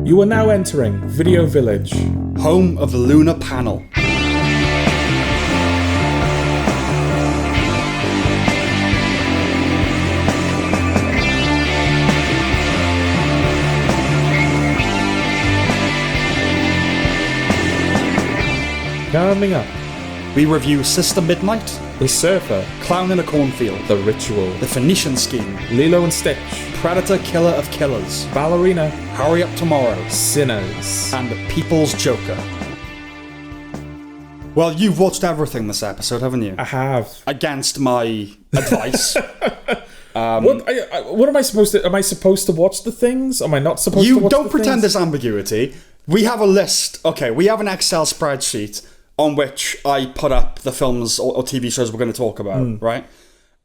You are now entering Video Village, home of the lunar panel. Coming up, We review Sister Midnight, The Surfer, Clown in a Cornfield, The Ritual, The Phoenician Scheme, Lilo and Stitch, Predator Killer of Killers, Ballerina, Hurry Up Tomorrow, Sinners. and People's Joker. Well, you've watched everything this episode, haven't you? I have. Against my advice. What am I supposed to... Am I supposed to watch the things? Am I not supposed to You watch don't the pretend things? there's ambiguity. We have a list. Okay, we have an Excel spreadsheet on which I put up the films or TV shows we're going to talk about, right?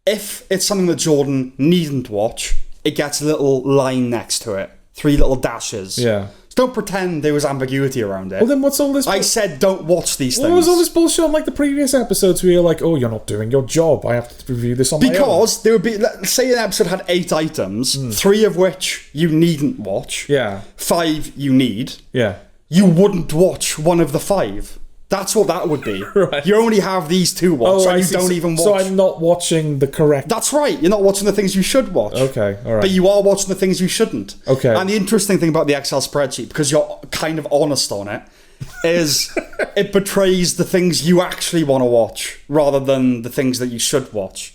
If it's something that Jordan needn't watch, it gets a little line next to it. 3 little dashes. Yeah. So don't pretend there was ambiguity around it. Well, then what's all this... I said don't watch these things. What was all this bullshit on like the previous episodes where you're like, oh, you're not doing your job. I have to review this on my own. Because there would be, let's say an episode had 8 items, 3 of which you needn't watch. Yeah. 5 you need. Yeah. You wouldn't watch one of the 5. That's what that would be. Right. You only have these 2 watch, and you don't even watch. So I'm not watching the correct... That's right. You're not watching the things you should watch. Okay, all right. But you are watching the things you shouldn't. Okay. And the interesting thing about the Excel spreadsheet, because you're kind of honest on it, is it betrays the things you actually want to watch rather than the things that you should watch.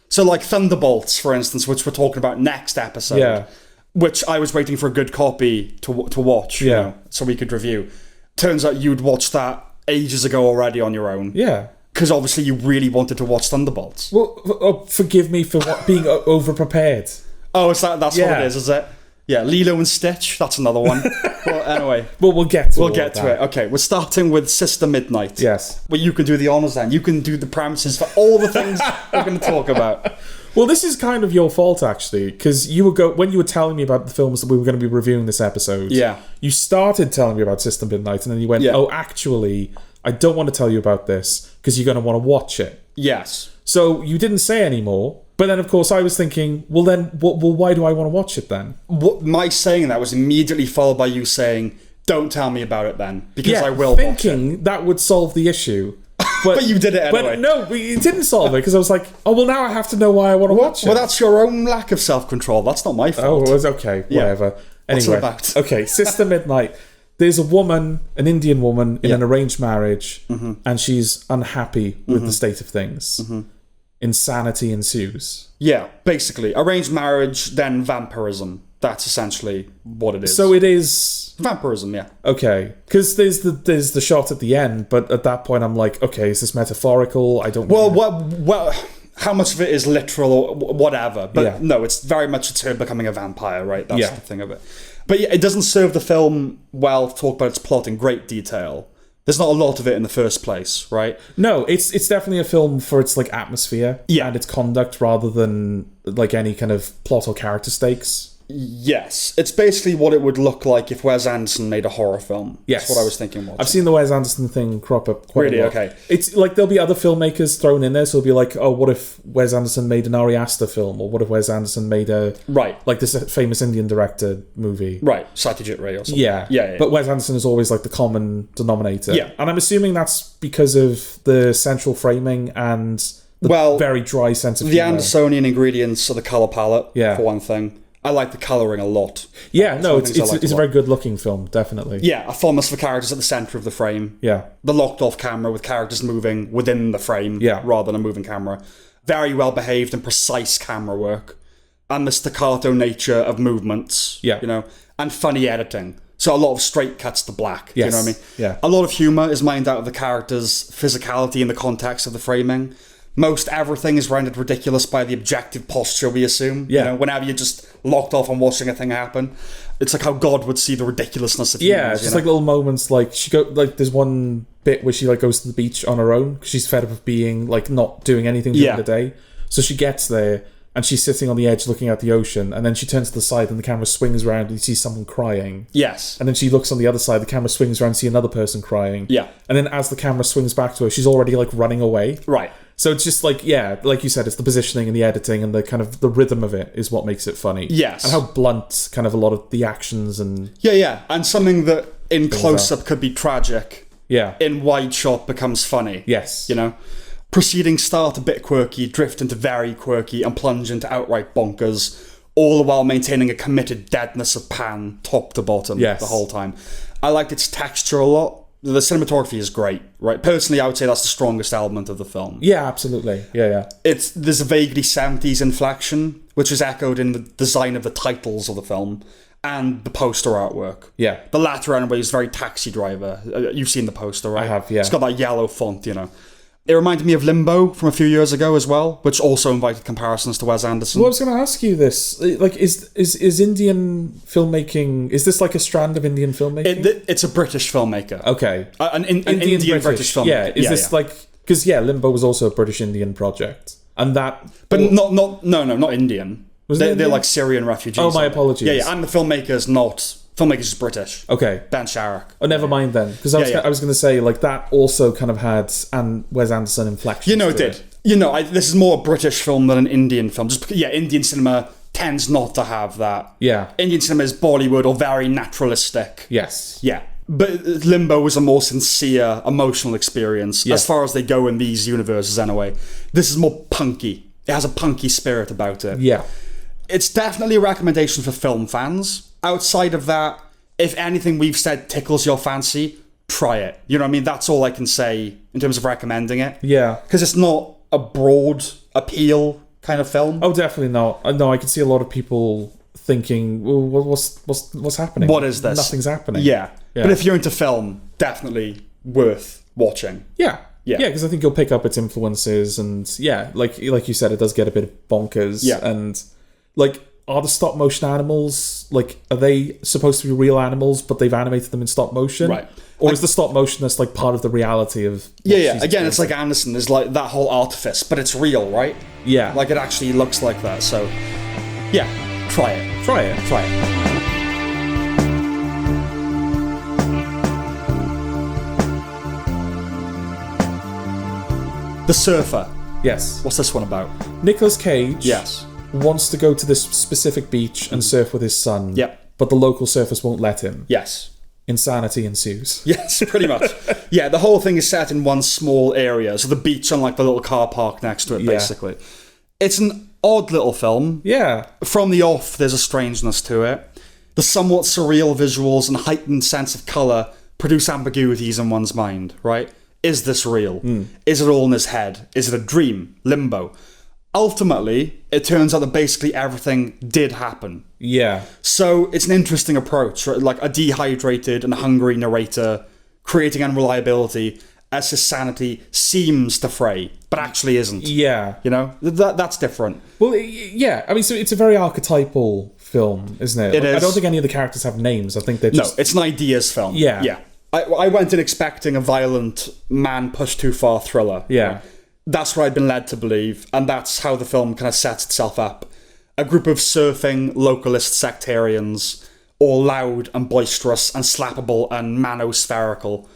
So like Thunderbolts, for instance, which we're talking about next episode. Yeah. Which I was waiting for a good copy to watch, you know, so we could review. Turns out you'd watched that ages ago already on your own. Yeah. Because obviously you really wanted to watch Thunderbolts. Well, forgive me for being over-prepared. Oh, that's what it is it? Yeah, Lilo and Stitch, that's another one. Well, anyway. Well, we'll get to it. Okay, we're starting with Sister Midnight. Yes. Well, you can do the honours then. You can do the premises for all the things we're going to talk about. Well, this is kind of your fault, actually, because when you were telling me about the films that we were going to be reviewing this episode, you started telling me about Sister Midnight, and then you went, oh, actually, I don't want to tell you about this, because you're going to want to watch it. Yes. So you didn't say anymore, but then, of course, I was thinking, well, then, why do I want to watch it then? My saying that was immediately followed by you saying, don't tell me about it then, because I will watch it. Thinking that would solve the issue. But you did it anyway. But no, it didn't solve it, because I was like, oh, well, now I have to know why I want to watch it. Well, that's your own lack of self-control. That's not my fault. Oh, it was okay. Whatever. What's Anyway, it about? Okay, Sister Midnight. There's a woman, an Indian woman, in an arranged marriage, and she's unhappy with the state of things. Insanity ensues. Yeah, basically. Arranged marriage, then vampirism. That's essentially what it is. So it is... Vampirism, yeah. Okay. Because there's the shot at the end, but at that point I'm like, okay, is this metaphorical? I don't know. Well, how much of it is literal or whatever? But no, it's very much her becoming a vampire, right? That's the thing of it. But yeah, it doesn't serve the film well to talk about its plot in great detail. There's not a lot of it in the first place, right? No, it's definitely a film for its like atmosphere and its conduct rather than like any kind of plot or character stakes. Yes, it's basically what it would look like if Wes Anderson made a horror film. Yes, that's what I was thinking. I've seen the Wes Anderson thing crop up quite a lot. Okay. It's like there'll be other filmmakers thrown in there, so it'll be like, oh, what if Wes Anderson made an Ari Aster film, or what if Wes Anderson made like this famous Indian director movie, right? Satyajit Ray or something. Yeah. But Wes Anderson is always like the common denominator. Yeah, and I'm assuming that's because of the central framing and the very dry sense of the humor. Andersonian ingredients are the color palette. For one thing. I like the colouring a lot. Yeah, no, it's a very good looking film, definitely. Yeah, a fondness for characters at the centre of the frame. Yeah. The locked off camera with characters moving within the frame rather than a moving camera. Very well behaved and precise camera work. And the staccato nature of movements. Yeah. You know, and funny editing. So a lot of straight cuts to black. Yes. You know what I mean? Yeah. A lot of humour is mined out of the characters' physicality in the context of the framing. Most everything is rendered ridiculous by the objective posture, we assume. Yeah. You know, whenever you're just locked off on watching a thing happen. It's like how God would see the ridiculousness of humans. Yeah, it's just like little moments, like there's one bit where she like goes to the beach on her own because she's fed up of being like not doing anything during the day. So she gets there and she's sitting on the edge looking at the ocean, and then she turns to the side and the camera swings around and you see someone crying. Yes. And then she looks on the other side, the camera swings around and see another person crying. Yeah. And then as the camera swings back to her, she's already like running away. Right. So it's just like, yeah, like you said, it's the positioning and the editing and the kind of the rhythm of it is what makes it funny. Yes. And how blunt kind of a lot of the actions and... Yeah. And something that in close-up could be tragic, in wide shot becomes funny. Yes. You know? Proceedings start a bit quirky, drift into very quirky, and plunge into outright bonkers, all the while maintaining a committed deadness of pan, top to bottom, the whole time. I liked its texture a lot. The cinematography is great, right? Personally, I would say that's the strongest element of the film. Yeah, absolutely. Yeah. There's a vaguely 70s inflection, which is echoed in the design of the titles of the film and the poster artwork. Yeah. The latter, anyway, is very Taxi Driver. You've seen the poster, right? I have, yeah. It's got that yellow font, you know. It reminded me of Limbo from a few years ago as well, which also invited comparisons to Wes Anderson. Well, I was going to ask you this. Like, is Indian filmmaking... Is this like a strand of Indian filmmaking? It's a British filmmaker. Okay. An Indian British filmmaker. Yeah, is this like... Because, Limbo was also a British-Indian project. And that... But not Indian. They're like Syrian refugees. Oh, my apologies. Yeah, and the filmmaker's not... Filmmaker's British. Okay. Ben Sharrock. Oh, never mind then. Because I was going to say, like, that also kind of had Wes Anderson inflections. You know, it did. You know, this is more a British film than an Indian film. Just because, Indian cinema tends not to have that. Yeah. Indian cinema is Bollywood or very naturalistic. Yes. Yeah. But Limbo was a more sincere, emotional experience, as far as they go in these universes anyway. This is more punky. It has a punky spirit about it. Yeah. It's definitely a recommendation for film fans. Outside of that, if anything we've said tickles your fancy, try it. You know what I mean? That's all I can say in terms of recommending it. Yeah. Because it's not a broad appeal kind of film. Oh, definitely not. No, I can see a lot of people thinking, well, what's happening? What is this? Nothing's happening. Yeah. But if you're into film, definitely worth watching. Yeah, because I think you'll pick up its influences, and like you said, it does get a bit bonkers. Yeah. And like, are the stop motion animals, like, are they supposed to be real animals, but they've animated them in stop motion? Right. Or is the stop motion that's like part of the reality of... Again, it's like Anderson. There's like that whole artifice, but it's real, right? Yeah. Like, it actually looks like that. So, try it. Try it. The Surfer. Yes. What's this one about? Nicolas Cage. Yes. Wants to go to this specific beach and surf with his son. Yep. But the local surfers won't let him. Yes. Insanity ensues. Yes, pretty much. The whole thing is set in one small area. So the beach and like the little car park next to it, basically. It's an odd little film. Yeah. From the off, there's a strangeness to it. The somewhat surreal visuals and heightened sense of colour produce ambiguities in one's mind, right? Is this real? Is it all in his head? Is it a dream? Limbo. Ultimately, it turns out that basically everything did happen. Yeah. So it's an interesting approach, right? Like a dehydrated and hungry narrator creating unreliability as his sanity seems to fray, but actually isn't. Yeah. You know? That's different. Well, yeah. I mean, so it's a very archetypal film, isn't it? It is. I don't think any of the characters have names. I think they're just... No, it's an ideas film. Yeah. Yeah. I went in expecting a violent man pushed too far thriller. Yeah. Right? That's what I'd been led to believe, and that's how the film kind of sets itself up. A group of surfing localist sectarians, all loud and boisterous and slappable and manospherical,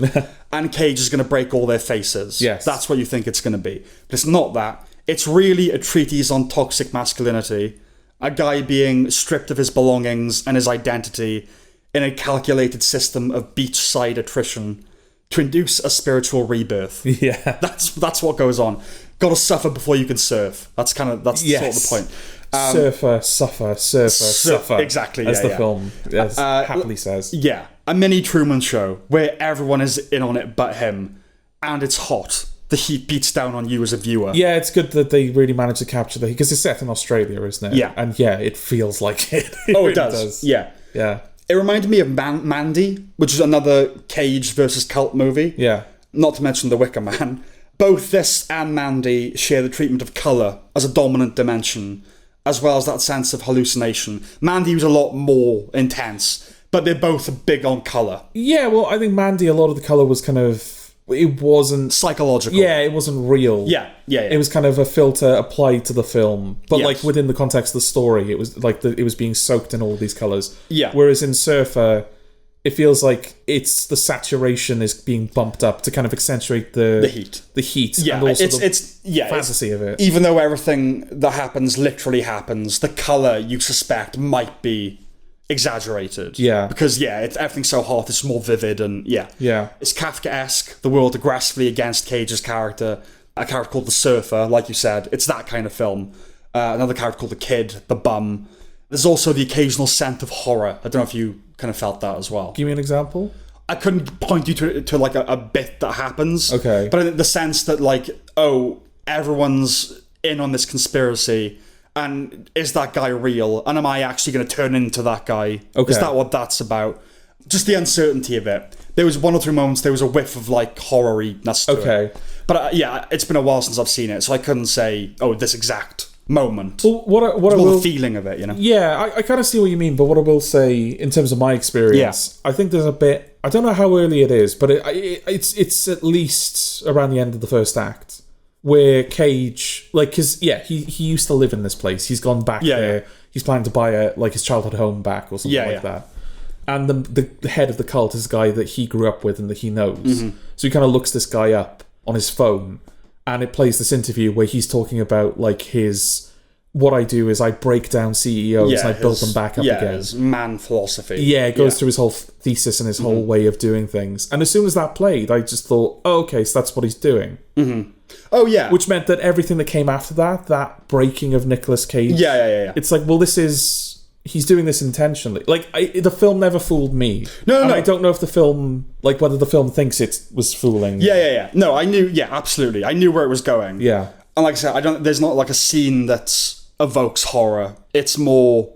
and Cage is going to break all their faces. Yes. That's what you think it's going to be. But it's not that. It's really a treatise on toxic masculinity, a guy being stripped of his belongings and his identity in a calculated system of beachside attrition to induce a spiritual rebirth. Yeah. That's what goes on. Got to suffer before you can surf. That's sort of the point. Surfer, suffer. Exactly. As the film happily says. Yeah. A mini Truman Show where everyone is in on it but him. And it's hot. The heat beats down on you as a viewer. Yeah, it's good that they really managed to capture the heat, because it's set in Australia, isn't it? Yeah. And it feels like it. It does. Yeah. Yeah. It reminded me of Mandy, which is another Cage versus cult movie. Yeah. Not to mention The Wicker Man. Both this and Mandy share the treatment of colour as a dominant dimension, as well as that sense of hallucination. Mandy was a lot more intense, but they're both big on colour. Yeah, well, I think Mandy, a lot of the colour was kind of... It wasn't... Psychological. Yeah, it wasn't real. Yeah. It was kind of a filter applied to the film. But, like, within the context of the story, it was like it was being soaked in all these colours. Yeah. Whereas in Surfer, it feels like it's the saturation is being bumped up to kind of accentuate the heat, yeah, and also it's fantasy of it. Even though everything that happens literally happens, the color you suspect might be exaggerated. Yeah, because everything's so hot, it's more vivid, and yeah, it's Kafkaesque. The world aggressively against Cage's character, a character called the Surfer, like you said. It's that kind of film. Another character called the Kid, the Bum. There's also the occasional scent of horror. I don't know if you kind of felt that as well. Give me an example. I couldn't point you to like a bit that happens. Okay. But in the sense that like, oh, everyone's in on this conspiracy, and is that guy real? And am I actually going to turn into that guy? Okay. Is that what that's about? Just the uncertainty of it. There was one or two moments, there was a whiff of like horror-ness to it. But it's been a while since I've seen it, so I couldn't say, oh, this exact moment. Well, what I will, the feeling of it, you know? Yeah, I kind of see what you mean, but what I will say in terms of my experience, I think there's a bit, I don't know how early it is, but it's at least around the end of the first act, where Cage, like, because, he used to live in this place. He's gone back there. Yeah. He's planning to buy his childhood home back or something like that. And the head of the cult is a guy that he grew up with and that he knows. Mm-hmm. So he kind of looks this guy up on his phone, and it plays this interview where he's talking about like what I do is I break down CEOs and I build them back up again. His man philosophy. Yeah, it goes through his whole thesis and his whole way of doing things. And as soon as that played, I just thought, oh, okay, so that's what he's doing. Mm-hmm. Oh, yeah. Which meant that everything that came after that breaking of Nicolas Cage, it's like, well, he's doing this intentionally. Like, the film never fooled me. No. I don't know if the film, like, whether the film thinks it was fooling. Yeah. No, I knew, absolutely. I knew where it was going. Yeah. And like I said, there's not like a scene that evokes horror. It's more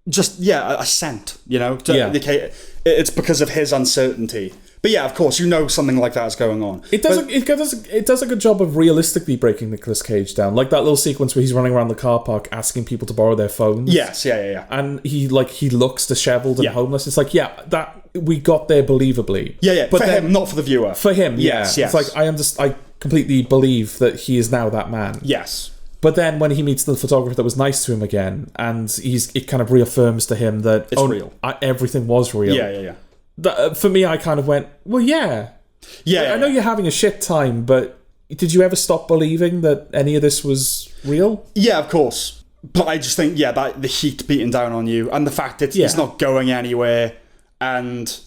just, a scent, you know? It's because of his uncertainty. But yeah, of course, something like that is going on. It does a good job of realistically breaking Nicolas Cage down. Like that little sequence where he's running around the car park asking people to borrow their phones. Yes, yeah. And he looks disheveled and homeless. It's like, that we got there believably. Yeah. But for him, not for the viewer. For him, yes. It's like, I completely believe that he is now that man. Yes. But then when he meets the photographer that was nice to him again, and it kind of reaffirms to him that it's real. Everything was real. Yeah. For me, I kind of went, well, yeah. I know you're having a shit time, but did you ever stop believing that any of this was real? Yeah, of course. But I just think, that the heat beating down on you, and the fact that it's not going anywhere, and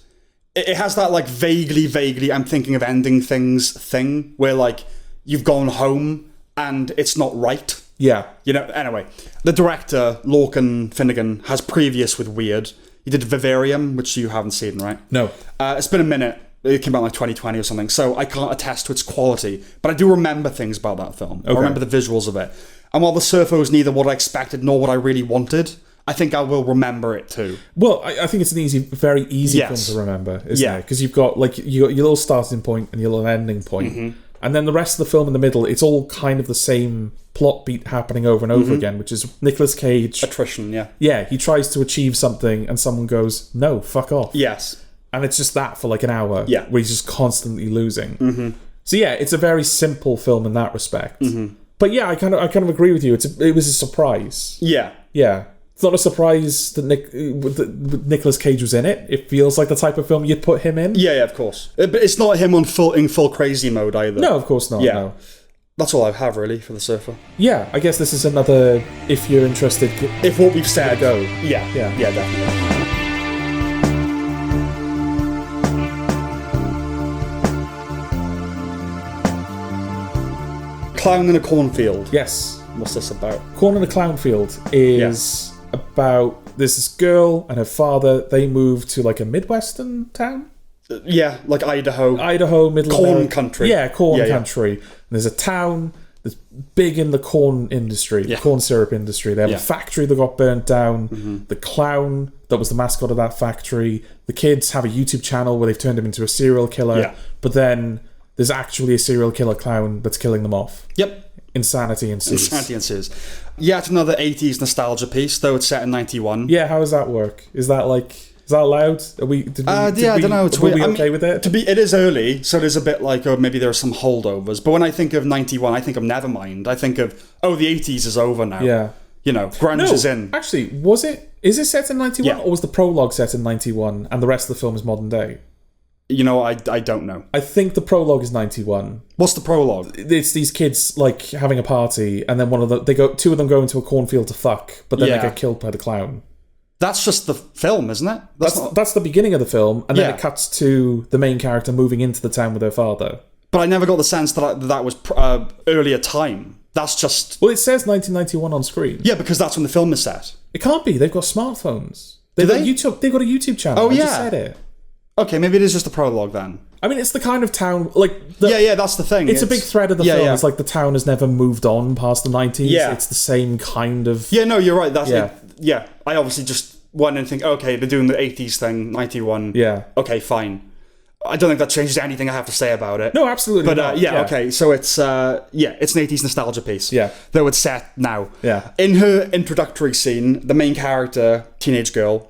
it has that like vaguely, I'm thinking of ending things thing, where like you've gone home and it's not right. Yeah. Anyway, the director, Lorcan Finnegan, has previous with Weird. He did Vivarium, which you haven't seen, right? No. It's been a minute. It came out like 2020 or something, so I can't attest to its quality. But I do remember things about that film. Okay. I remember the visuals of it. And while The Surfer was neither what I expected nor what I really wanted, I think I will remember it too. Well, I think it's an very easy film to remember, isn't it? Because you've got your little starting point and your little ending point. Mm-hmm. And then the rest of the film in the middle, it's all kind of the same plot beat happening over and over again, which is Nicolas Cage. Attrition, yeah. Yeah, he tries to achieve something and someone goes, no, fuck off. Yes. And it's just that for like an hour, where he's just constantly losing. Mm-hmm. So yeah, it's a very simple film in that respect. Mm-hmm. But yeah, I kind of agree with you. It was a surprise. Yeah. Yeah. It's not a surprise that Nicolas Cage was in it. It feels like the type of film you'd put him in. Yeah, of course. But it's not him in full crazy mode either. No, of course not. Yeah. No. That's all I have really for The Surfer. Yeah, I guess this is another, if you're interested... If what we've said... Go. Yeah, definitely. Clown in a Cornfield. Yes. What's this about? Clown in a Clownfield is about this girl and her father. They move to like a Midwestern town. Like Idaho, middle corn America. Country. Yeah, corn country. And there's a town that's big in the corn industry, the corn syrup industry. They have a factory that got burnt down. Mm-hmm. The clown that was the mascot of that factory. The kids have a YouTube channel where they've turned him into a serial killer. Yeah. But then there's actually a serial killer clown that's killing them off. Yep. Insanity ensues. Yeah, it's another 80s nostalgia piece, though it's set in 91. Yeah, how does that work? Is that allowed? I don't know. It's weird. Are we okay with it? It is early, so there's a bit like, maybe there are some holdovers. But when I think of 91, I think of Nevermind. I think of, the 80s is over now. Yeah. You know, grunge is in. Actually, is it set in 91 or was the prologue set in 91 and the rest of the film is modern day? You know, I don't know. I think the prologue is 91. What's the prologue? It's these kids like having a party, and then two of them go into a cornfield to fuck, but then they get killed by the clown. That's just the film, isn't it? That's the beginning of the film, and then it cuts to the main character moving into the town with her father. But I never got the sense that was earlier time. That's just... Well, it says 1991 on screen. Yeah, because that's when the film is set. It can't be. They've got smartphones. They've got a YouTube channel. Oh, yeah. I just said it. Okay, maybe it is just a prologue then. I mean, it's the kind of town... that's the thing. It's a big thread of the film. Yeah. It's like the town has never moved on past the 90s. Yeah. It's the same kind of... Yeah, no, you're right. I obviously just went and think, okay, they're doing the 80s thing, 91. Yeah. Okay, fine. I don't think that changes anything I have to say about it. No, absolutely but, not. Okay, so it's an 80s nostalgia piece. Yeah. Though it's set now. Yeah. In her introductory scene, the main character, teenage girl,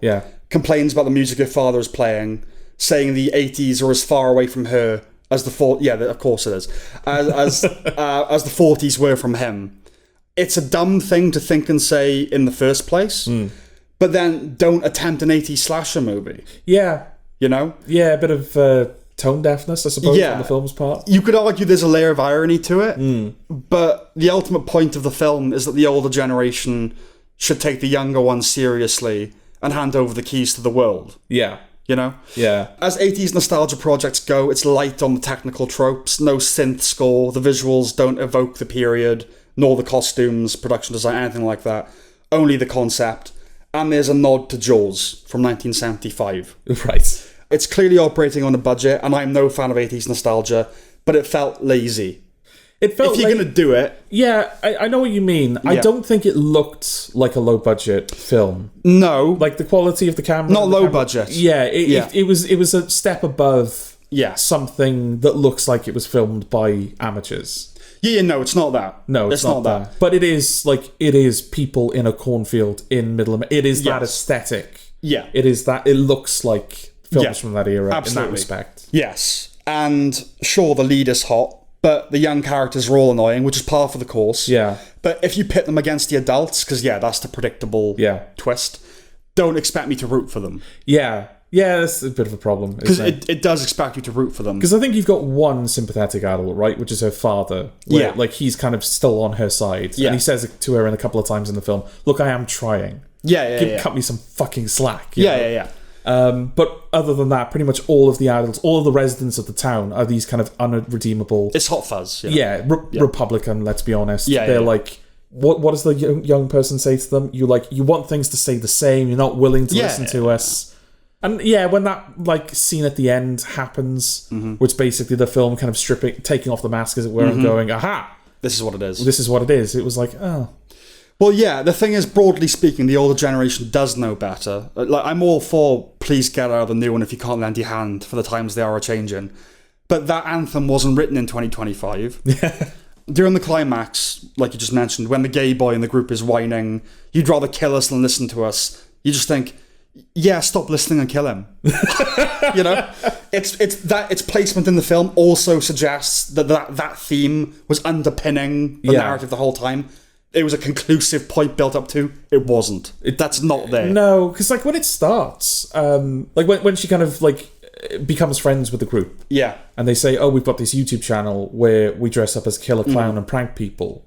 complains about the music her father is playing, saying the 80s are as far away from her as the 40s. Yeah, of course it is. As the 40s were from him. It's a dumb thing to think and say in the first place, but then don't attempt an 80s slasher movie. Yeah. You know? Yeah, a bit of tone deafness, I suppose, on the film's part. You could argue there's a layer of irony to it, but the ultimate point of the film is that the older generation should take the younger ones seriously and hand over the keys to the world. Yeah. You know? Yeah. As 80s nostalgia projects go, it's light on the technical tropes, no synth score, the visuals don't evoke the period, nor the costumes, production design, anything like that. Only the concept. And there's a nod to Jaws from 1975. Right. It's clearly operating on a budget, and I'm no fan of 80s nostalgia, but it felt lazy. If you're going to do it... Yeah, I know what you mean. Yeah. I don't think it looked like a low-budget film. No. Like, the quality of the camera... Not low-budget. Yeah, it was a step above something that looks like it was filmed by amateurs. Yeah, no, it's not that. No, it's not that. But it is people in a cornfield in Middle America. It is that aesthetic. Yeah. It is that. It looks like films from that era in that respect. Yes. And sure, the lead is hot, but the young characters are all annoying, which is par for the course. Yeah. But if you pit them against the adults, because, that's the predictable twist, don't expect me to root for them. Yeah. Yeah, that's a bit of a problem. Because it does expect you to root for them. Because I think you've got one sympathetic adult, right? Which is her father. Where, like, he's kind of still on her side. Yeah. And he says it to her a couple of times in the film, look, I am trying. Cut me some fucking slack. Yeah. But other than that, pretty much all of the adults, all of the residents of the town are these kind of unredeemable... It's hot fuzz. Republican, let's be honest. They're like... What does the young person say to them? You want things to stay the same. You're not willing to listen to us. And when that scene at the end happens, which basically the film kind of taking off the mask, as it were, and going, aha! This is what it is. This is what it is. It was like, oh. Well, the thing is, broadly speaking, the older generation does know better. Like, I'm all for please get out of the new one if you can't lend your hand, for the times they are a-changing. But that anthem wasn't written in 2025. During the climax, like you just mentioned, when the gay boy in the group is whining, you'd rather kill us than listen to us. You just think... stop listening and kill him. You know, its placement in the film also suggests that theme was underpinning the narrative the whole time. It was a conclusive point built up to. It wasn't. That's not there. No, because when it starts, when she kind of becomes friends with the group, and they say, "Oh, we've got this YouTube channel where we dress up as killer clown and prank people."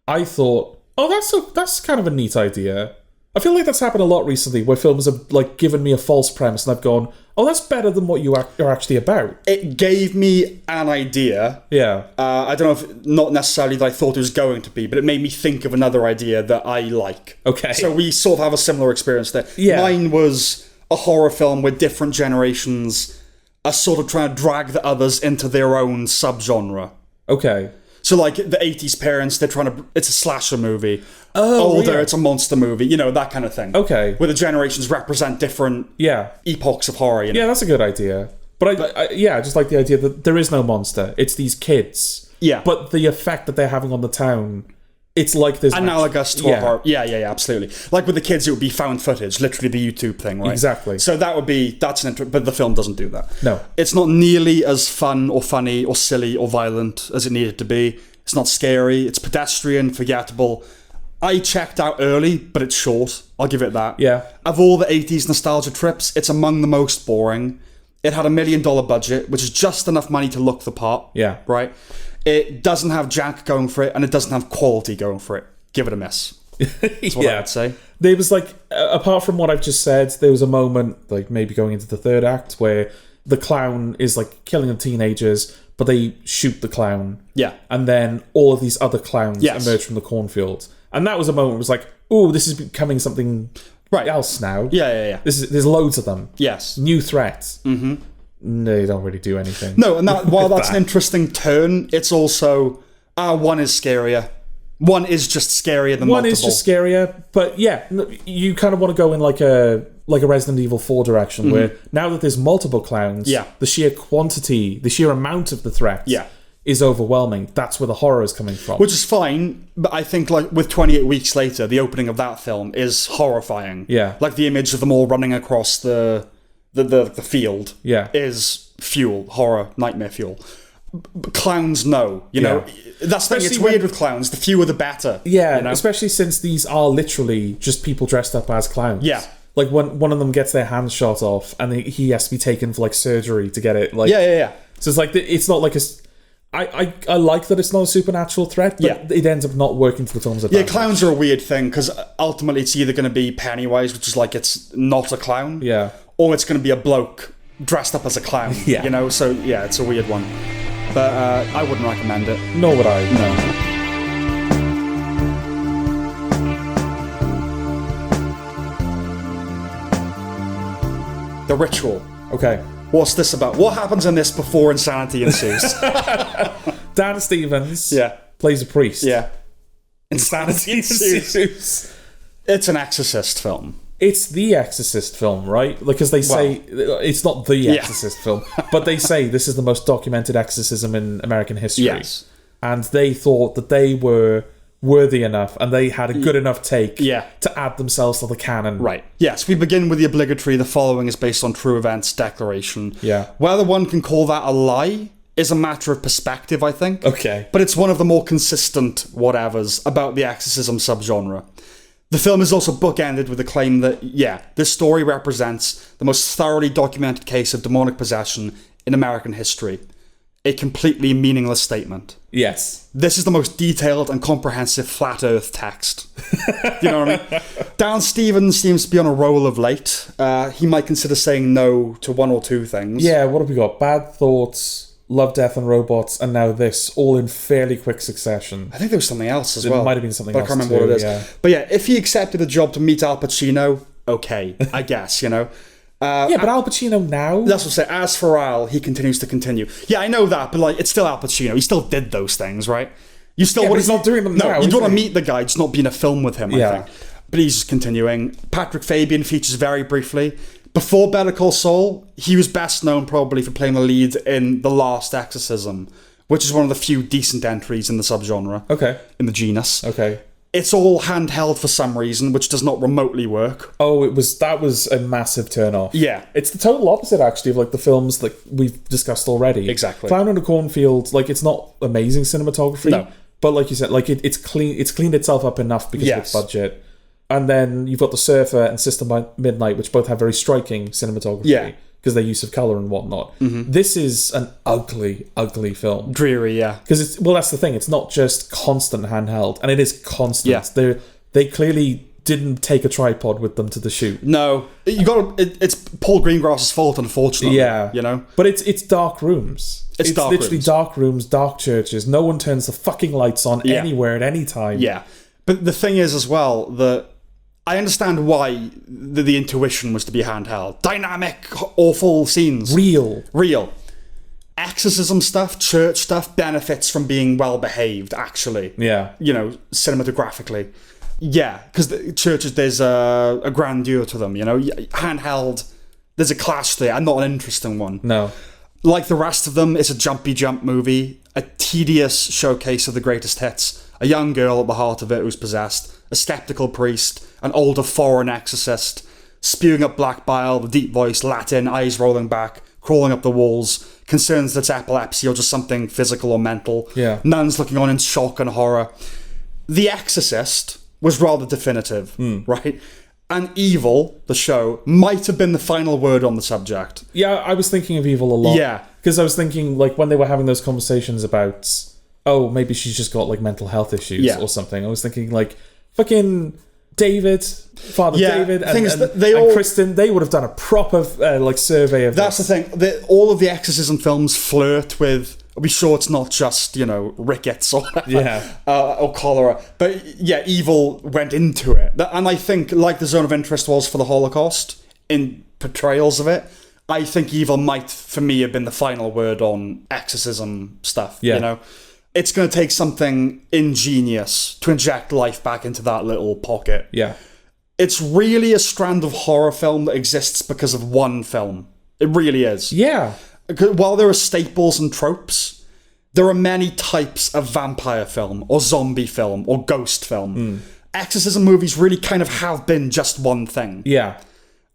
I thought, "Oh, that's kind of a neat idea." I feel like that's happened a lot recently, where films have given me a false premise, and I've gone, "Oh, that's better than what you are actually about." It gave me an idea. Yeah. I don't know if not necessarily that I thought it was going to be, but it made me think of another idea that I like. Okay. So we sort of have a similar experience there. Yeah. Mine was a horror film where different generations are sort of trying to drag the others into their own subgenre. Okay. So the 80s parents, they're trying to... It's a slasher movie. Oh, Older, it's a monster movie. That kind of thing. Okay. Where the generations represent different epochs of horror. Yeah, that's a good idea. But I just like the idea that there is no monster. It's these kids. Yeah. But the effect that they're having on the town... It's like there's... Analogous to a horror. Yeah, absolutely. Like with the kids, it would be found footage, literally the YouTube thing, right? Exactly. So that would be... but the film doesn't do that. No. It's not nearly as fun or funny or silly or violent as it needed to be. It's not scary. It's pedestrian, forgettable. I checked out early, but it's short. I'll give it that. Yeah. Of all the 80s nostalgia trips, it's among the most boring. It had $1 million budget, which is just enough money to look the part. Yeah. Right? It doesn't have Jack going for it, and it doesn't have quality going for it. Give it a miss. That's what I'd say. There was like, apart from what I've just said, there was a moment, like maybe going into the third act, where the clown is like killing the teenagers, but they shoot the clown. Yeah. And then all of these other clowns emerge from the cornfield. And that was a moment where it was like, oh, this is becoming something else now. Yeah. There's loads of them. Yes. New threats. Mm-hmm. No, they don't really do anything. No, and while that's an interesting turn, it's also, one is scarier. One is just scarier than one multiple. Is just scarier, but yeah, you kind of want to go in like a Resident Evil 4 direction, where now that there's multiple clowns, the sheer quantity, the sheer amount of the threat is overwhelming. That's where the horror is coming from. Which is fine, but I think like with 28 Weeks Later, the opening of that film is horrifying. Yeah. Like the image of them all running across the field is fuel, horror, nightmare fuel. But clowns, no. You know, that's the thing. It's weird with clowns. The fewer, the better. Yeah, you know? Especially since these are literally just people dressed up as clowns. Yeah. Like when one of them gets their hand shot off, and he has to be taken for like surgery to get it. Like, yeah. So it's like it's not like a. I like that it's not a supernatural threat, but it ends up not working to the film's advantage. Yeah, clowns are a weird thing because ultimately it's either going to be Pennywise, which is like it's not a clown, or it's going to be a bloke dressed up as a clown. You know, so yeah, it's a weird one. But I wouldn't recommend it. Nor would I. No. The Ritual. Okay. What's this about? What happens in this before insanity ensues? Dan Stevens plays a priest. Yeah. Insanity ensues. It's an Exorcist film. It's the Exorcist film, right? Because they say it's not the Exorcist film, but they say this is the most documented exorcism in American history. Yes. And they thought that they were worthy enough and they had a good enough take to add themselves to the canon. Right. Yes, we begin with the obligatory "the following is based on true events" declaration. Yeah. Whether one can call that a lie is a matter of perspective, I think. Okay. But it's one of the more consistent whatevers about the exorcism subgenre. The film is also bookended with the claim that, this story represents the most thoroughly documented case of demonic possession in American history. A completely meaningless statement. Yes. This is the most detailed and comprehensive flat earth text. You know what I mean? Dan Stevens seems to be on a roll of late. He might consider saying no to one or two things. Yeah, what have we got? Bad Thoughts, Love, Death and Robots, and now this, all in fairly quick succession. I think there was something else as well. There might have been something else I can't remember what it is. Yeah. But yeah, if he accepted a job to meet Al Pacino, okay, I guess, you know. But Al Pacino now? That's what I say. As for Al, he continues to continue. Yeah, I know that, but like, it's still Al Pacino. He still did those things, right? You still but he's not doing them now. You don't want to meet the guy, just not be in a film with him, I think. But he's just continuing. Patrick Fabian features very briefly. Before Better Call Saul, he was best known probably for playing the lead in The Last Exorcism, which is one of the few decent entries in the subgenre. Okay. In the genus. Okay. It's all handheld for some reason, which does not remotely work. Oh, that was a massive turn off. Yeah. It's the total opposite, actually, of like the films that we've discussed already. Exactly. Clown in a Cornfield, like, it's not amazing cinematography. No. But like you said, like it's cleaned itself up enough because of its budget. And then you've got The Surfer and Sister Midnight, which both have very striking cinematography because their use of colour and whatnot. Mm-hmm. This is an ugly, ugly film. Dreary, yeah. Because that's the thing. It's not just constant handheld, and it is constant. Yeah. They clearly didn't take a tripod with them to the shoot. No, it's Paul Greengrass's fault, unfortunately. Yeah, you know. But it's dark rooms. It's literally dark rooms, dark churches. No one turns the fucking lights on anywhere at any time. Yeah, but the thing is as well that I understand why the intuition was to be handheld. Dynamic, awful scenes. Real. Exorcism stuff, church stuff benefits from being well behaved, actually. Yeah. You know, cinematographically. Yeah, because the churches, there's a grandeur to them, you know. Handheld, there's a clash there, and not an interesting one. No. Like the rest of them, it's a jumpy jump movie, a tedious showcase of the greatest hits, a young girl at the heart of it who's possessed, a skeptical priest, an older foreign exorcist, spewing up black bile, the deep voice, Latin, eyes rolling back, crawling up the walls, concerns that it's epilepsy or just something physical or mental. Yeah. Nuns looking on in shock and horror. The Exorcist, was rather definitive, right? And Evil, the show, might have been the final word on the subject. Yeah, I was thinking of Evil a lot. Yeah. Because I was thinking, like, when they were having those conversations about, oh, maybe she's just got, like, mental health issues or something. I was thinking, like, fucking David, Father David, and Kristen, they would have done a proper, like, survey of That's this. the thing. All of the exorcism films flirt with... Are we sure it's not just, you know, rickets or or cholera? But yeah, Evil went into it. And I think, like the Zone of Interest was for the Holocaust, in portrayals of it, I think Evil might, for me, have been the final word on exorcism stuff, you know? It's going to take something ingenious to inject life back into that little pocket. Yeah. It's really a strand of horror film that exists because of one film. It really is. Yeah. While there are staples and tropes, there are many types of vampire film or zombie film or ghost film. Exorcism movies really kind of have been just one thing. Yeah.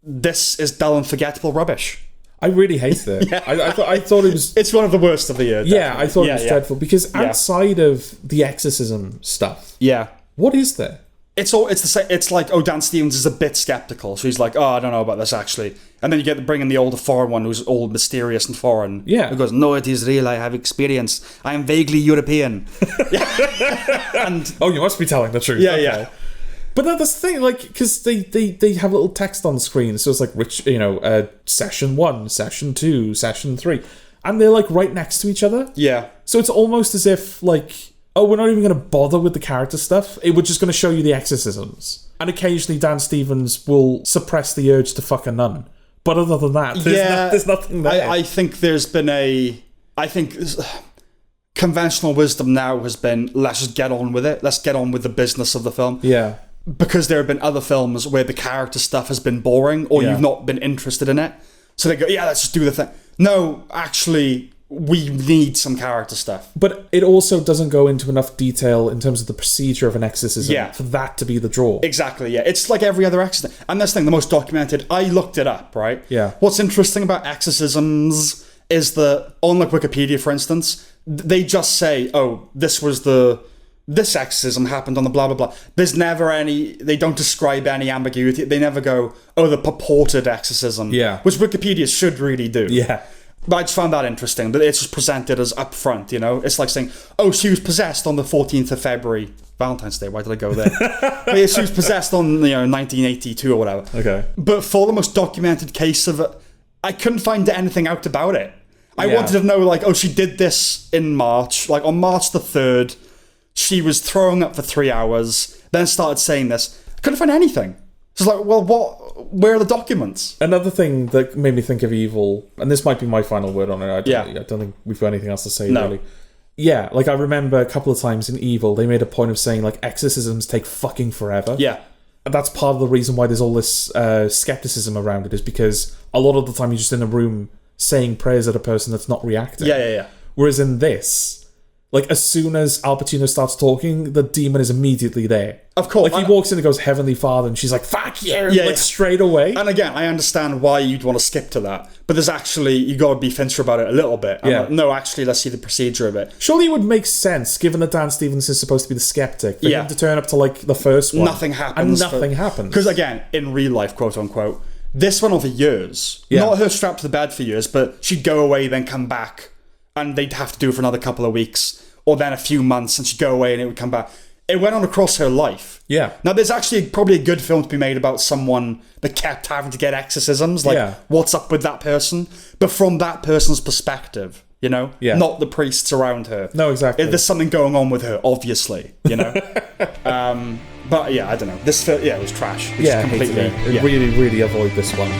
This is dull and forgettable rubbish. I really hated it. I thought it was... It's one of the worst of the year. Yeah, I thought it was dreadful. Because outside of the exorcism stuff, what is there? It's the same. It's like, Dan Stevens is a bit skeptical, so he's like, I don't know about this actually. And then you get to bring in the older foreign one who's all mysterious and foreign. Yeah. Who goes, no, it is real. I have experience. I am vaguely European. And you must be telling the truth. Yeah. But that's the thing, like, because they have little text on the screen, so it's like, session 1, session 2, session 3, and they're like right next to each other. Yeah. So it's almost as if like, we're not even going to bother with the character stuff. We're just going to show you the exorcisms. And occasionally Dan Stevens will suppress the urge to fuck a nun. But other than that, there's nothing there. I think there's been conventional wisdom now has been, let's just get on with it. Let's get on with the business of the film. Yeah. Because there have been other films where the character stuff has been boring or you've not been interested in it. So they go, let's just do the thing. No, actually... we need some character stuff. But it also doesn't go into enough detail in terms of the procedure of an exorcism for that to be the draw. Exactly, yeah. It's like every other exorcism. And this thing, the most documented, I looked it up, right? Yeah. What's interesting about exorcisms is that, on like Wikipedia, for instance, they just say, this exorcism happened on the blah, blah, blah. There's never they don't describe any ambiguity. They never go, the purported exorcism. Yeah. Which Wikipedia should really do. Yeah. But I just found that interesting, that it's just presented as upfront, you know? It's like saying, she was possessed on the 14th of February. Valentine's Day, why did I go there? But yeah, she was possessed on, 1982 or whatever. Okay. But for the most documented case of it, I couldn't find anything out about it. I wanted to know, like, she did this in March. Like, on March the 3rd, she was throwing up for 3 hours, then started saying this. I couldn't find anything. It's like, well, where are the documents? Another thing that made me think of Evil, and this might be my final word on it, I don't think we've got anything else to say, really. Yeah, like I remember a couple of times in Evil, they made a point of saying, like, exorcisms take fucking forever. Yeah. And that's part of the reason why there's all this skepticism around it, is because a lot of the time you're just in a room saying prayers at a person that's not reacting. Yeah. Whereas in this... like, as soon as Al Pacino starts talking, the demon is immediately there. Of course. Like, he walks in and goes, Heavenly Father, and she's like, fuck you! Straight away. And again, I understand why you'd want to skip to that. But there's actually, you got to be Fincher about it a little bit. Like, no, actually, let's see the procedure of it. Surely it would make sense, given that Dan Stevens is supposed to be the skeptic, for him to turn up to, like, the first one. Nothing happens. And nothing happens. Because, again, in real life, quote unquote, this went on for years. Not her strapped to the bed for years, but she'd go away, then come back, and they'd have to do it for another couple of weeks. Or then a few months, and she'd go away and it would come back. It went on across her life. Yeah. Now, there's actually probably a good film to be made about someone that kept having to get exorcisms. Like, what's up with that person? But from that person's perspective, you know? Yeah. Not the priests around her. No, exactly. There's something going on with her, obviously, you know? But yeah, I don't know. This film, it was trash. Yeah, completely. Really, really avoid this one.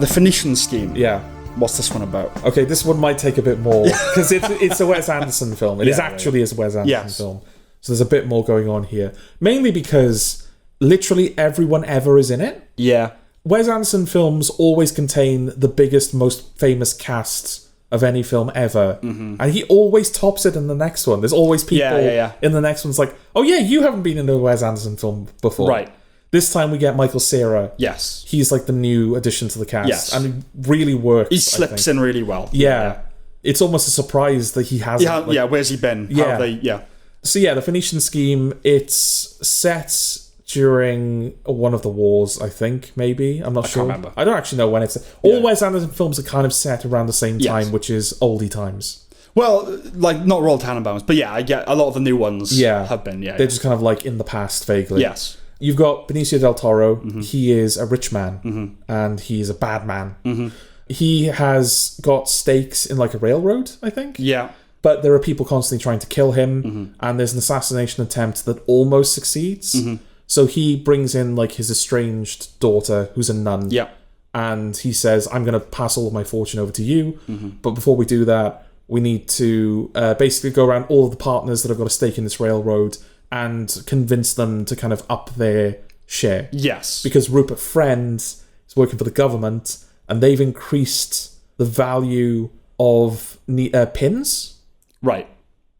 The Phoenician Scheme. Yeah. What's this one about? Okay, this one might take a bit more, because it's a Wes Anderson film. It is actually a Wes Anderson film. So there's a bit more going on here. Mainly because literally everyone ever is in it. Yeah. Wes Anderson films always contain the biggest, most famous casts of any film ever. Mm-hmm. And he always tops it in the next one. There's always people in the next one. It's like, oh yeah, you haven't been in a Wes Anderson film before. Right. This time we get Michael Cera. Yes. He's like the new addition to the cast. Yes. And it really works. He slips in really well. Yeah. It's almost a surprise that he hasn't. Where's he been? Yeah. So yeah, the Phoenician Scheme, it's set during one of the wars, I think, maybe. I'm not sure. I can't remember. I don't actually know when it's... All Wes Anderson films are kind of set around the same time, Yes. which is oldie times. Well, like, not Royal Tenenbaums, but yeah, I get a lot of the new ones have been, They're just kind of like in the past, vaguely. Yes. You've got Benicio del Toro. He is a rich man, and he's a bad man. He has got stakes in like a railroad, I think. Yeah. But there are people constantly trying to kill him, and there's an assassination attempt that almost succeeds. So he brings in like his estranged daughter, who's a nun. Yeah. And he says, I'm going to pass all of my fortune over to you. But before we do that, we need to basically go around all of the partners that have got a stake in this railroad and convince them to kind of up their share. Yes. Because Rupert Friend is working for the government, and they've increased the value of pins. Right.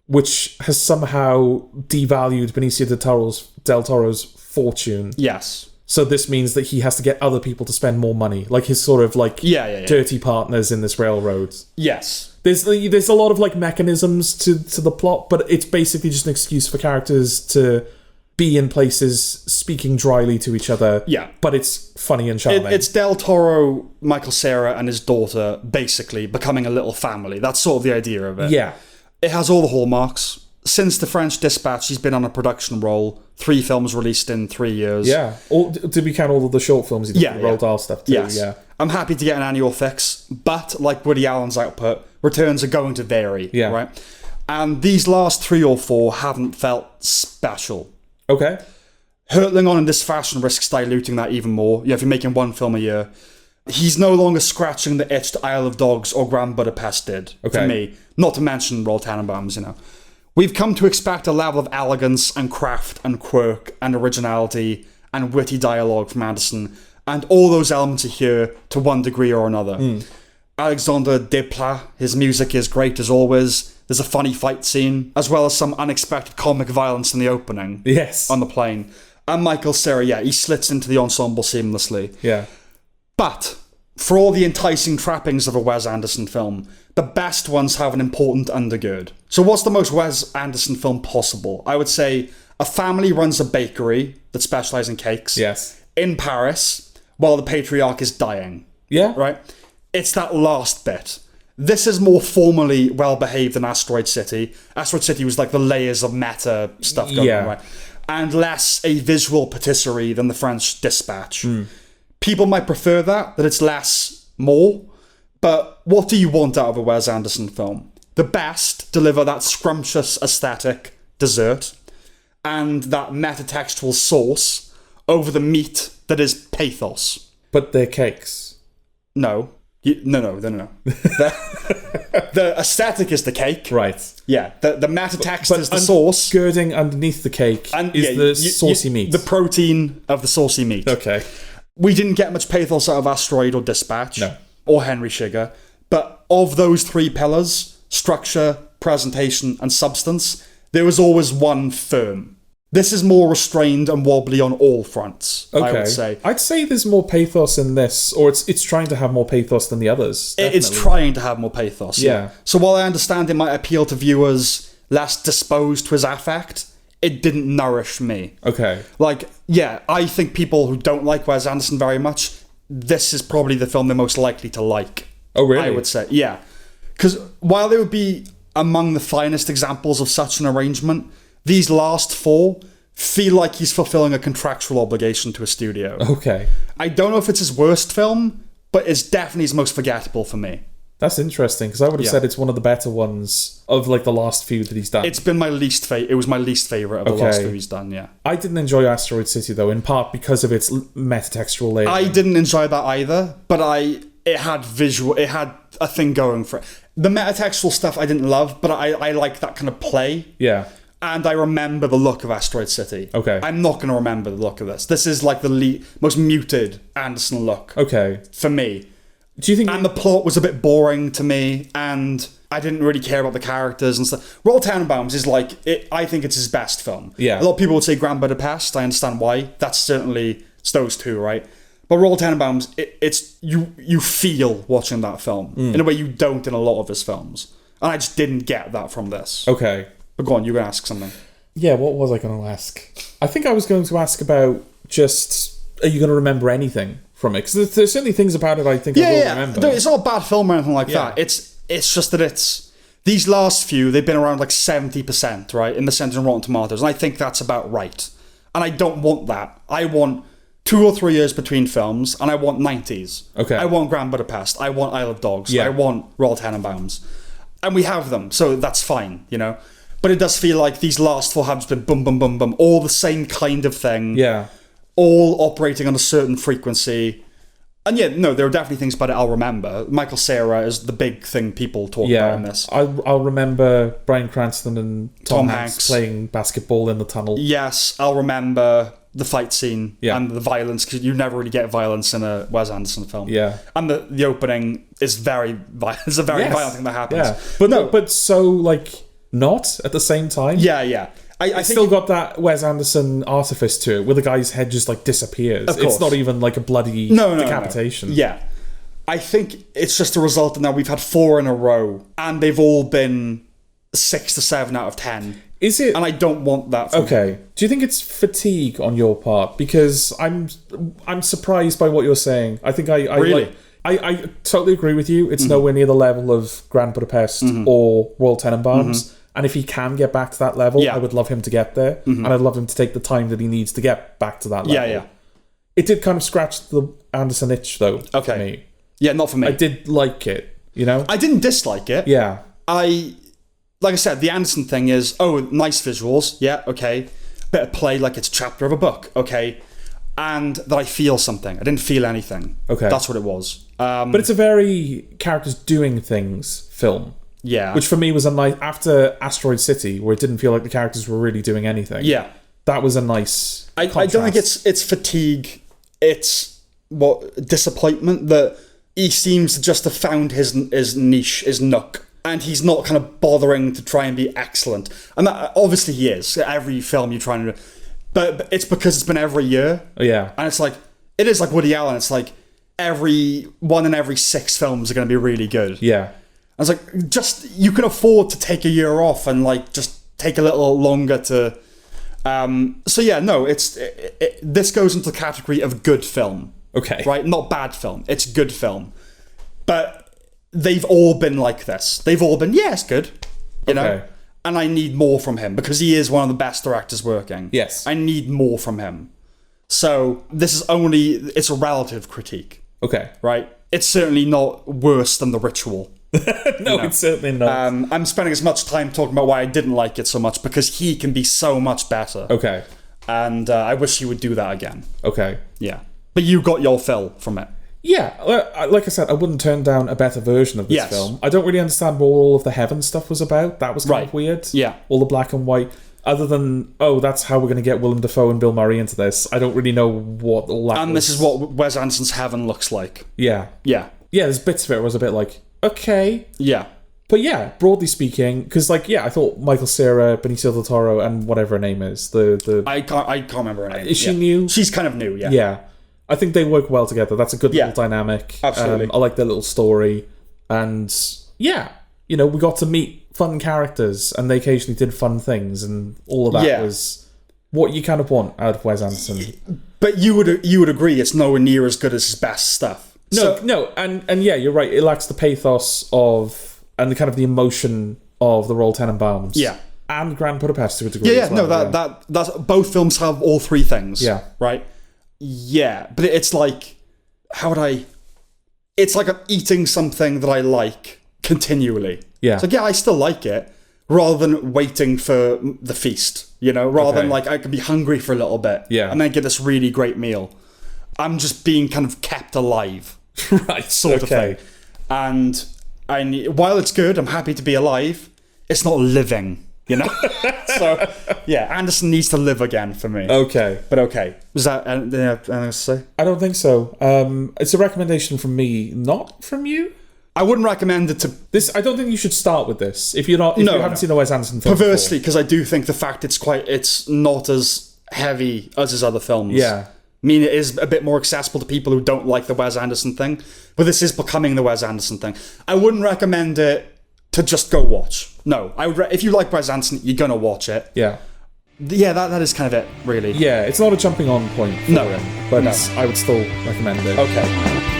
Which has somehow devalued Benicio del Toro's fortune. Yes. So this means that he has to get other people to spend more money, like his sort of like dirty partners in this railroad. Yes. There's a lot of like mechanisms to the plot, but it's basically just an excuse for characters to be in places speaking dryly to each other. Yeah. But it's funny and charming. It's Del Toro, Michael Cera, and his daughter basically becoming a little family. That's sort of the idea of it. Yeah. It has all the hallmarks. Since The French Dispatch, he's been on a production role. 3 films released in 3 years. Yeah. Did we count all of the short films he did for the Roald Dahl stuff too? Yes. Yeah. I'm happy to get an annual fix, but like Woody Allen's output, returns are going to vary. Yeah. Right? And these last 3 or 4 haven't felt special. Okay. Hurtling on in this fashion risks diluting that even more. If you're making 1 film a year. He's no longer scratching the itch that Isle of Dogs or Grand Budapest did, for me. Not to mention Royal Tenenbaums, We've come to expect a level of elegance and craft and quirk and originality and witty dialogue from Anderson, and all those elements are here to one degree or another. Alexandre Desplat, his music is great as always. There's a funny fight scene, as well as some unexpected comic violence in the opening. Yes. On the plane. And Michael Cera, he slits into the ensemble seamlessly. Yeah. But, for all the enticing trappings of a Wes Anderson film, the best ones have an important undergird. So what's the most Wes Anderson film possible? I would say a family runs a bakery that specialises in cakes. Yes. In Paris, while the patriarch is dying. Yeah. Right? It's that last bit. This is more formally well-behaved than Asteroid City. Asteroid City was like the layers of meta stuff going on, right? And less a visual patisserie than the French Dispatch. People might prefer that it's less, more. But what do you want out of a Wes Anderson film? The best deliver that scrumptious aesthetic dessert and that metatextual sauce over the meat that is pathos. But they're cakes. No. No. The aesthetic is the cake. Right. Yeah. The metatext is the sauce. Girding underneath the cake is the saucy meat. The protein of the saucy meat. Okay. We didn't get much pathos out of Asteroid or Dispatch. No. Or Henry Sugar. But of those 3 pillars, structure, presentation, and substance, there was always one firm. This is more restrained and wobbly on all fronts, I would say. I'd say there's more pathos in this, or it's trying to have more pathos than the others. Definitely. It's trying to have more pathos. Yeah. So while I understand it might appeal to viewers less disposed to his affect, it didn't nourish me. Okay. Like, yeah, I think people who don't like Wes Anderson very much, this is probably the film they're most likely to like. Oh, really? I would say, yeah. Because while they would be among the finest examples of such an arrangement, these last 4 feel like he's fulfilling a contractual obligation to a studio. Okay. I don't know if it's his worst film, but it's definitely his most forgettable for me. That's interesting, because I would have said it's one of the better ones of like the last few that he's done. It's been my least favorite. It was my least favorite of the last few he's done, yeah. I didn't enjoy Asteroid City, though, in part because of its metatextual layering. I didn't enjoy that either, but it had a thing going for it. The metatextual stuff I didn't love, but I like that kind of play. Yeah. And I remember the look of Asteroid City. Okay. I'm not going to remember the look of this. This is like the most muted Anderson look. Okay. For me. Do you think... And the plot was a bit boring to me, and I didn't really care about the characters and stuff. Royal Tenenbaums is like... I think it's his best film. Yeah. A lot of people would say Grand Budapest. I understand why. That's certainly It's those two, right? But Royal Tenenbaums, it's you feel watching that film in a way you don't in a lot of his films. And I just didn't get that from this. Okay. But go on, you're going to ask something. Yeah, what was I going to ask? I think I was going to ask about just, are you going to remember anything from it? Because there's certainly things about it I think I will remember. No, it's not a bad film or anything like that. It's just that these last few, they've been around like 70%, right? In the center of Rotten Tomatoes. And I think that's about right. And I don't want that. I want 2 or 3 years between films, and I want 90s. Okay. I want Grand Budapest. I want Isle of Dogs. Yeah. I want Royal Tenenbaums. And we have them, so that's fine, you know? But it does feel like these last 4 have been boom, boom, boom, boom, all the same kind of thing. Yeah. All operating on a certain frequency. And yeah, no, there are definitely things about it I'll remember. Michael Cera is the big thing people talk about in this. I'll remember Bryan Cranston and Tom Hanks playing basketball in the tunnel. Yes, I'll remember the fight scene and the violence, because you never really get violence in a Wes Anderson film. Yeah. And the opening is very violent. It's a very violent thing that happens. Yeah. But so, like, not at the same time. Yeah. I think still got that Wes Anderson artifice to it, where the guy's head just like disappears. Of course. It's not even like a bloody decapitation. No. Yeah. I think it's just a result of now we've had 4 in a row, and they've all been 6 to 7 out of 10. Is it? And I don't want that. Okay. Do you think it's fatigue on your part? Because I'm surprised by what you're saying. I think I really. I totally agree with you. It's nowhere near the level of Grand Budapest or Royal Tenenbaums. And if he can get back to that level, I would love him to get there. And I'd love him to take the time that he needs to get back to that level. Yeah. It did kind of scratch the Anderson itch, though, for me. Yeah, not for me. I did like it, you know? I didn't dislike it. Yeah. Like I said, the Anderson thing is, nice visuals. Yeah, okay. Bit of play like it's a chapter of a book. Okay. And that I feel something. I didn't feel anything. Okay. That's what it was. But it's a very characters doing things film. Yeah. Which for me was a nice... After Asteroid City, where it didn't feel like the characters were really doing anything. Yeah. That was a nice contrast. I don't think it's fatigue. It's disappointment that he seems to just have found his niche, his nook. And he's not kind of bothering to try and be excellent. And that, obviously he is. Every film you're trying to... But it's because it's been every year. Yeah. And it's like... It is like Woody Allen. It's like one in every 6 films are going to be really good. Yeah. I was like, just... You can afford to take a year off and like just take a little longer to... So yeah, no, this goes into the category of good film. Okay. Right? Not bad film. It's good film. But... They've all been like this. They've all been, it's good. You know? And I need more from him because he is one of the best directors working. Yes. I need more from him. So this is it's a relative critique. Okay. Right? It's certainly not worse than The Ritual. No, it's certainly not. I'm spending as much time talking about why I didn't like it so much because he can be so much better. Okay. And I wish he would do that again. Okay. Yeah. But you got your fill from it. Yeah, like I said, I wouldn't turn down a better version of this film. I don't really understand what all of the heaven stuff was about. That was kind of weird. Yeah. All the black and white. Other than, that's how we're going to get Willem Dafoe and Bill Murray into this. I don't really know what all that And this is what Wes Anderson's heaven looks like. Yeah. Yeah. Yeah, there's bits of it where I was a bit like, okay. Yeah. But yeah, broadly speaking, because I thought Michael Cera, Benicio del Toro, and whatever her name is, I can't remember her name. Is she new? She's kind of new, yeah. Yeah. I think they work well together. That's a good little dynamic. Absolutely. I like their little story. And we got to meet fun characters and they occasionally did fun things and all of that was what you kind of want out of Wes Anderson. But you would agree it's nowhere near as good as his best stuff. No, and yeah, you're right. It lacks the pathos and the kind of the emotion of the Royal Tenenbaums. Yeah. And Grand Budapest to a degree. Yeah, that's both films have all 3 things. Yeah. Right? Yeah, but it's like, it's like I'm eating something that I like continually. Yeah. It's like, I still like it, rather than waiting for the feast, rather than like, I could be hungry for a little bit and then get this really great meal. I'm just being kind of kept alive. Right. Sort of thing. And while it's good, I'm happy to be alive, it's not living. So Anderson needs to live again for me. Okay. But okay. Was that anything else to say? I don't think so. It's a recommendation from me, not from you. I wouldn't recommend it to this. I don't think you should start with this if you haven't seen a Wes Anderson film. Perversely, because I do think the fact it's not as heavy as his other films mean it is a bit more accessible to people who don't like the Wes Anderson thing. But this is becoming the Wes Anderson thing. I wouldn't recommend it to just go watch. No, if you like Wes Anderson, you're gonna watch it. Yeah. Yeah, that is kind of it, really. Yeah, it's not a jumping on point for him, but I would still recommend it. Okay.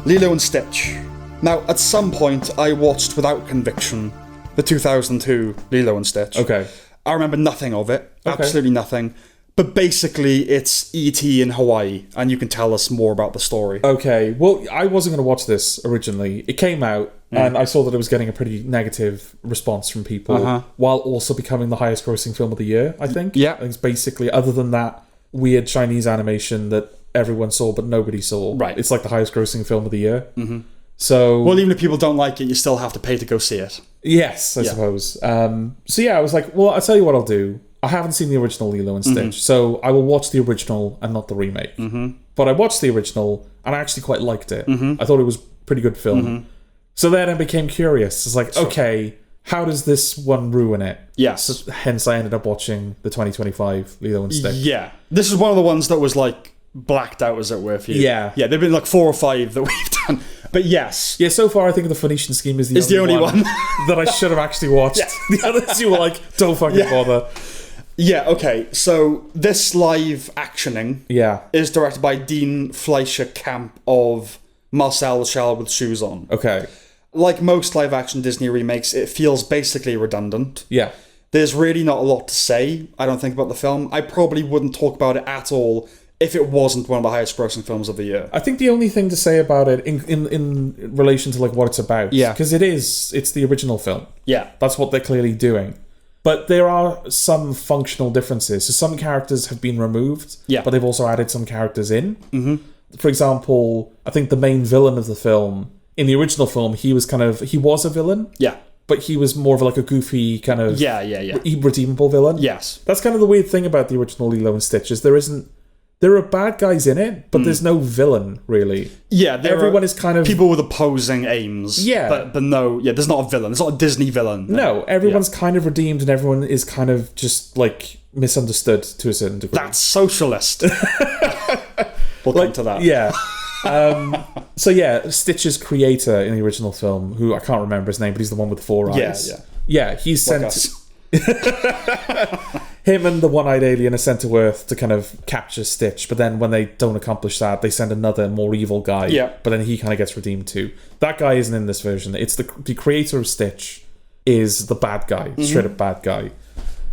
Lilo and Stitch. Now, at some point, I watched without conviction the 2002 Lilo and Stitch. Okay. I remember nothing of it. Okay. Absolutely nothing. But basically, it's E.T. in Hawaii, and you can tell us more about the story. Okay. Well, I wasn't going to watch this originally. It came out, and I saw that it was getting a pretty negative response from people, while also becoming the highest grossing film of the year, I think. Yeah. I think it's basically, other than that weird Chinese animation that everyone saw but nobody saw. Right. It's like the highest grossing film of the year. Mm-hmm. So... Well, even if people don't like it, you still have to pay to go see it. Yes, I suppose. So yeah, I was like, well, I'll tell you what I'll do. I haven't seen the original Lilo and Stitch, so I will watch the original and not the remake. Mm-hmm. But I watched the original, and I actually quite liked it. I thought it was a pretty good film. So then I became curious. It's like, okay, how does this one ruin it? Yes. So, hence, I ended up watching the 2025 Lilo and Stitch. Yeah. This is one of the ones that was like blacked out, as it were, for you. Yeah. Yeah, there've been like 4 or 5 that we've done. But yes. Yeah, so far I think the Phoenician Scheme is the only one that I should have actually watched. Yeah. The others you were like, don't fucking bother. Yeah, okay. So this live actioning is directed by Dean Fleischer Camp of Marcel the Shell with Shoes On. Okay. Like most live action Disney remakes, it feels basically redundant. Yeah. There's really not a lot to say, I don't think, about the film. I probably wouldn't talk about it at all if it wasn't one of the highest grossing films of the year. I think the only thing to say about it in relation to like what it's about, because it's the original film. Yeah. That's what they're clearly doing. But there are some functional differences. So some characters have been removed, but they've also added some characters in. Mm-hmm. For example, I think the main villain of the film, in the original film, he was a villain. Yeah. But he was more of like a goofy kind of redeemable villain. Yes. That's kind of the weird thing about the original Lilo and Stitch, is there are bad guys in it, but there's no villain, really. Yeah, everyone is kind of... people with opposing aims. Yeah. But no, there's not a villain. There's not a Disney villain. No, everyone's kind of redeemed and everyone is kind of just, like, misunderstood to a certain degree. That's socialist. We'll come to that. Yeah. So, Stitch's creator in the original film, who I can't remember his name, but he's the one with the 4 eyes. Yeah, he's sent... Him and the one-eyed alien are sent to Earth to kind of capture Stitch, but then when they don't accomplish that, they send another more evil guy. Yeah. But then he kind of gets redeemed too. That guy isn't in this version. It's the creator of Stitch is the bad guy, straight up bad guy.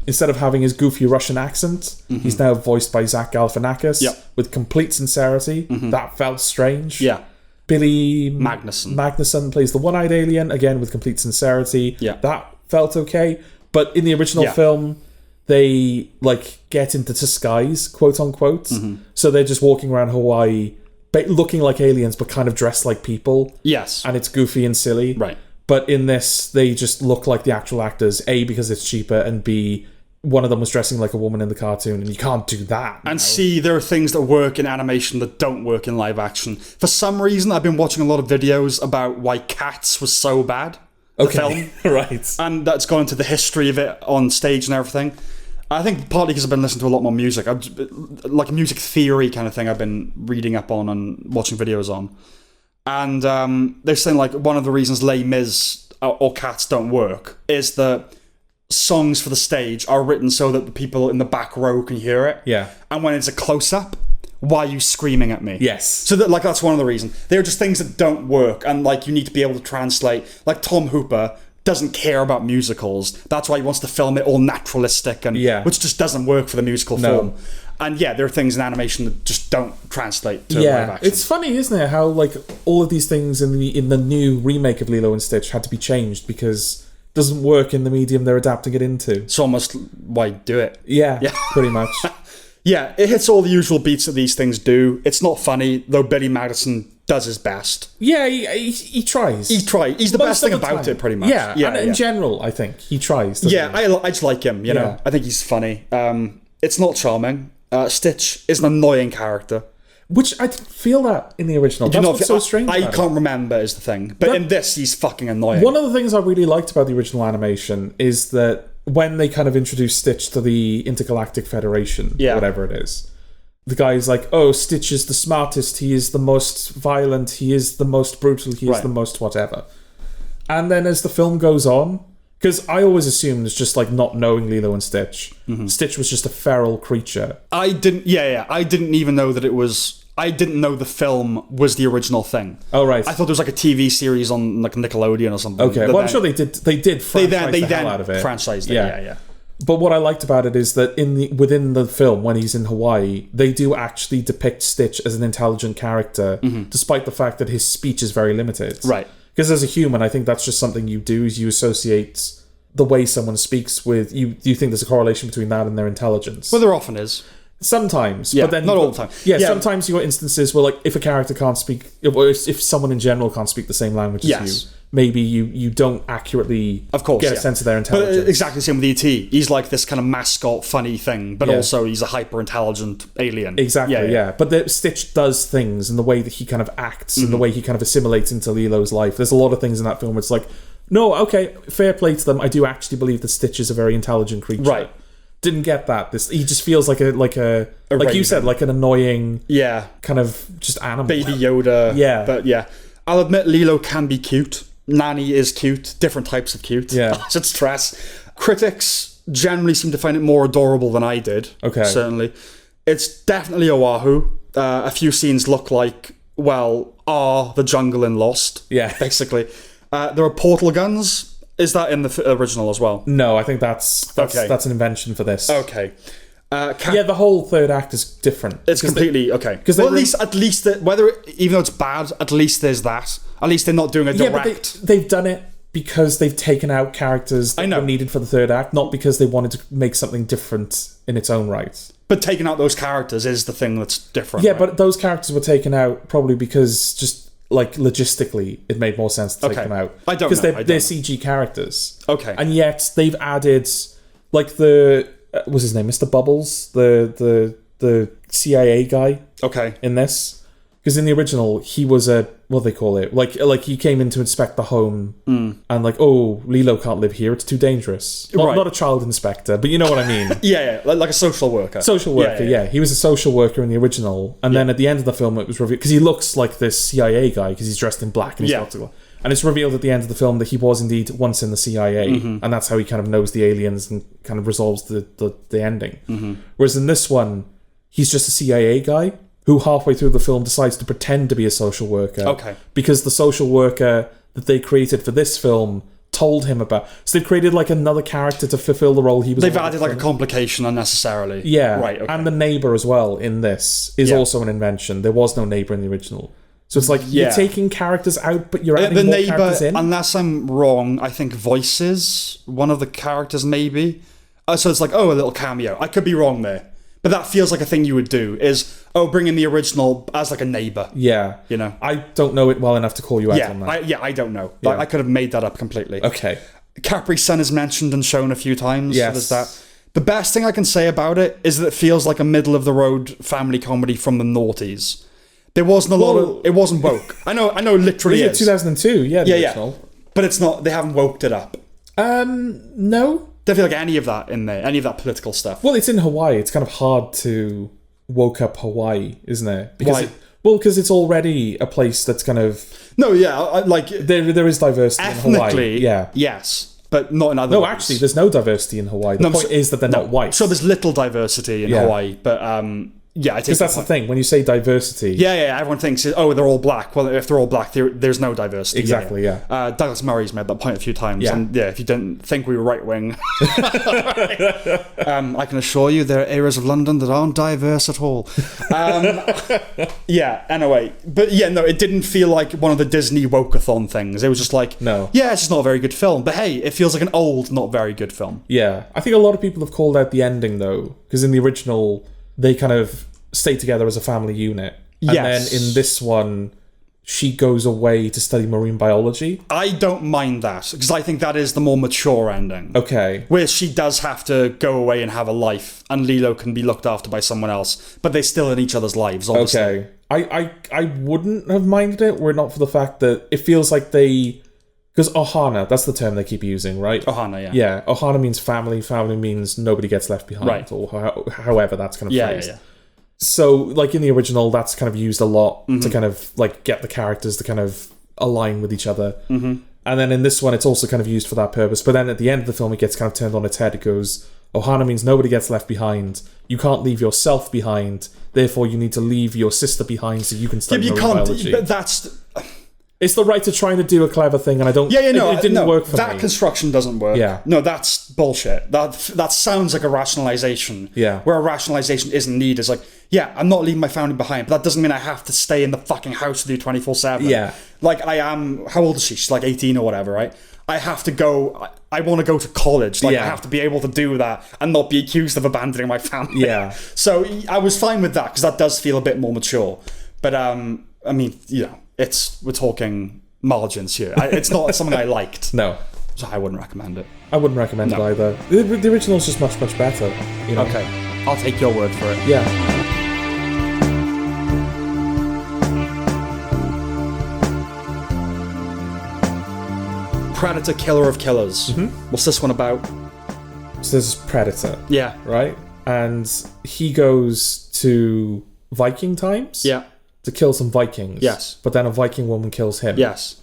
Instead of having his goofy Russian accent, he's now voiced by Zach Galifianakis with complete sincerity. That felt strange. Yeah. Billy Magnuson plays the one-eyed alien, again with complete sincerity. Yeah. That felt okay. But in the original film, they like get into disguise, quote unquote. So they're just walking around Hawaii, looking like aliens, but kind of dressed like people. Yes. And it's goofy and silly. Right. But in this, they just look like the actual actors, A, because it's cheaper, and B, one of them was dressing like a woman in the cartoon, and you can't do that. And C, there are things that work in animation that don't work in live action. For some reason, I've been watching a lot of videos about why Cats was so bad. Film. Right. And that's gone into the history of it on stage and everything. I think partly because I've been listening to a lot more music. Like a music theory kind of thing I've been reading up on and watching videos on. And they're saying like one of the reasons Les Mis or Cats don't work is that songs for the stage are written so that the people in the back row can hear it. Yeah. And when it's a close-up, why are you screaming at me? Yes. So that's one of the reasons. There are just things that don't work, and like you need to be able to translate. Like Tom Hooper doesn't care about musicals. That's why he wants to film it all naturalistic, and which just doesn't work for the musical film. And there are things in animation that just don't translate to live action. It's funny, isn't it, how like all of these things in the new remake of Lilo and Stitch had to be changed because it doesn't work in the medium they're adapting it into. It's almost why do it. Yeah. Pretty much. Yeah, it hits all the usual beats that these things do. It's not funny, though Billy Madison does his best. Yeah, he tries. He tries. He's the best thing about it, pretty much. Yeah, and in general, I think he tries. I just like him, you know. I think he's funny. It's not charming. Stitch is an annoying character. Which I didn't feel that in the original. That's what's so strange. I can't remember is the thing. But in this, he's fucking annoying. One of the things I really liked about the original animation is that when they kind of introduced Stitch to the Intergalactic Federation, whatever it is, the guy's like, oh, Stitch is the smartest, he is the most violent, he is the most brutal, he is the most whatever. And then as the film goes on, because I always assumed it's just like not knowing Lilo and Stitch. Stitch was just a feral creature. I didn't even know that it was... I didn't know the film was the original thing. Oh, right. I thought there was like a TV series on like Nickelodeon or something. Okay, well, I'm sure they did franchise the hell out of it. Franchised it, yeah. But what I liked about it is that within the film, when he's in Hawaii, they do actually depict Stitch as an intelligent character, despite the fact that his speech is very limited. Right. Because as a human, I think that's just something you do, is you associate the way someone speaks with... You think there's a correlation between that and their intelligence. Well, there often is. Sometimes, but then not all the time. Yeah, sometimes you got instances where, like, if a character can't speak, or if someone in general can't speak the same language as you, maybe you don't accurately get a sense of their intelligence. But exactly the same with E.T. He's like this kind of mascot, funny thing, but also he's a hyper-intelligent alien. Exactly, yeah. But Stitch does things, and the way that he kind of acts, and the way he kind of assimilates into Lilo's life. There's a lot of things in that film where it's like, no, okay, fair play to them. I do actually believe that Stitch is a very intelligent creature. Right. Didn't get that. He just feels like like you said, like an annoying, kind of just animal, baby Yoda. But I'll admit Lilo can be cute. Nanny is cute. Different types of cute. Yeah, should stress. Critics generally seem to find it more adorable than I did. Okay, certainly, it's definitely Oahu. A few scenes look like the jungle in Lost. Yeah, basically. There are portal guns. Is that in the original as well? No, I think that's an invention for this. Okay. The whole third act is different. It's completely okay. Because at least even though it's bad, at least there's that. At least they're not doing a direct. Yeah, but they've done it because they've taken out characters that were needed for the third act, not because they wanted to make something different in its own right. But taking out those characters is the thing that's different. Yeah, right? But those characters were taken out probably because just. Like, logistically, it made more sense to take them out. I don't know. Because they're CG characters. Okay. And yet, they've added, like, what's his name? Mr. Bubbles? The CIA guy. Okay. In this. Because in the original, he was what do they call it? Like he came in to inspect the home and like, oh, Lilo can't live here, it's too dangerous. Not a child inspector, but you know what I mean. Like a social worker. Social worker, yeah. He was a social worker in the original, and then at the end of the film it was revealed, because he looks like this CIA guy, because he's dressed in black and he's got to, and it's revealed at the end of the film that he was indeed once in the CIA, and that's how he kind of knows the aliens and kind of resolves the ending. Whereas in this one, he's just a CIA guy who halfway through the film decides to pretend to be a social worker. Okay. Because the social worker that they created for this film told him about... So they've created like another character to fulfill the role he was... They've added like a complication unnecessarily. Yeah. Right, okay. And the neighbour as well in this is also an invention. There was no neighbour in the original. So it's like you're taking characters out, but you're adding more characters in. Unless I'm wrong, I think voices one of the characters maybe. So it's like, a little cameo. I could be wrong there. But that feels like a thing you would do, is, bring in the original as like a neighbour. Yeah. You know? I don't know it well enough to call you out on that. I don't know. Yeah. I could have made that up completely. Okay. Capri Sun is mentioned and shown a few times. Yes. So there's that. The best thing I can say about it is that it feels like a middle-of-the-road family comedy from the noughties. There wasn't a lot of... It wasn't woke. I know literally is. 2002, the original. Yeah. But it's not... They haven't woked it up. No. Don't feel like any of that in there, any of that political stuff. Well, it's in Hawaii. It's kind of hard to woke up Hawaii, isn't it? Because because it's already a place that's kind of... No, yeah, there is diversity in Hawaii. Yeah. Yes, but not in other ways. Actually, there's no diversity in Hawaii. The point is that they're not white. So there's little diversity in Hawaii, but... because that's the thing. When you say diversity... everyone thinks, they're all black. Well, if they're all black, there's no diversity. Exactly, Douglas Murray's made that point a few times. Yeah. And if you didn't think we were right-wing... I can assure you there are areas of London that aren't diverse at all. Anyway. But it didn't feel like one of the Disney woke-a-thon things. It was just like... No. Yeah, it's just not a very good film. But hey, it feels like an old, not very good film. Yeah. I think a lot of people have called out the ending, though. Because in the original... They kind of stay together as a family unit. And then in this one, she goes away to study marine biology. I don't mind that, because I think that is the more mature ending. Okay. Where she does have to go away and have a life, and Lilo can be looked after by someone else, but they're still in each other's lives, obviously. Okay. I wouldn't have minded it were it not for the fact that it feels like they... Because Ohana, that's the term they keep using, right? Ohana, yeah. Yeah, Ohana means family. Family means nobody gets left behind, right. Or however that's kind of phrased. Yeah. So, like in the original, that's kind of used a lot to kind of like get the characters to kind of align with each other. Mm-hmm. And then in this one, it's also kind of used for that purpose. But then at the end of the film, it gets kind of turned on its head. It goes, Ohana means nobody gets left behind. You can't leave yourself behind. Therefore, you need to leave your sister behind so you can study marine biology. But that's... It's the writer trying to do a clever thing, and I don't... it didn't work for me. That construction doesn't work. Yeah. No, that's bullshit. That sounds like a rationalization. Yeah. Where a rationalization isn't needed. It's like, yeah, I'm not leaving my family behind, but that doesn't mean I have to stay in the fucking house with you 24/7. Yeah. Like, I am... How old is she? She's like 18 or whatever, right? I have to go... I want to go to college. Like, I have to be able to do that and not be accused of abandoning my family. Yeah. So, I was fine with that, because that does feel a bit more mature. But, I mean, we're talking... margins here. It's not something I liked. No. So I wouldn't recommend it. I wouldn't recommend it either. The original's just much, much better. You know? Okay. I'll take your word for it. Yeah. Predator, killer of killers. Mm-hmm. What's this one about? So this is Predator. Yeah. Right? And he goes to Viking times. Yeah. To kill some Vikings. Yes. But then a Viking woman kills him. Yes.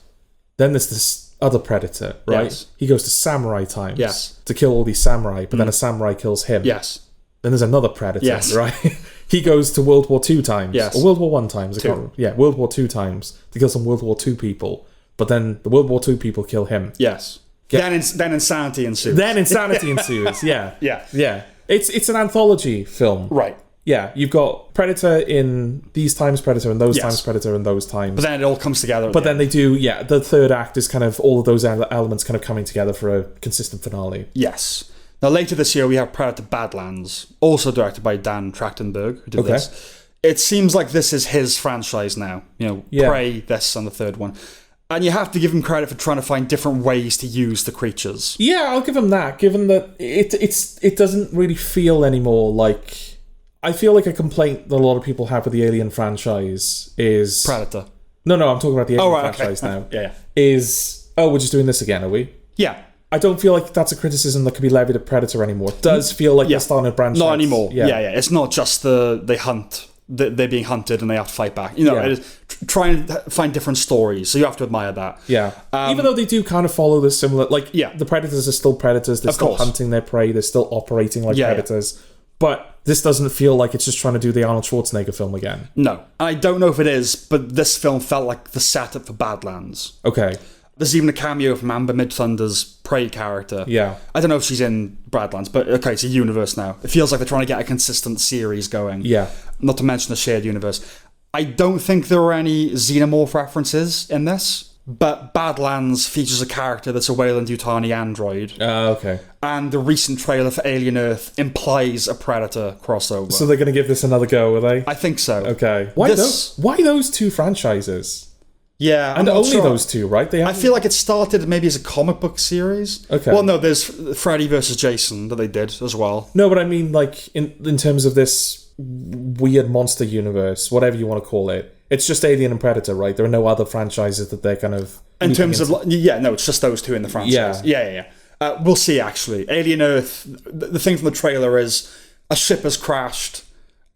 Then there's this other Predator, right? Yes. He goes to samurai times. Yes. To kill all these samurai, but then a samurai kills him. Yes. Then there's another Predator, yes. right? He goes to World War II times. Yes. Or World War I times. World War II times to kill some World War II people. But then the World War II people kill him. Yes. Then insanity ensues. Yeah. Yeah. Yeah. It's an anthology film. Right. Yeah, you've got Predator in these times, Predator in those times, Predator in those times. But then it all comes together. But then they do, the third act is kind of all of those elements kind of coming together for a consistent finale. Yes. Now, later this year, we have Predator Badlands, also directed by Dan Trachtenberg, who did this. It seems like this is his franchise now. Prey, this, and the third one. And you have to give him credit for trying to find different ways to use the creatures. Yeah, I'll give him that, given that it doesn't really feel anymore like... I feel like a complaint that a lot of people have with the Alien franchise is... Predator. No, I'm talking about the Alien franchise now. Yeah. Is, we're just doing this again, are we? Yeah. I don't feel like that's a criticism that could be levied at Predator anymore. It does feel like they're starting to branch out. Not anymore. Yeah. It's not just they hunt. They're being hunted and they have to fight back. It is trying to find different stories. So you have to admire that. Yeah. Even though they do kind of follow the similar... the Predators are still Predators. They're still hunting their prey. They're still operating like Predators. Yeah. But this doesn't feel like it's just trying to do the Arnold Schwarzenegger film again. No. I don't know if it is, but this film felt like the setup for Badlands. Okay. There's even a cameo from Amber Midthunder's Prey character. Yeah. I don't know if she's in Badlands, but okay, it's a universe now. It feels like they're trying to get a consistent series going. Yeah. Not to mention the shared universe. I don't think there are any xenomorph references in this. But Badlands features a character that's a Weyland-Yutani android. Okay. And the recent trailer for Alien Earth implies a Predator crossover. So they're going to give this another go, are they? I think so. Okay. Why those two franchises? Yeah. And only those two, right? I feel like it started maybe as a comic book series. Okay. Well, no, there's Freddy versus Jason that they did as well. No, but I mean, like, in terms of this weird monster universe, whatever you want to call it, it's just Alien and Predator, right? There are no other franchises that they're kind of... In terms of... it's just those two in the franchise. Yeah. We'll see, actually. Alien Earth, the thing from the trailer is a ship has crashed,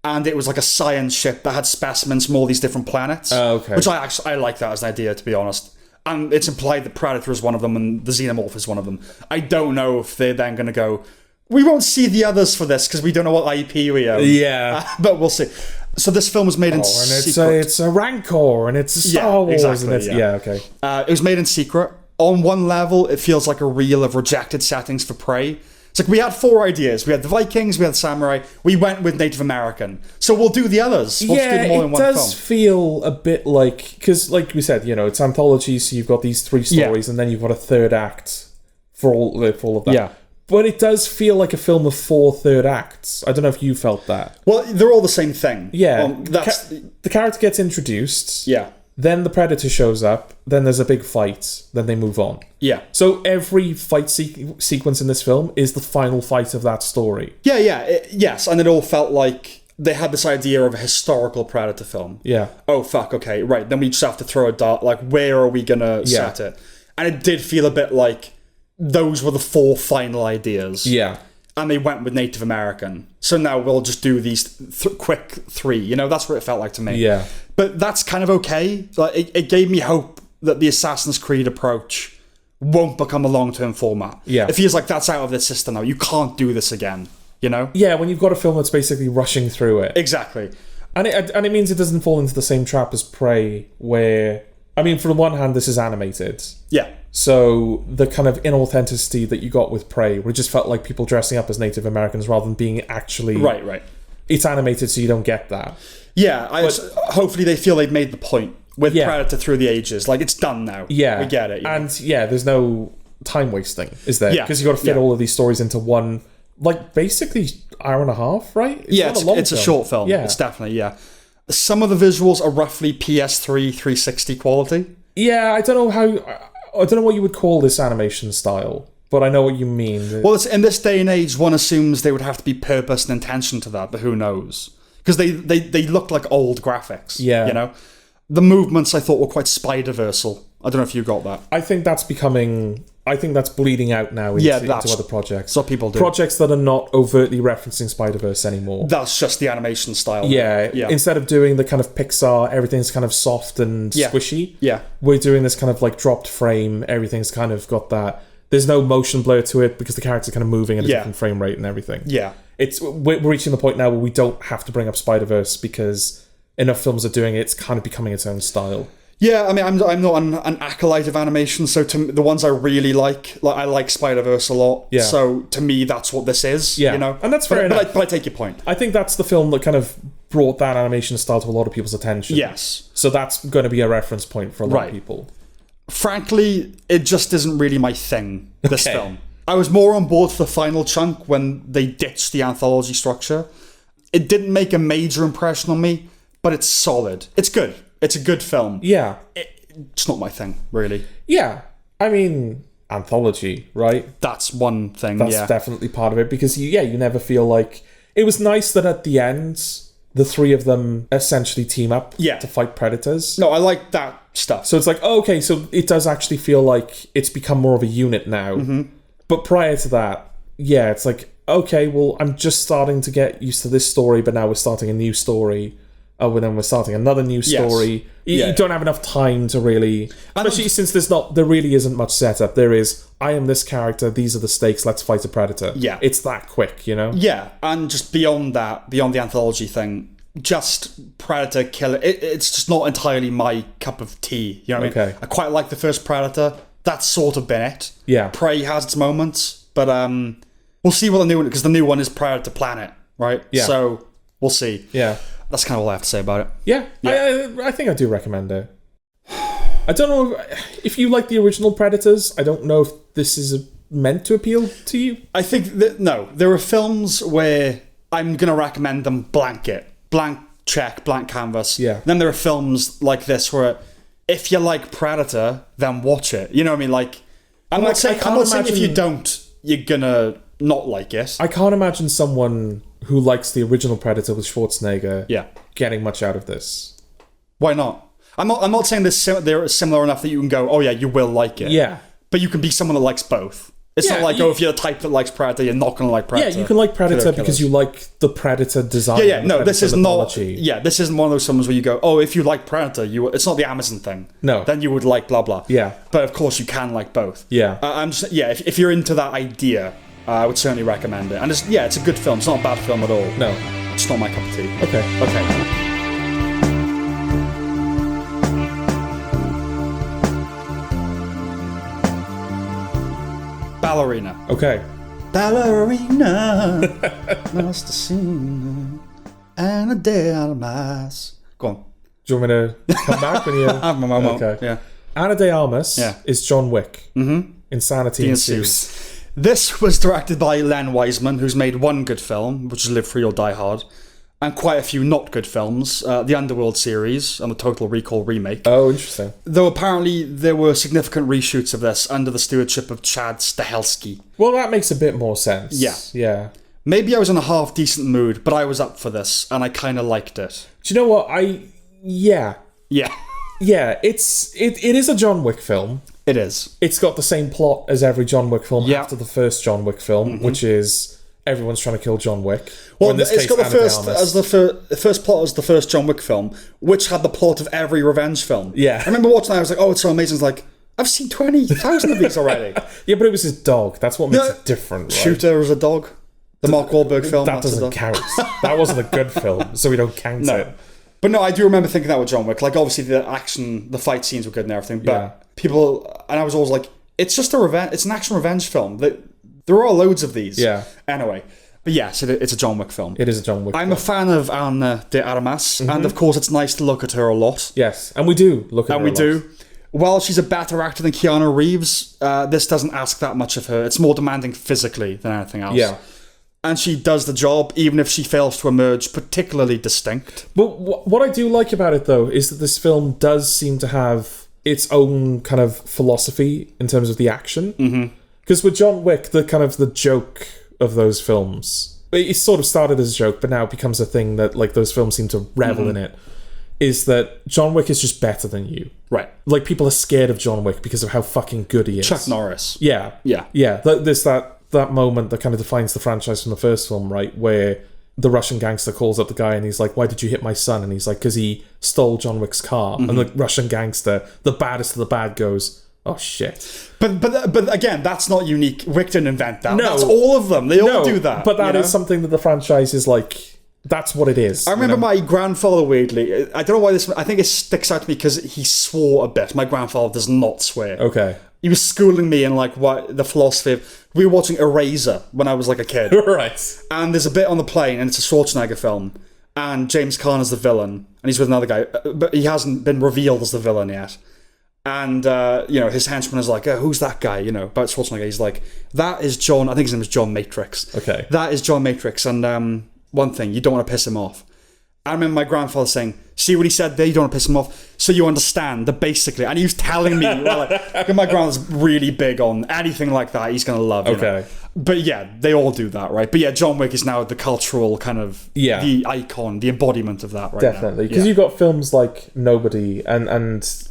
and it was like a science ship that had specimens from all these different planets. Okay. Which I like that as an idea, to be honest. And it's implied that Predator is one of them, and the Xenomorph is one of them. I don't know if they're then going to go... We won't see the others for this, because we don't know what IP we own. Yeah. But we'll see. So this film was made in secret. It's a Rancor, and it's a Star Wars. Exactly, and okay. It was made in secret. On one level, it feels like a reel of rejected settings for Prey. It's like we had 4 ideas. We had the Vikings, we had the Samurai. We went with Native American. So we'll do the others. We'll do them all in one film. It does feel a bit like... Because, like we said, it's anthology, so you've got these 3 stories, and then you've got a third act for all of that. Yeah. But it does feel like a film of 4 third acts. I don't know if you felt that. Well, they're all the same thing. Yeah. The character gets introduced. Yeah. Then the Predator shows up, then there's a big fight, then they move on. Yeah. So every fight sequence in this film is the final fight of that story. Yeah, yes, and it all felt like they had this idea of a historical Predator film. Yeah. Oh, fuck, okay, right, then we just have to throw a dart, like, where are we gonna set it? And it did feel a bit like those were the 4 final ideas. Yeah. And they went with Native American. So now we'll just do these quick 3. You know, that's what it felt like to me. Yeah. But that's kind of okay. Like, it gave me hope that the Assassin's Creed approach won't become a long-term format. Yeah. It feels like that's out of the system now. You can't do this again, you know? Yeah, when you've got a film that's basically rushing through it. Exactly. And it means it doesn't fall into the same trap as Prey, where... I mean, for the one hand, this is animated. Yeah. So the kind of inauthenticity that you got with Prey, where it just felt like people dressing up as Native Americans rather than being actually... Right. It's animated, so you don't get that. Yeah, hopefully they feel they've made the point with Predator through the ages. Like, it's done now. Yeah. We get it. And there's no time wasting, is there? Yeah. Because you've got to fit all of these stories into one, like, basically hour and a half, right? It's a short film. Yeah. It's definitely, Some of the visuals are roughly PS3 360 quality. Yeah, I don't know what you would call this animation style, but I know what you mean. Well, in this day and age, one assumes they would have to be purpose and intention to that, but who knows? Because they look like old graphics. Yeah. You know? The movements I thought were quite Spider-Versal. I don't know if you got that. I think that's bleeding out now into other projects. That's what people do. Projects that are not overtly referencing Spider-Verse anymore. That's just the animation style. Yeah. Instead of doing the kind of Pixar, everything's kind of soft and squishy. Yeah. We're doing this kind of like dropped frame. Everything's kind of got that. There's no motion blur to it because the character's kind of moving at a different frame rate and everything. Yeah. We're reaching the point now where we don't have to bring up Spider-Verse because enough films are doing it. It's kind of becoming its own style. Yeah, I mean, I'm not an acolyte of animation, so the ones I really like I like Spider-Verse a lot. Yeah. So to me, that's what this is. Yeah. You know, and that's fair enough. But I take your point. I think that's the film that kind of brought that animation style to a lot of people's attention. Yes. So that's going to be a reference point for a lot of people. Frankly, it just isn't really my thing. This film. I was more on board for the final chunk when they ditched the anthology structure. It didn't make a major impression on me, but it's solid. It's good. It's a good film. Yeah. It's not my thing, really. Yeah. I mean, anthology, right? That's one thing, That's definitely part of it, because, you never feel like... It was nice that at the end, the 3 of them essentially team up to fight predators. No, I like that stuff. So it's like, okay, so it does actually feel like it's become more of a unit now. Mm-hmm. But prior to that, it's like, okay, well, I'm just starting to get used to this story, but now we're starting a new story. Oh, and then we're starting another new story. Yes. You don't have enough time to really... Especially since there really isn't much setup. There is, I am this character, these are the stakes, let's fight a predator. Yeah. It's that quick, you know? Yeah, and just beyond that, beyond the anthology thing, just Predator killer, it's just not entirely my cup of tea. You know what I mean? I quite like the first Predator. That's sort of been it. Yeah. Prey has its moments, but we'll see what the new one... Because the new one is Predator Planet, right? Yeah. So, we'll see. Yeah. That's kind of all I have to say about it. Yeah. I think I do recommend it. I don't know if you like the original Predators. I don't know if this is meant to appeal to you. I think that, no. There are films where I'm going to recommend them blank check, blank canvas. Yeah. Then there are films like this where if you like Predator, then watch it. You know what I mean? Like, I'm not saying if you don't, you're going to not like it. I can't imagine someone who likes the original Predator with Schwarzenegger getting much out of this. Why not? I'm not saying they're similar enough that you can go, oh yeah, you will like it. Yeah. But you can be someone that likes both. It's not like, if you're the type that likes Predator, you're not going to like Predator. Yeah, you can like Predator because you like the Predator design. Yeah, no, this is mythology. This isn't one of those films where you go, oh, if you like Predator, it's not the Amazon thing. No. Then you would like blah, blah. Yeah. But of course you can like both. Yeah. If you're into that idea, I would certainly recommend it. And it's a good film. It's not a bad film at all. No. It's not my cup of tea. Okay. Ballerina. Okay. Ballerina must have seen and a day out of mass. Go on. Do you want me to come back when you... I have my moment. Okay. Yeah. Ana de Armas is John Wick. Mm-hmm. Insanity Ensues. This was directed by Len Wiseman, who's made one good film, which is Live Free or Die Hard. and quite a few not good films. The Underworld series and the Total Recall remake. Oh, interesting. Though apparently there were significant reshoots of this under the stewardship of Chad Stahelski. Well, that makes a bit more sense. Yeah. Yeah. Maybe I was in a half-decent mood, but I was up for this, and I kind of liked it. Do you know what? Yeah. Yeah. Yeah, it is a John Wick film. It is. It's got the same plot as every John Wick film Yeah. after the first John Wick film, which is everyone's trying to kill John Wick. Well, Or in this it's case, got the Ana first de Armas. as the first plot as the first John Wick film, which had the plot of every revenge film. Yeah. I remember watching that. I was like, "Oh, it's so amazing!" It's like I've seen 20,000 of these already. Yeah, but it was his dog. That's what makes No, it different, right? Shooter as a dog. The Mark Wahlberg film. That that's a doesn't dog. count. That wasn't a good film, so we don't count No. it. But no, I do remember thinking that with John Wick. Like, obviously, the action, the fight scenes were good and everything. But Yeah. people, and I was always like, it's just a revenge. It's an action revenge film. There are loads of these. Yeah. Anyway, but yes, it's a John Wick film. It is a John Wick I'm a film. fan of Ana de Armas, and of course, it's nice to look at her a lot. Yes, and we do look at And her we a lot. do. While she's a better actor than Keanu Reeves, this doesn't ask that much of her. It's more demanding physically than anything else. Yeah. And she does the job, even if she fails to emerge particularly distinct. But what I do like about it, though, is that this film does seem to have its own kind of philosophy in terms of the action. Because with John Wick, the joke of those films, it sort of started as a joke, but now it becomes a thing that like those films seem to revel in it, is that John Wick is just better than you. Right. Like, people are scared of John Wick because of how fucking good he is. Chuck Norris. Yeah. Yeah. Yeah. There's that moment that kind of defines the franchise from the first film, right? Where the Russian gangster calls up the guy and he's like, "Why did you hit my son?" And he's like, "Because he stole John Wick's car." And the Russian gangster, the baddest of the bad, goes, "Oh shit." But again, that's not unique. Wick didn't invent that. No. That's all of them. They all do that. But that you is know? something that the franchise is like, that's what it is. I remember my grandfather, weirdly, I don't know why this, I think it sticks out to me because he swore a bit. My grandfather does not swear. Okay. He was schooling me in like what the philosophy of, we were watching Eraser when I was like a kid. Right. And there's a bit on the plane, and it's a Schwarzenegger film, and James Caan is the villain, and he's with another guy, but he hasn't been revealed as the villain yet. And, his henchman is like, "Oh, who's that guy?" About Schwarzenegger. He's like, "That is John," I think his name is John Matrix. Okay. "That is John Matrix, and one thing, you don't want to piss him off." I remember my grandfather saying, "See what he said there? You don't want to piss him off. So you understand that basically," and he was telling me, like my grandfather's really big on anything like that. He's going to love, Okay. But yeah, they all do that, right? But yeah, John Wick is now the cultural kind of, the icon, the embodiment of that right Definitely. now. Because you've got films like Nobody and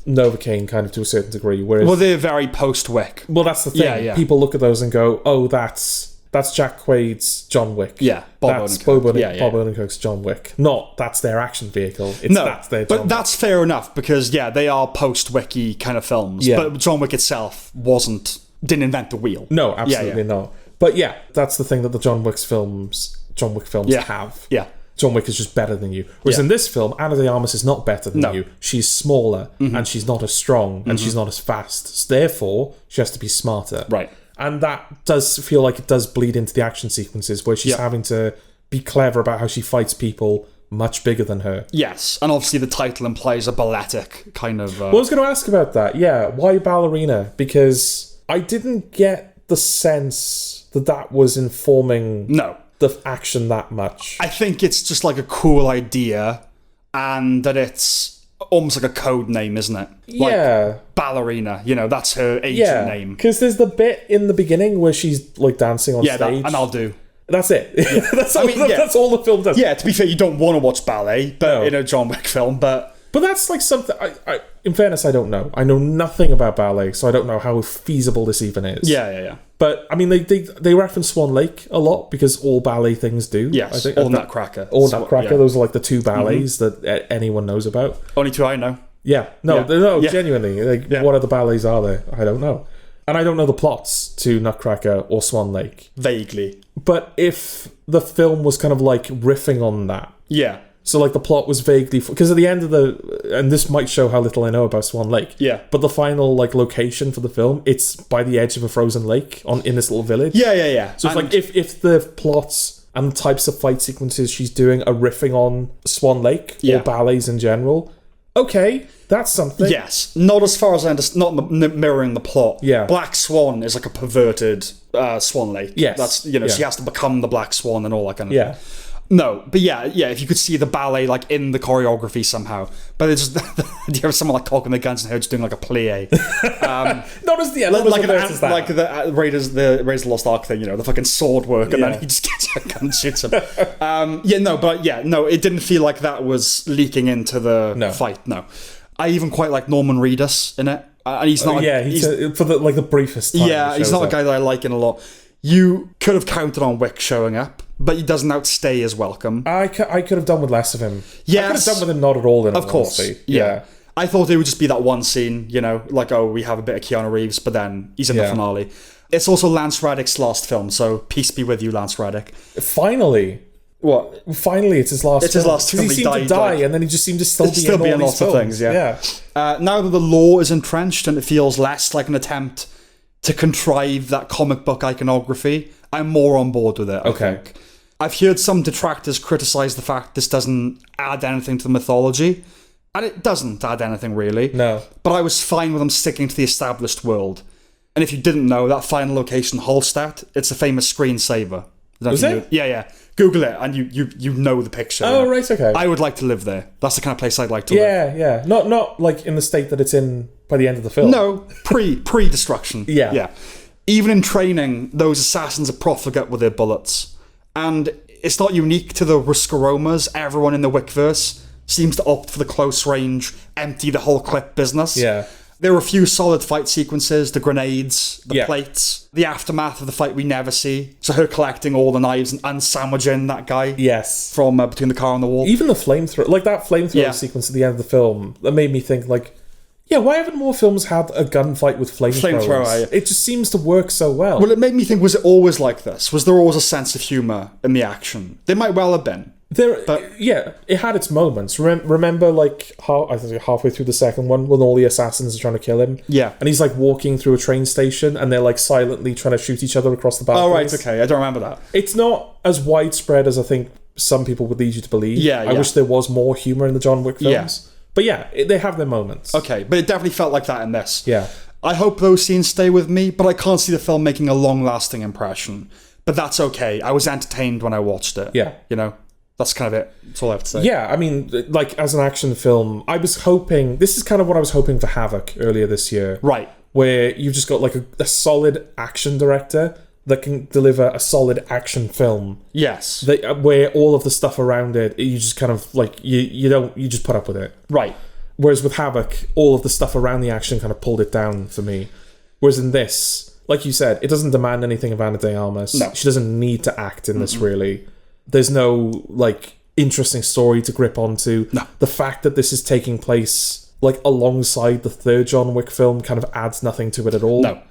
Novocaine kind of to a certain degree. Whereas, Well, they're very post-Wick. well, that's the thing. Yeah, yeah. People look at those and go, "Oh, that's Jack Quaid's John Wick." Yeah, Bob that's Odenkirk. Bob Yeah, yeah. Odenkirk's John Wick. Not that's their action vehicle. It's No, that's their John but Wick. that's fair enough because, yeah, they are post-Wicky kind of films. Yeah. But John Wick itself didn't invent the wheel. No, absolutely Yeah, not. But yeah, that's the thing that the John Wick films have. Yeah. John Wick is just better than you. Whereas Yeah. in this film, Ana de Armas is not better than No. you. She's smaller and she's not as strong and she's not as fast. So therefore, she has to be smarter. Right. And that does feel like it does bleed into the action sequences where she's Yeah. having to be clever about how she fights people much bigger than her. Yes, and obviously the title implies a balletic kind of... Well, I was going to ask about that. Yeah, why Ballerina? Because I didn't get the sense that was informing No. the action that much. I think it's just like a cool idea and that it's almost like a code name, isn't it? Like Yeah. Ballerina, that's her agent name. Because there's the bit in the beginning where she's like dancing on Yeah, stage. and I'll do. That's it. That's all the film does. Yeah, to be fair, you don't want to watch ballet, but No. in a John Wick film, but... But that's like something. I in fairness, I don't know. I know nothing about ballet, so I don't know how feasible this even is. Yeah. But I mean, they reference Swan Lake a lot because all ballet things do. Yes, I think, or Nutcracker. Or Nutcracker. Yeah. Those are like the two ballets that anyone knows about. Only two I know. Yeah. No, Yeah. no, Yeah. genuinely. Like, Yeah. what other ballets are there? I don't know. And I don't know the plots to Nutcracker or Swan Lake. Vaguely. But if the film was kind of like riffing on that, Yeah. so like the plot was vaguely, because at the end of and this might show how little I know about Swan Lake. Yeah. But the final like location for the film, it's by the edge of a frozen lake in this little village. Yeah. So it's like if the plots and the types of fight sequences she's doing are riffing on Swan Lake or ballets in general, okay, that's something. Yes, not as far as I understand, not mirroring the plot. Yeah. Black Swan is like a perverted Swan Lake. Yes. That's, Yeah. she has to become the Black Swan and all that kind of Yeah. thing. No, but yeah, if you could see the ballet like in the choreography somehow, but it's just the idea of someone like cocking the guns and her just doing like a plie, Not as like the Raiders of the Lost Ark thing, the fucking sword work, and then he just gets a gun and shoots him. It didn't feel like that was leaking into the fight. No, I even quite like Norman Reedus in it, and he's not. For the briefest time. Yeah, he's not a guy that I like in a lot. You could have counted on Wick showing up, but he doesn't outstay his welcome. I could have done with less of him. Yes. I could have done with him not at all. Of course. Yeah. I thought it would just be that one scene, like, we have a bit of Keanu Reeves, but then he's in the finale. It's also Lance Reddick's last film, so peace be with you, Lance Reddick. Finally. What? Finally, it's his last film. It's his last film. He seemed to die, and then he just seemed to still be in lots of things, yeah. Now that the law is entrenched and it feels less like an attempt to contrive that comic book iconography, I'm more on board with it, I think. I've heard some detractors criticise the fact this doesn't add anything to the mythology, and it doesn't add anything really. No. But I was fine with them sticking to the established world. And if you didn't know, that final location, Hallstatt, it's a famous screensaver. Was it? Yeah. Google it, and you know the picture. Oh, right, okay. I would like to live there. That's the kind of place I'd like to live. Yeah. Not like in the state that it's in by the end of the film. No, pre-destruction. Yeah. Even in training, those assassins are profligate with their bullets. And it's not unique to the Ruscaromas. Everyone in the Wickverse seems to opt for the close range, empty the whole clip business. Yeah. There were a few solid fight sequences, the grenades, the plates, the aftermath of the fight we never see. So her collecting all the knives and sandwiching that guy. Yes. From between the car and the wall. Even the flamethrower, like that flamethrower sequence at the end of the film, that made me think like, why haven't more films had a gunfight with flamethrowers? It just seems to work so well. Well, it made me think, was it always like this? Was there always a sense of humour in the action? There might well have been. It had its moments. Remember, like, I think halfway through the second one, when all the assassins are trying to kill him? Yeah. And he's, like, walking through a train station, and they're, like, silently trying to shoot each other across the balconies. Oh, right, okay. I don't remember that. It's not as widespread as I think some people would lead you to believe. Yeah. I wish there was more humour in the John Wick films. Yeah. But they have their moments. Okay, but it definitely felt like that in this. Yeah. I hope those scenes stay with me, but I can't see the film making a long-lasting impression. But that's okay. I was entertained when I watched it. Yeah. That's kind of it. That's all I have to say. Yeah, I mean, like, as an action film, I was hoping... This is kind of what I was hoping for Havoc earlier this year. Right. Where you've just got, like, a solid action director that can deliver a solid action film. Yes. Where all of the stuff around it, you just kind of, like, you just put up with it. Right. Whereas with Havoc, all of the stuff around the action kind of pulled it down for me. Whereas in this, like you said, it doesn't demand anything of Ana de Armas. No. She doesn't need to act in this, really. There's no, like, interesting story to grip onto. No. The fact that this is taking place, like, alongside the third John Wick film kind of adds nothing to it at all. No.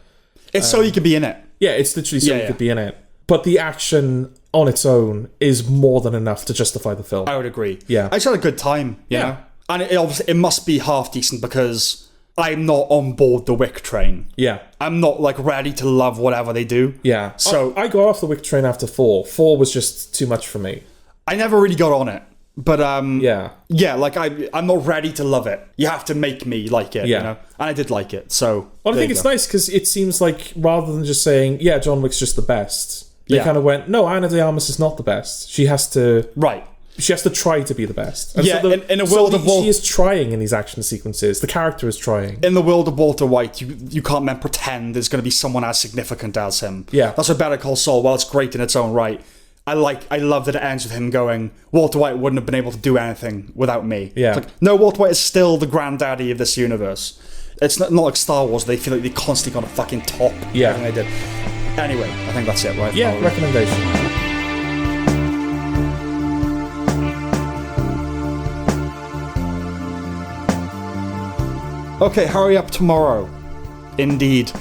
It's so you could be in it. Yeah, it's literally so you could be in it. But the action on its own is more than enough to justify the film. I would agree. Yeah. I just had a good time, you know? And it must be half decent because I'm not on board the Wick train. Yeah. I'm not, like, ready to love whatever they do. Yeah. So I got off the Wick train after 4. 4 was just too much for me. I never really got on it. But, like, I'm not ready to love it. You have to make me like it, you know? And I did like it, so... Well, I think it's nice because it seems like, rather than just saying, John Wick's just the best, they kind of went, no, Ana de Armas is not the best. She has to... Right. She has to try to be the best. And in a world of Walter... She is trying in these action sequences. The character is trying. In the world of Walter White, you can't then pretend there's going to be someone as significant as him. Yeah. That's what Better Call Saul, while it's great in its own right, I love that it ends with him going, Walter White wouldn't have been able to do anything without me. Yeah. It's like, no, Walter White is still the granddaddy of this universe. It's not like Star Wars, they feel like they constantly got a fucking top. Yeah. Everything they did. Anyway, I think that's it, right? Yeah, recommendation. Okay, hurry up tomorrow. Indeed.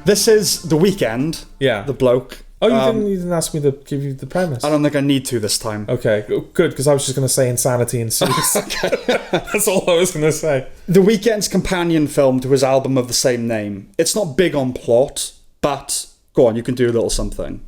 This is The Weeknd. Yeah. The bloke. Oh, you didn't ask me to give you the premise. I don't think I need to this time. Okay, good, because I was just going to say insanity ensues. Okay. That's all I was going to say. The Weeknd's companion film to his album of the same name. It's not big on plot, but go on, you can do a little something.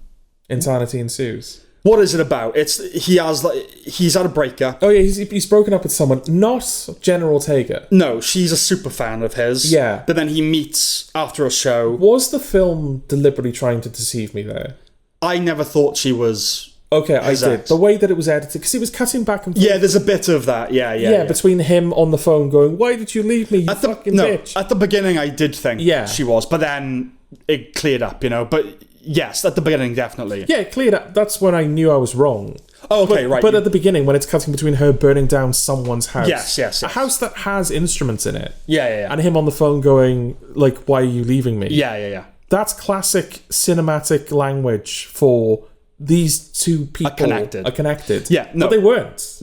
Insanity ensues. What is it about? He's had a breakup. Oh yeah, he's broken up with someone, not Jenna Ortega. No, she's a super fan of his. Yeah. But then he meets after a show. Was the film deliberately trying to deceive me there? I never thought she was Okay, I did. The way that it was edited, because it was cutting back and forth. Yeah, there's a bit of that. Yeah. Between him on the phone going, "Why did you leave me, you fucking bitch?" At the beginning, I did think she was, but then it cleared up, But yes, at the beginning, definitely. Yeah, it cleared up. That's when I knew I was wrong. Oh, okay, right. But at the beginning, when it's cutting between her burning down someone's house. Yes. A house that has instruments in it. Yeah. And him on the phone going, like, "Why are you leaving me?" Yeah. That's classic cinematic language for these two people are connected. Yeah, no. But they weren't.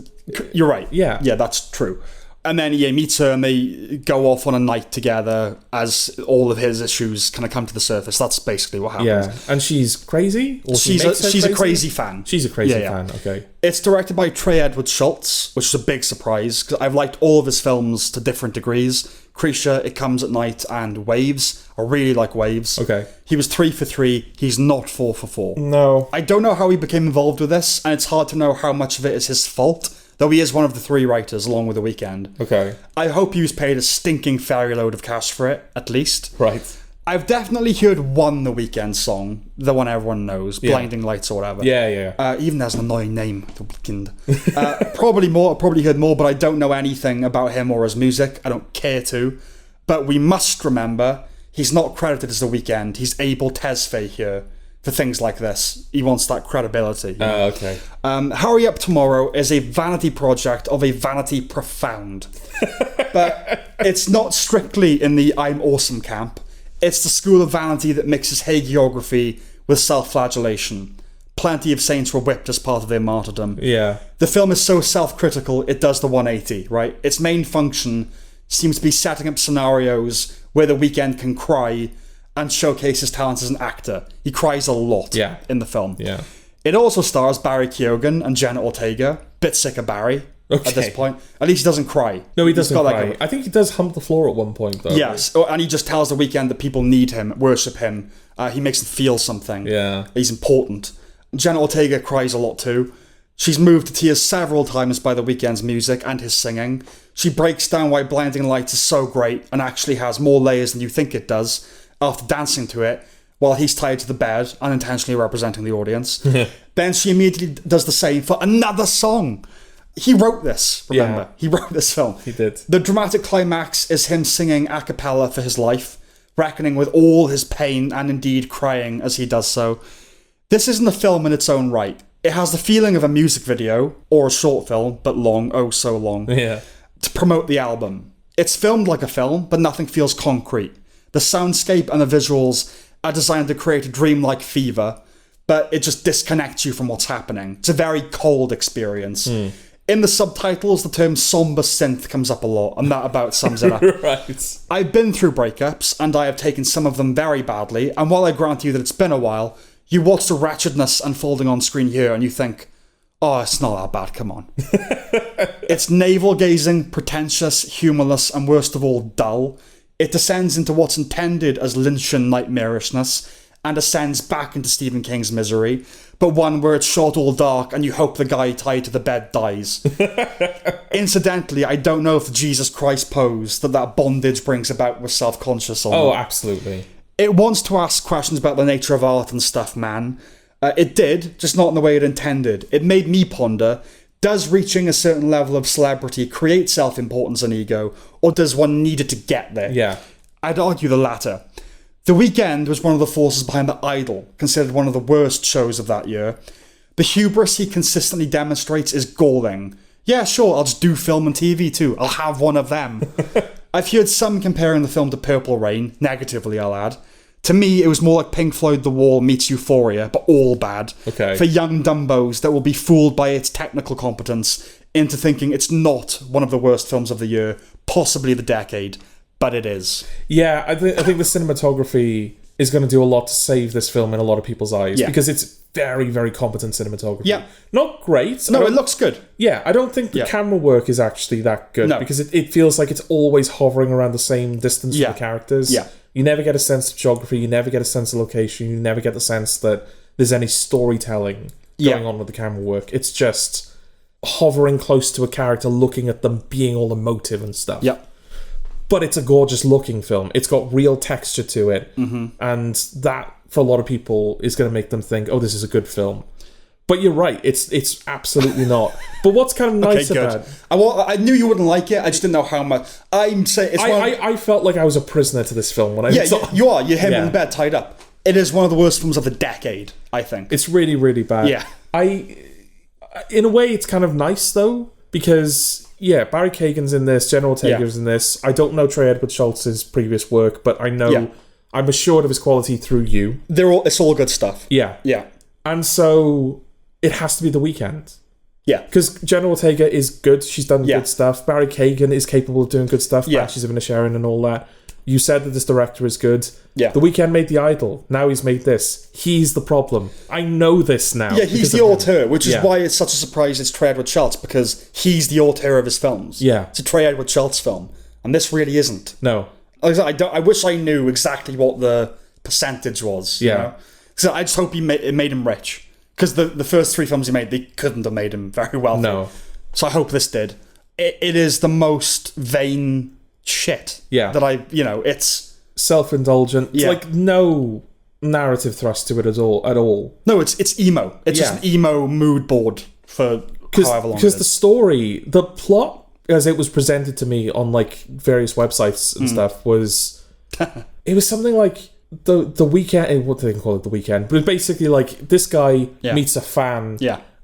You're right. Yeah. Yeah, that's true. And then he meets her and they go off on a night together as all of his issues kind of come to the surface. That's basically what happens. Yeah, and she's crazy? Or she's a crazy fan. She's a crazy fan, okay. It's directed by Trey Edward Schultz, which is a big surprise, because I've liked all of his films to different degrees. Creature, It Comes at Night, and Waves. I really like Waves. Okay. He was 3 for 3. He's not 4 for 4. No. I don't know how he became involved with this, and it's hard to know how much of it is his fault, though he is one of the 3 writers, along with The Weeknd. Okay. I hope he was paid a stinking fairy load of cash for it, at least. Right. I've definitely heard one The Weeknd song, the one everyone knows, Blinding Lights or whatever. Yeah. Even has an annoying name, The Weeknd. Probably more, probably heard more, but I don't know anything about him or his music. I don't care to. But we must remember, he's not credited as The Weeknd. He's Abel Tesfaye here for things like this. He wants that credibility. Okay. Hurry Up Tomorrow is a vanity project of a vanity profound. But it's not strictly in the I'm awesome camp. It's the school of vanity that mixes hagiography with self-flagellation. Plenty of saints were whipped as part of their martyrdom. Yeah. The film is so self-critical, it does the 180, right? Its main function seems to be setting up scenarios where The Weeknd can cry and showcase his talents as an actor. He cries a lot in the film. Yeah. It also stars Barry Keoghan and Jenna Ortega. Bit sick of Barry at this point. At least he doesn't cry. No, he doesn't cry. I think he does hump the floor at one point, though. Yes, and he just tells The Weeknd that people need him, worship him. He makes them feel something. Yeah. He's important. Jenna Ortega cries a lot too. She's moved to tears several times by The Weeknd's music and his singing. She breaks down why Blinding Lights is so great and actually has more layers than you think it does after dancing to it while he's tied to the bed, unintentionally representing the audience. Then she immediately does the same for another song. He wrote this, remember? Yeah. He wrote this film. He did. The dramatic climax is him singing a cappella for his life, reckoning with all his pain and indeed crying as he does so. This isn't a film in its own right. It has the feeling of a music video, or a short film, but long, oh so long, to promote the album. It's filmed like a film, but nothing feels concrete. The soundscape and the visuals are designed to create a dreamlike fever, but it just disconnects you from what's happening. It's a very cold experience. In the subtitles, the term somber synth comes up a lot, and that about sums it up. Right. I've been through breakups, and I have taken some of them very badly, and while I grant you that it's been a while, you watch the wretchedness unfolding on screen here, and you think, oh, it's not that bad, come on. It's navel-gazing, pretentious, humourless, and worst of all, dull. It descends into what's intended as Lynchian nightmarishness, and ascends back into Stephen King's misery, but one where it's shot all dark and you hope the guy tied to the bed dies. Incidentally, I don't know if the Jesus Christ pose that bondage brings about was self-conscious or not. Oh, absolutely. It wants to ask questions about the nature of art and stuff, man. It did, just not in the way it intended. It made me ponder, does reaching a certain level of celebrity create self-importance and ego, or does one need it to get there? Yeah. I'd argue the latter. The Weeknd was one of the forces behind The Idol, considered one of the worst shows of that year. The hubris he consistently demonstrates is galling. Yeah, sure, I'll just do film and TV too. I'll have one of them. I've heard some comparing the film to Purple Rain, negatively I'll add. To me, it was more like Pink Floyd The Wall meets Euphoria, but all bad. Okay. For young dumbos that will be fooled by its technical competence into thinking it's not one of the worst films of the year, possibly the decade. But it is. Yeah, I think the cinematography is going to do a lot to save this film in a lot of people's eyes, because it's very, very competent cinematography. Yeah. Not great. No, it looks good. Yeah, I don't think the camera work is actually that good, because it feels like it's always hovering around the same distance from the characters. Yeah. You never get a sense of geography, you never get a sense of location, you never get the sense that there's any storytelling going on with the camera work. It's just hovering close to a character, looking at them, being all emotive and stuff. Yeah. But it's a gorgeous looking film. It's got real texture to it. And that, for a lot of people, is going to make them think, oh, this is a good film. But you're right, it's absolutely not. But what's kind of nice about it... I knew you wouldn't like it, I just didn't know how much. I'm saying... I felt like I was a prisoner to this film when I saw it. You are. You're him in bed tied up. It is one of the worst films of the decade, I think. It's really, really bad. Yeah. In a way, it's kind of nice, though, because, Barry Kagan's in this, Jenna Ortega's in this. I don't know Trey Edward Schultz's previous work, but I know... Yeah. I'm assured of his quality through you. It's all good stuff. Yeah. Yeah. And so... it has to be The Weeknd. Yeah. Because Jenna Ortega is good. She's done good stuff. Barry Kagan is capable of doing good stuff. Yeah. Banshees of Inisherin and all that. You said that this director is good. Yeah. The Weeknd made The Idol. Now he's made this. He's the problem. I know this now. Yeah, he's the auteur, which is why it's such a surprise it's Trey Edward Schultz, because he's the auteur of his films. Yeah. It's a Trey Edward Schultz film. And this really isn't. No. I wish I knew exactly what the percentage was. Yeah. You know? So I just hope it made him rich. Because the first 3 films he made, they couldn't have made him very wealthy. No. So I hope this did. It is the most vain shit. Yeah. That it's... self-indulgent. It's like no narrative thrust to it at all. No, it's emo. It's just an emo mood board for however long Because the plot, as it was presented to me on like various websites and stuff, was... it was something like... The Weeknd, what do they call it? The Weeknd, but it's basically like this guy meets a fan,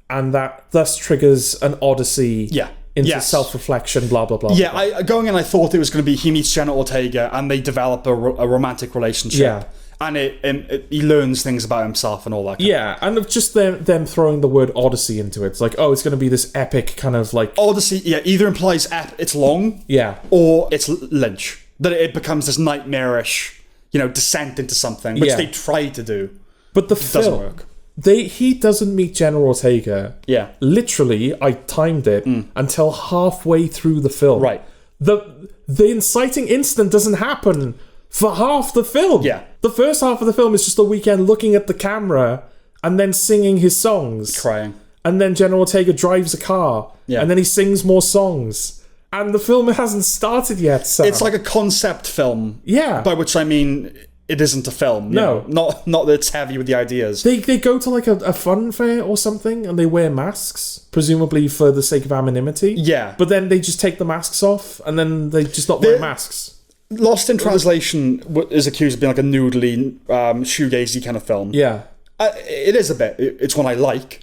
and that thus triggers an odyssey, into self-reflection, blah blah blah. Yeah, going in, I thought it was going to be he meets Jenna Ortega and they develop a romantic relationship, and he learns things about himself and all that. And of just them throwing the word odyssey into it. It's like, oh, it's going to be this epic kind of like odyssey. Yeah, either implies it's long, or it's Lynch, that it becomes this nightmarish, descent into something, which they try to do. But the film doesn't work. He doesn't meet Jenna Ortega. Yeah. Literally, I timed it until halfway through the film. Right. The inciting incident doesn't happen for half the film. Yeah. The first half of the film is just The Weeknd looking at the camera and then singing his songs. Crying. And then Jenna Ortega drives a car. Yeah. And then he sings more songs. And the film hasn't started yet, so... It's like a concept film. Yeah. By which I mean, it isn't a film. No. Not that it's heavy with the ideas. They go to like a fun fair or something, and they wear masks, presumably for the sake of anonymity. Yeah. But then they just take the masks off, and then they just not wear masks. Lost in Translation is accused of being like a noodly, shoegazy kind of film. Yeah. It is a bit. It's one I like.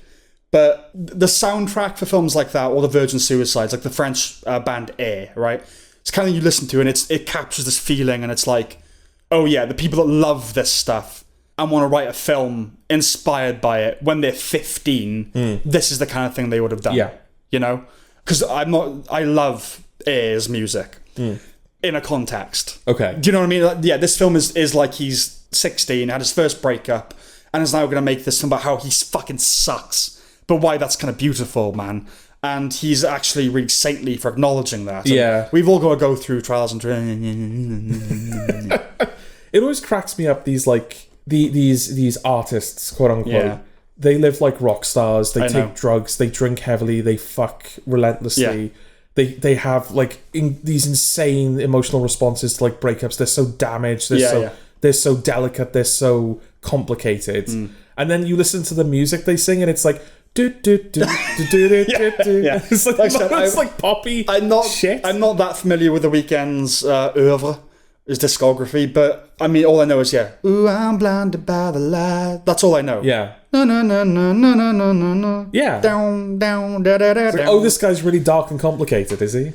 But the soundtrack for films like that, or the Virgin Suicides, like the French band Air, right? It's kind of you listen to, and it captures this feeling, and it's like, oh yeah, the people that love this stuff and want to write a film inspired by it when they're 15, this is the kind of thing they would have done. Yeah. Because I love Air's music in a context. Okay. Do you know what I mean? Like, yeah, this film is like he's 16, had his first breakup, and is now going to make this film about how he fucking sucks. But why that's kind of beautiful, man. And he's actually really saintly for acknowledging that. And we've all got to go through trials and... It always cracks me up, these like these artists, quote unquote. Yeah. They live like rock stars. They take drugs. They drink heavily. They fuck relentlessly. Yeah. They have like these insane emotional responses to like breakups. They're so damaged. They're so delicate. They're so complicated. And then you listen to the music they sing, and it's like... It's like, it's like poppy shit. I'm not that familiar with The Weeknd's oeuvre, his discography, but I mean, all I know is ooh, I'm blinded by the light. That's all I know. Yeah. No. Yeah. Down, da, da, da, oh, this guy's really dark and complicated, is he?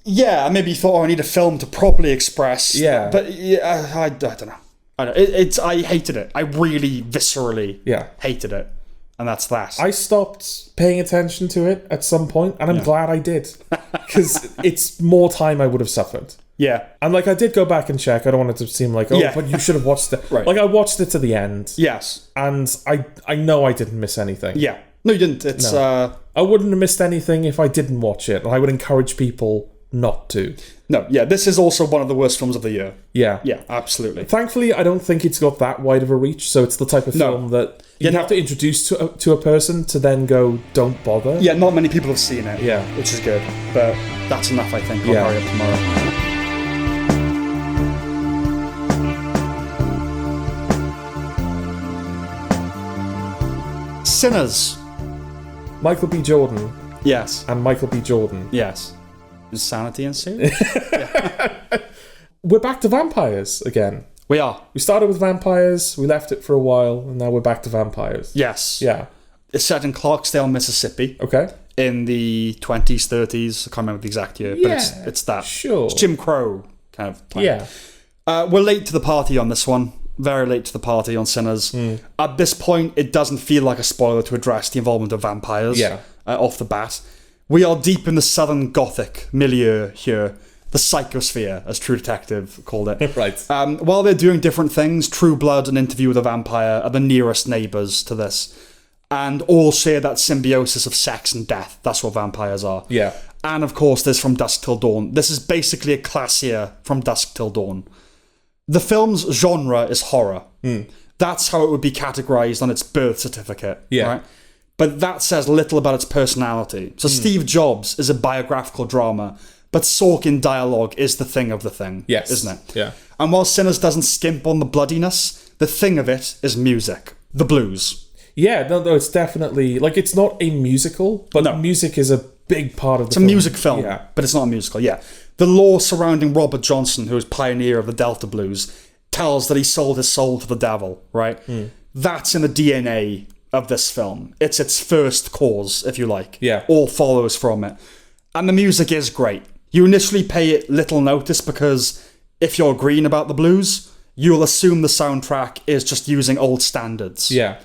Yeah, maybe you thought, I need a film to properly express. Yeah. But I don't know. I hated it. I really viscerally hated it. And that's that. I stopped paying attention to it at some point, and I'm glad I did. Because it's more time I would have suffered. Yeah. And like, I did go back and check. I don't want it to seem like, but you should have watched it. Right. Like, I watched it to the end. Yes. And I know I didn't miss anything. Yeah. No, you didn't. It's I wouldn't have missed anything if I didn't watch it. And I would encourage people not to. No, yeah, this is also one of the worst films of the year. Yeah. Yeah, absolutely. Thankfully, I don't think it's got that wide of a reach, so it's the type of film that you have to introduce to a person to then go, don't bother. Yeah, not many people have seen it. Yeah. Which is good. But that's enough, I think. I'll hurry up tomorrow. Sinners. Michael B. Jordan Yes. and Michael B. Jordan. Yes. Insanity ensues? We're back to vampires again. We are. We started with vampires, we left it for a while, and now we're back to vampires. Yes. Yeah. It's set in Clarksdale, Mississippi. Okay. In the 20s, 30s. I can't remember the exact year, but it's that. Sure. It's Jim Crow kind of time. Yeah. We're late to the party on this one. Very late to the party on Sinners. At this point, it doesn't feel like a spoiler to address the involvement of vampires off the bat. We are deep in the Southern Gothic milieu here. The psychosphere, as True Detective called it. Right. While they're doing different things, True Blood and Interview with a Vampire are the nearest neighbours to this. And all share that symbiosis of sex and death. That's what vampires are. Yeah. And of course, there's From Dusk Till Dawn. This is basically a classier From Dusk Till Dawn. The film's genre is horror. That's how it would be categorised on its birth certificate. Yeah. Right? But that says little about its personality. So Steve Jobs is a biographical drama, but Sorkin dialogue is the thing of the thing. Yes. Isn't it? Yeah. And while Sinners doesn't skimp on the bloodiness, the thing of it is music. The blues. Yeah, no, it's definitely... Like, it's not a musical, but music is a big part of the film. It's a music film, yeah. but it's not a musical, yeah. The lore surrounding Robert Johnson, who is pioneer of the Delta Blues, tells that he sold his soul to the devil, right? That's in the DNA of this film. It's its first cause, if you like. Yeah. All follows from it. And the music is great. You initially pay it little notice because if you're green about the blues, you'll assume the soundtrack is just using old standards. Yeah.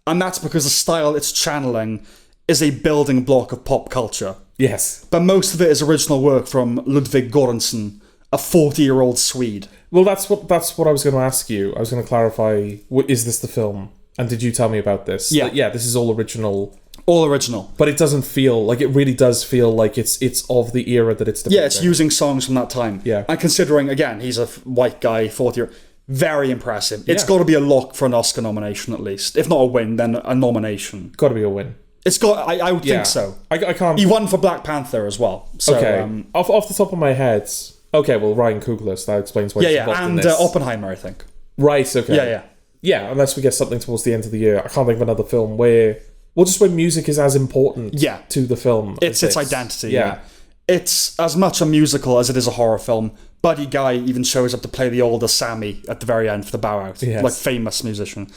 And that's because the style it's channeling is a building block of pop culture. Yes. But most of it is original work from Ludwig Göransson, a 40-year-old Swede. Well, that's what I was going to ask you. I was going to clarify, is this the film? And did you tell me about this? Yeah. Yeah, this is all original. All original. But it doesn't feel, like, it really does feel like it's of the era that it's depicting. Yeah, it's using songs from that time. Yeah. And considering, again, he's a white guy, 40-year, very impressive. It's got to be a lock for an Oscar nomination, at least. If not a win, then a nomination. Got to be a win. It's got. I would think so. I can't... He won for Black Panther as well. So, okay. Off the top of my head... Okay, well, Ryan Coogler, that explains why he's involved in this. And Oppenheimer, I think. Right, okay. Yeah, unless we get something towards the end of the year. I can't think of another film where... Well, just when music is as important to the film. It's its identity. Yeah. It's as much a musical as it is a horror film. Buddy Guy even shows up to play the older Sammy at the very end for the bow out. Yes. Like, famous musician.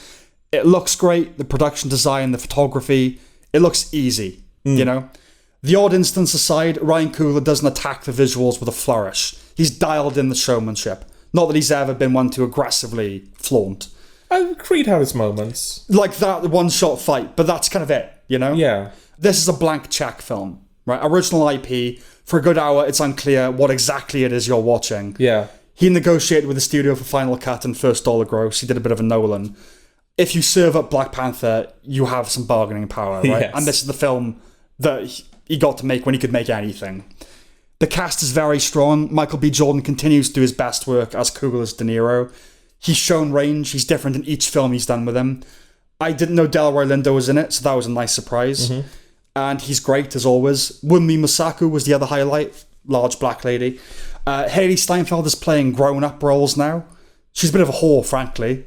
It looks great. The production design, the photography. It looks easy, you know? The odd instance aside, Ryan Coogler doesn't attack the visuals with a flourish. He's dialed in the showmanship. Not that he's ever been one to aggressively flaunt. Creed had its moments. Like that one-shot fight, but that's kind of it, you know? Yeah. This is a blank check film, right? Original IP. For a good hour, it's unclear what exactly it is you're watching. Yeah. He negotiated with the studio for final cut and first dollar gross. He did a bit of a Nolan. If you serve up Black Panther, you have some bargaining power, right? Yes. And this is the film that he got to make when he could make anything. The cast is very strong. Michael B. Jordan continues to do his best work as Coogler's De Niro. He's shown range. He's different in each film he's done with him. I didn't know Delroy Lindo was in it, so that was a nice surprise. And he's great, as always. Wunmi Mosaku was the other highlight. Large black lady. Haley Steinfeld is playing grown-up roles now. She's a bit of a whore, frankly.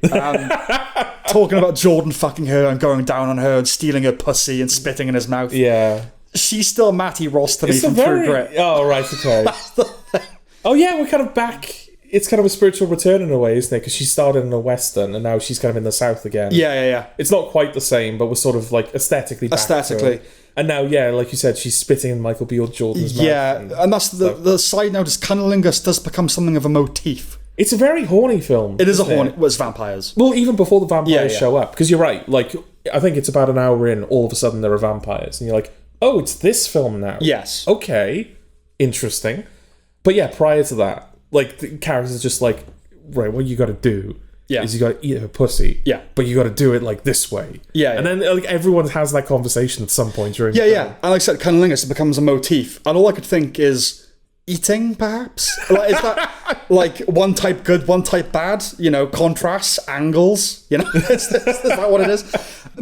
Talking about Jordan fucking her and going down on her and stealing her pussy and spitting in his mouth. Yeah. She's still Matty Ross to me from True Grit. Oh, right, okay. Oh, yeah, we're kind of back... It's kind of a spiritual return in a way, isn't it? Because she started in a Western and now she's kind of in the South again. Yeah. It's not quite the same, but we're sort of like aesthetically back to it. And now, like you said, she's spitting in Michael B. Jordan's mouth. Yeah, and that's the side note is cunnilingus does become something of a motif. It's a very horny film. It is a horny... Well, it's vampires. Well, even before the vampires show up. Because you're right, like, I think it's about an hour in, all of a sudden there are vampires. And you're like, oh, it's this film now. Yes. Okay. Interesting. But yeah, prior to that, like, the characters are just like, right, what you got to do is you got to eat her pussy. Yeah. But you got to do it, like, this way. Yeah. And then, like, everyone has that conversation at some point during the film. And like I said, cunnilingus becomes a motif. And all I could think is eating, perhaps? Like, is that, like, one type good, one type bad? You know, contrasts, angles, you know? Is that what it is?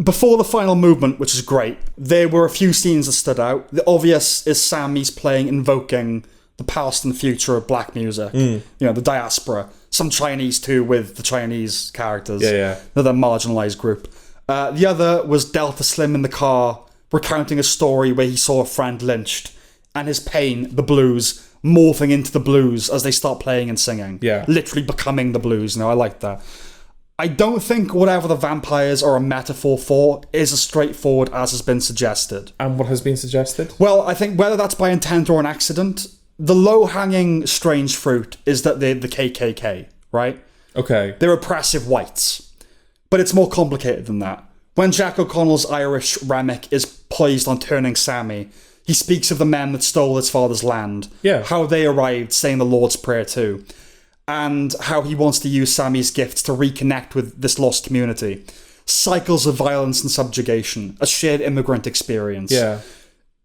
Before the final movement, which is great, there were a few scenes that stood out. The obvious is Sammy's playing, invoking the past and future of black music. You know, the diaspora. Some Chinese too, with the Chinese characters. Yeah. They're the marginalised group. The other was Delta Slim in the car recounting a story where he saw a friend lynched, and his pain, the blues, morphing into the blues as they start playing and singing. Yeah. Literally becoming the blues. I like that. I don't think whatever the vampires are a metaphor for is as straightforward as has been suggested. And what has been suggested? Well, I think whether that's by intent or an accident, the low-hanging strange fruit is that they're the KKK, right? Okay. They're oppressive whites. But it's more complicated than that. When Jack O'Connell's Irish Remick is poised on turning Sammy, he speaks of the men that stole his father's land. Yeah. How they arrived saying the Lord's Prayer too. And how he wants to use Sammy's gifts to reconnect with this lost community. Cycles of violence and subjugation. A shared immigrant experience. Yeah.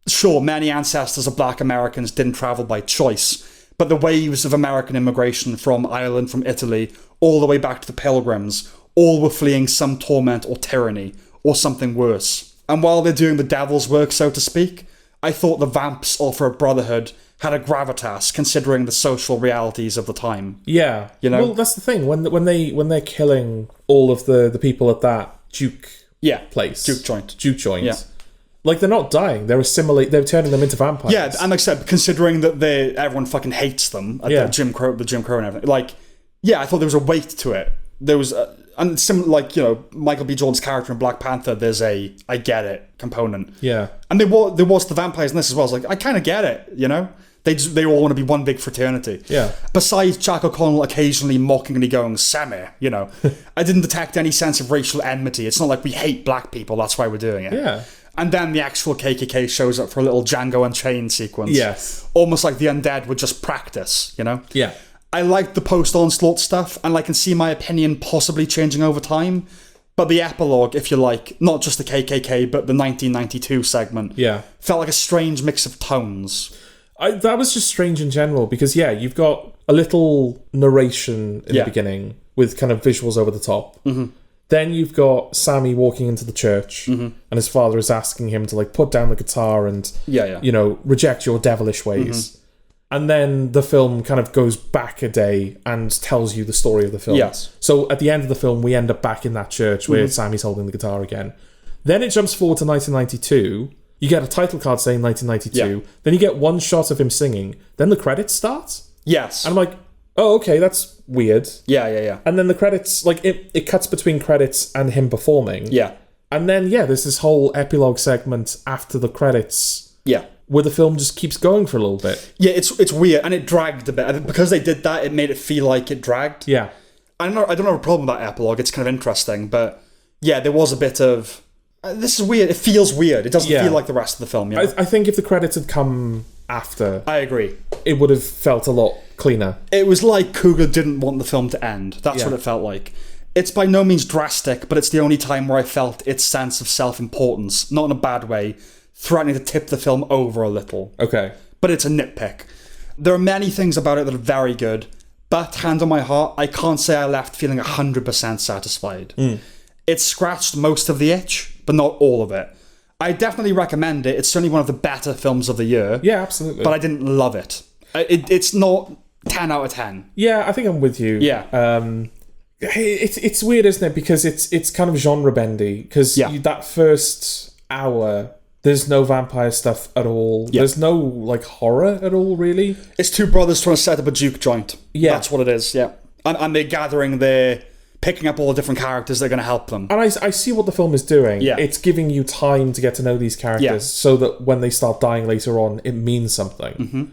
Sure, many ancestors of black Americans didn't travel by choice, but the waves of American immigration from Ireland, from Italy, all the way back to the Pilgrims, all were fleeing some torment or tyranny, or something worse. And while they're doing the devil's work, so to speak, I thought the vamps offer a brotherhood had a gravitas considering the social realities of the time. Yeah. You know? Well, that's the thing. When they're killing all of the people at that juke place. Juke joint. Juke joint. Yeah. Like, they're not dying. They're turning them into vampires. Yeah, and like I said, considering that everyone fucking hates them, the Jim Crow and everything. Like, yeah, I thought there was a weight to it. There was, and similar, like, Michael B. Jordan's character in Black Panther, there's a I get it component. Yeah. And there was the vampires in this as well. I was like, I kind of get it, They all want to be one big fraternity. Yeah. Besides Jack O'Connell occasionally mockingly going, Sammy, I didn't detect any sense of racial enmity. It's not like we hate black people, that's why we're doing it. Yeah. And then the actual KKK shows up for a little Django Unchained sequence. Yes. Almost like the undead would just practice, Yeah. I liked the post-onslaught stuff, and I can see my opinion possibly changing over time. But the epilogue, if you like, not just the KKK, but the 1992 segment, felt like a strange mix of tones. That was just strange in general, because, you've got a little narration in the beginning with kind of visuals over the top. Mm-hmm. Then you've got Sammy walking into the church, and his father is asking him to, like, put down the guitar and, reject your devilish ways. Mm-hmm. And then the film kind of goes back a day and tells you the story of the film. Yes. So at the end of the film, we end up back in that church where Sammy's holding the guitar again. Then it jumps forward to 1992. You get a title card saying 1992. Yeah. Then you get one shot of him singing. Then the credits start. Yes. And I'm like, oh, okay, that's weird. Yeah. And then the credits, like, it cuts between credits and him performing. Yeah. And then, there's this whole epilogue segment after the credits. Yeah. Where the film just keeps going for a little bit. Yeah, it's weird, and it dragged a bit. I think because they did that, it made it feel like it dragged. Yeah. I don't have a problem with that epilogue. It's kind of interesting, but there was a bit of... this is weird. It feels weird. It doesn't feel like the rest of the film. I think if the credits had come after... I agree. It would have felt a lot cleaner. It was like Cougar didn't want the film to end. That's what it felt like. It's by no means drastic, but it's the only time where I felt its sense of self-importance, not in a bad way, threatening to tip the film over a little. Okay. But it's a nitpick. There are many things about it that are very good, but hand on my heart, I can't say I left feeling 100% satisfied. It scratched most of the itch, but not all of it. I definitely recommend it. It's certainly one of the better films of the year. Yeah, absolutely. But I didn't love it. It's not 10 out of 10. Yeah, I think I'm with you. Yeah. It's weird, isn't it? Because it's kind of genre bendy. Because that first hour... There's no vampire stuff at all. Yeah. There's no, like, horror at all, really. It's two brothers trying to set up a juke joint. Yeah. That's what it is, yeah. And they're gathering, they're picking up all the different characters that are going to help them. And I see what the film is doing. Yeah. It's giving you time to get to know these characters so that when they start dying later on, it means something. Mm-hmm.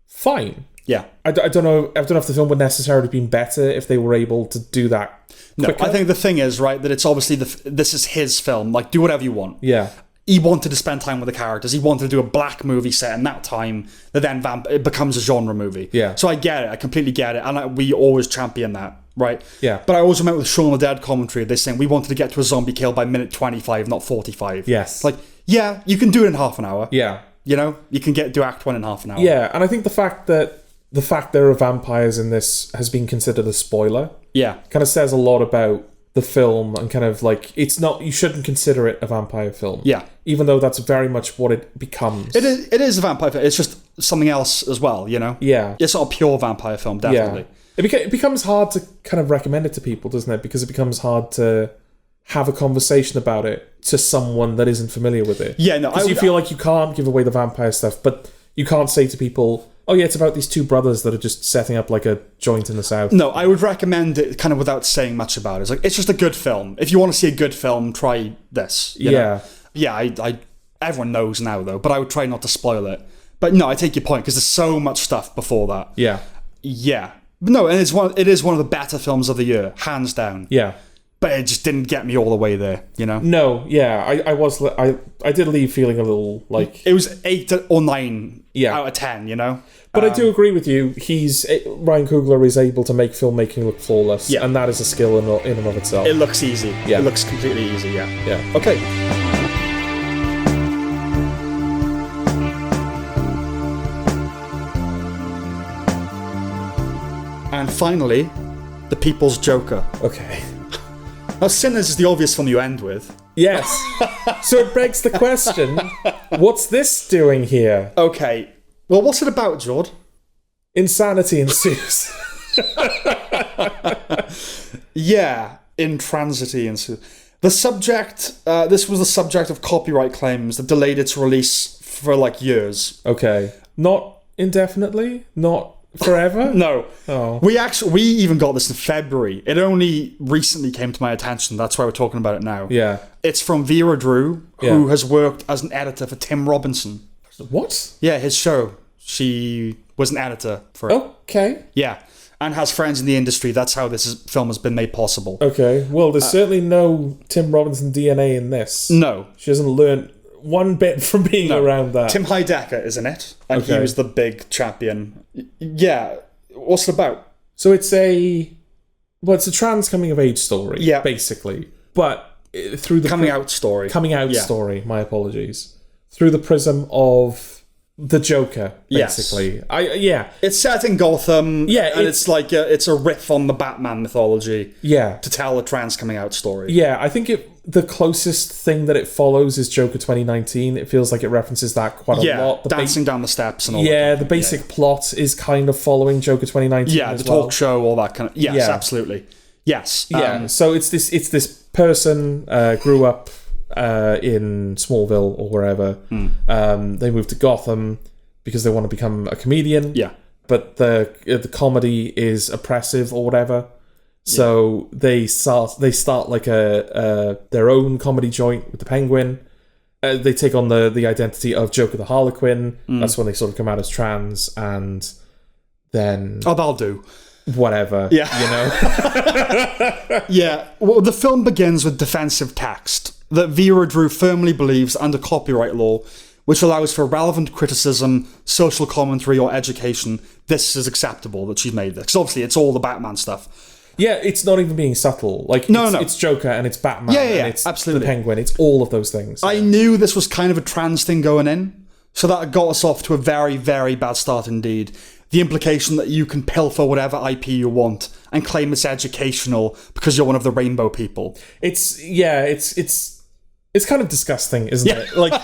Fine. Yeah. I don't know if the film would necessarily have been better if they were able to do that quicker. No, I think the thing is, right, that it's obviously, this is his film. Like, do whatever you want. Yeah. He wanted to spend time with the characters. He wanted to do a black movie set in that time that then it becomes a genre movie. Yeah. So I get it. I completely get it. And we always champion that, right? Yeah. But I always remember with Shaun of the Dead commentary, they're saying we wanted to get to a zombie kill by minute 25, not 45. Yes. Like, yeah, you can do it in half an hour. Yeah. You can do Act 1 in half an hour. Yeah, and I think the fact there are vampires in this has been considered a spoiler. Yeah. Kind of says a lot about the film and kind of like you shouldn't consider it a vampire film. Yeah. Even though that's very much what it becomes. It is a vampire film. It's just something else as well, Yeah. It's not a pure vampire film, definitely. Yeah. It becomes hard to kind of recommend it to people, doesn't it? Because it becomes hard to have a conversation about it to someone that isn't familiar with it. Yeah, no, because you feel like you can't give away the vampire stuff, but you can't say to people, oh yeah, it's about these two brothers that are just setting up like a joint in the south. No, I would recommend it kind of without saying much about it. It's like, it's just a good film. If you want to see a good film, try this. You know? Yeah, I everyone knows now though, but I would try not to spoil it. But no, I take your point, because there's so much stuff before that. Yeah. But no, and it is one of the better films of the year, hands down. Yeah. But it just didn't get me all the way there, you know? No, yeah, I did leave feeling a little like... It was 8 or 9 out of 10, you know? But I do agree with you. Ryan Coogler is able to make filmmaking look flawless, and that is a skill in and of itself. It looks easy. Yeah. It looks completely easy, Yeah. Okay. And finally, The People's Joker. Okay. Now, Sinners is the obvious film you end with. Yes. So it begs the question, what's this doing here? Okay. Well, what's it about, Jord? Insanity ensues. Yeah, intransity ensues. The subject, this was the subject of copyright claims that delayed its release for like years. Okay. Not indefinitely? Not forever? No. Oh. We even got this in February. It only recently came to my attention. That's why we're talking about it now. Yeah. It's from Vera Drew, who has worked as an editor for Tim Robinson. What? Yeah, his show. She was an editor for it. Okay. Yeah. And has friends in the industry. That's how film has been made possible. Okay. Well, there's certainly no Tim Robinson DNA in this. No. She hasn't learned one bit from being around that. Tim Heidecker is in it, and he was the big champion. Yeah, what's it about? So it's a trans coming of age story, basically, but through the coming out story. Story. My apologies. Through the prism of the Joker, basically. Yes. It's set in Gotham. Yeah, and it's like it's a riff on the Batman mythology. Yeah, to tell a trans coming out story. Yeah, I think the closest thing that it follows is Joker 2019. It feels like it references that quite a lot. Dancing down the steps and all that. Yeah, the basic plot is kind of folling Joker 2019. Yeah, the talk show, all that kind of... Yes, absolutely. Yes. Yeah, so it's this person grew up in Smallville or wherever. They moved to Gotham because they want to become a comedian. Yeah. But the comedy is oppressive or whatever. So they start like their own comedy joint with the Penguin. They take on the identity of Joker the Harlequin. That's when they sort of come out as trans, and then that'll do. Whatever. Yeah. You know. Yeah. Well, the film begins with defensive text that Vera Drew firmly believes under copyright law, which allows for relevant criticism, social commentary, or education. This is acceptable that she's made this, because obviously it's all the Batman stuff. Yeah, it's not even being subtle. Like, it's Joker and it's Batman and it's absolutely. the Penguin. It's all of those things. I knew this was kind of a trans thing going in, so that got us off to a very, very bad start indeed. The implication that you can pilfer whatever IP you want and claim it's educational because you're one of the rainbow people. It's kind of disgusting, isn't it? Like,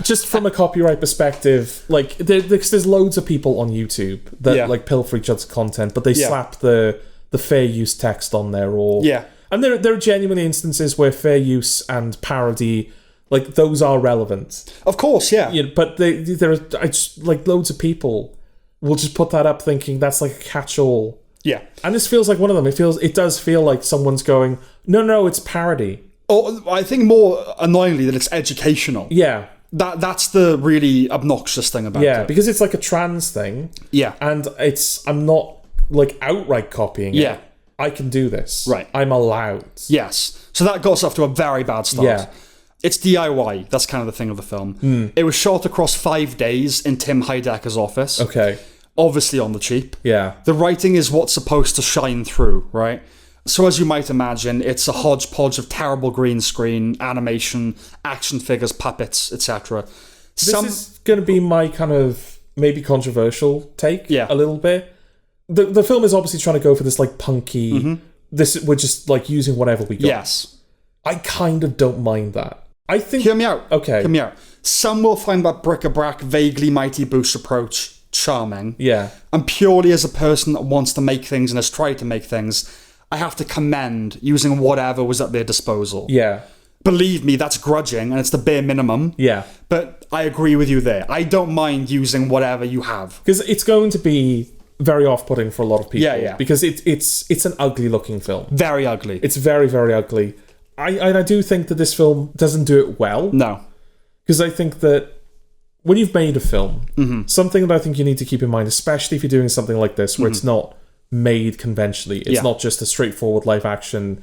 just from a copyright perspective, like there's loads of people on YouTube that like pilfer each other's content, but they slap the fair use text on there, and there are genuinely instances where fair use and parody, like, those are relevant. Of course, but there are like loads of people will just put that up thinking that's like a catch-all. Yeah, and this feels like one of them. It does feel like someone's going, no, it's parody. Oh, I think more annoyingly that it's educational. Yeah. That's the really obnoxious thing about it. Yeah, because it's like a trans thing. Yeah. And I'm not like outright copying it. Yeah. I can do this. Right. I'm allowed. Yes. So that got us off to a very bad start. Yeah. It's DIY. That's kind of the thing of the film. It was shot across 5 days in Tim Heidecker's office. Okay. Obviously on the cheap. Yeah. The writing is what's supposed to shine through, right? So as you might imagine, it's a hodgepodge of terrible green screen, animation, action figures, puppets, etc. This is going to be my kind of maybe controversial take a little bit. The film is obviously trying to go for this like punky, we're just like using whatever we got. Yes. I kind of don't mind that. I think... Hear me out. Okay. Hear me out. Some will find that bric-a-brac, vaguely Mighty Boosh approach charming. Yeah. And purely as a person that wants to make things and has tried to make things, I have to commend using whatever was at their disposal. Yeah. Believe me, that's grudging, and it's the bare minimum. Yeah. But I agree with you there. I don't mind using whatever you have. Because it's going to be very off-putting for a lot of people. Yeah. Because it's an ugly-looking film. Very ugly. It's very, very ugly. I do think that this film doesn't do it well. No. Because I think that when you've made a film, something that I think you need to keep in mind, especially if you're doing something like this, where it's not made conventionally, it's not just a straightforward live action,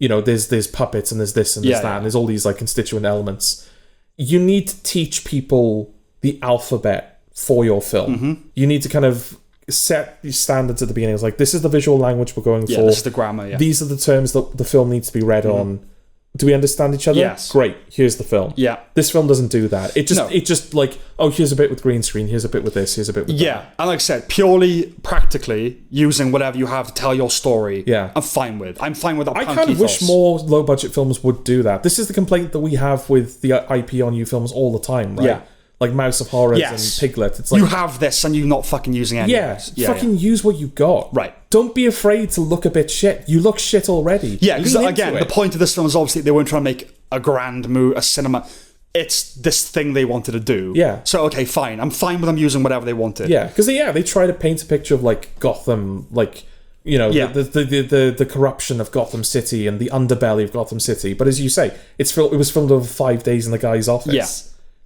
there's puppets and there's this and there's that, and there's all these like constituent elements. You need to teach people the alphabet for your film. You need to kind of set these standards at the beginning. It's like, this is the visual language we're going for. This is the grammar, These are the terms that the film needs to be read on. Do we understand each other? Yes. Great. Here's the film. Yeah. This film doesn't do that. It just like, oh, here's a bit with green screen, here's a bit with this, here's a bit with that. Yeah. And like I said, purely practically using whatever you have to tell your story. Yeah. I'm fine with that. I kind of wish more low budget films would do that. This is the complaint that we have with the IP on new films all the time, right? Yeah. Like Mouse of Horrors and Piglet. It's like, you have this and you're not fucking using any of it. Fucking use what you got. Right. Don't be afraid to look a bit shit. You look shit already. Yeah, because again, the point of this film is obviously they weren't trying to make a grand move, a cinema. It's this thing they wanted to do. Yeah. So, okay, fine. I'm fine with them using whatever they wanted. Yeah, because they try to paint a picture of like Gotham, like, the corruption of Gotham City and the underbelly of Gotham City. But as you say, it was filmed over 5 days in the guy's office. Yeah.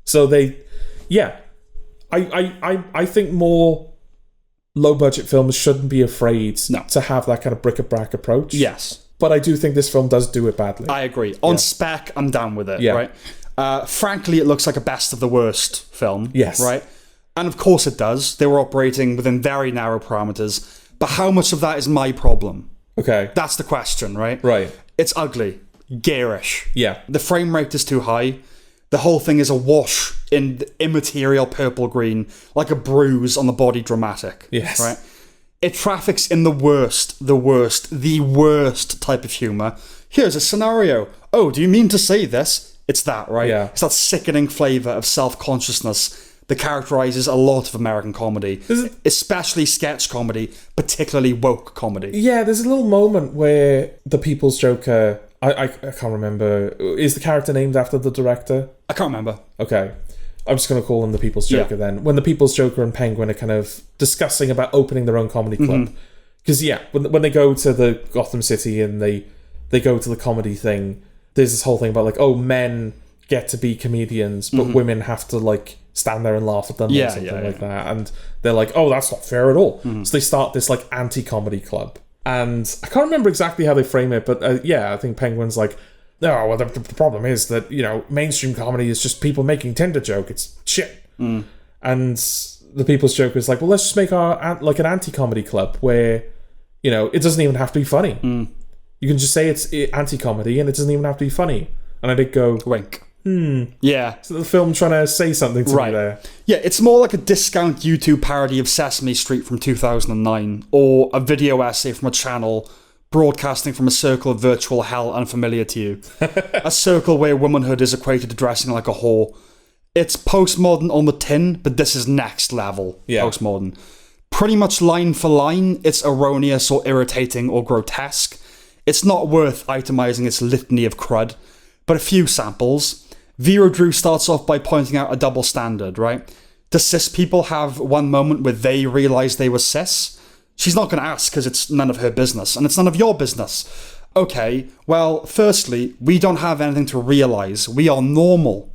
So I think more low budget films shouldn't be afraid to have that kind of bric-a-brac approach. Yes. But I do think this film does do it badly. I agree. On spec, I'm down with it, right? Frankly, it looks like a best of the worst film. Yes. Right? And of course it does. They were operating within very narrow parameters. But how much of that is my problem? Okay. That's the question, right? Right. It's ugly. Garish. Yeah. The frame rate is too high. The whole thing is a wash in immaterial purple-green, like a bruise on the body dramatic. Yes. Right? It traffics in the worst type of humour. Here's a scenario. Oh, do you mean to say this? It's that, right? Yeah. It's that sickening flavour of self-consciousness that characterises a lot of American comedy, especially sketch comedy, particularly woke comedy. Yeah, there's a little moment where the People's Joker... I can't remember. Is the character named after the director? I can't remember. Okay. I'm just going to call him the People's Joker then. When the People's Joker and Penguin are kind of discussing about opening their own comedy club. Because, when they go to the Gotham City and they go to the comedy thing, there's this whole thing about, like, oh, men get to be comedians, but women have to, like, stand there and laugh at them or something like that. And they're like, oh, that's not fair at all. So they start this, like, anti-comedy club. And I can't remember exactly how they frame it, but I think Penguin's like, no, well, the problem is that, mainstream comedy is just people making Tinder joke. It's shit. And the People's Joker is like, well, let's just make like an anti-comedy club where, it doesn't even have to be funny. You can just say it's anti-comedy and it doesn't even have to be funny. And I did go, wink. Yeah. So the film trying to say something to me there. Yeah, it's more like a discount YouTube parody of Sesame Street from 2009, or a video essay from a channel broadcasting from a circle of virtual hell unfamiliar to you. A circle where womanhood is equated to dressing like a whore. It's postmodern on the tin, but this is next level postmodern. Pretty much line for line, it's erroneous or irritating or grotesque. It's not worth itemizing its litany of crud, but a few samples. Vera Drew starts off by pointing out a double standard, right? Do cis people have one moment where they realise they were cis? She's not going to ask because it's none of her business, and it's none of your business. Okay, well, firstly, we don't have anything to realise. We are normal.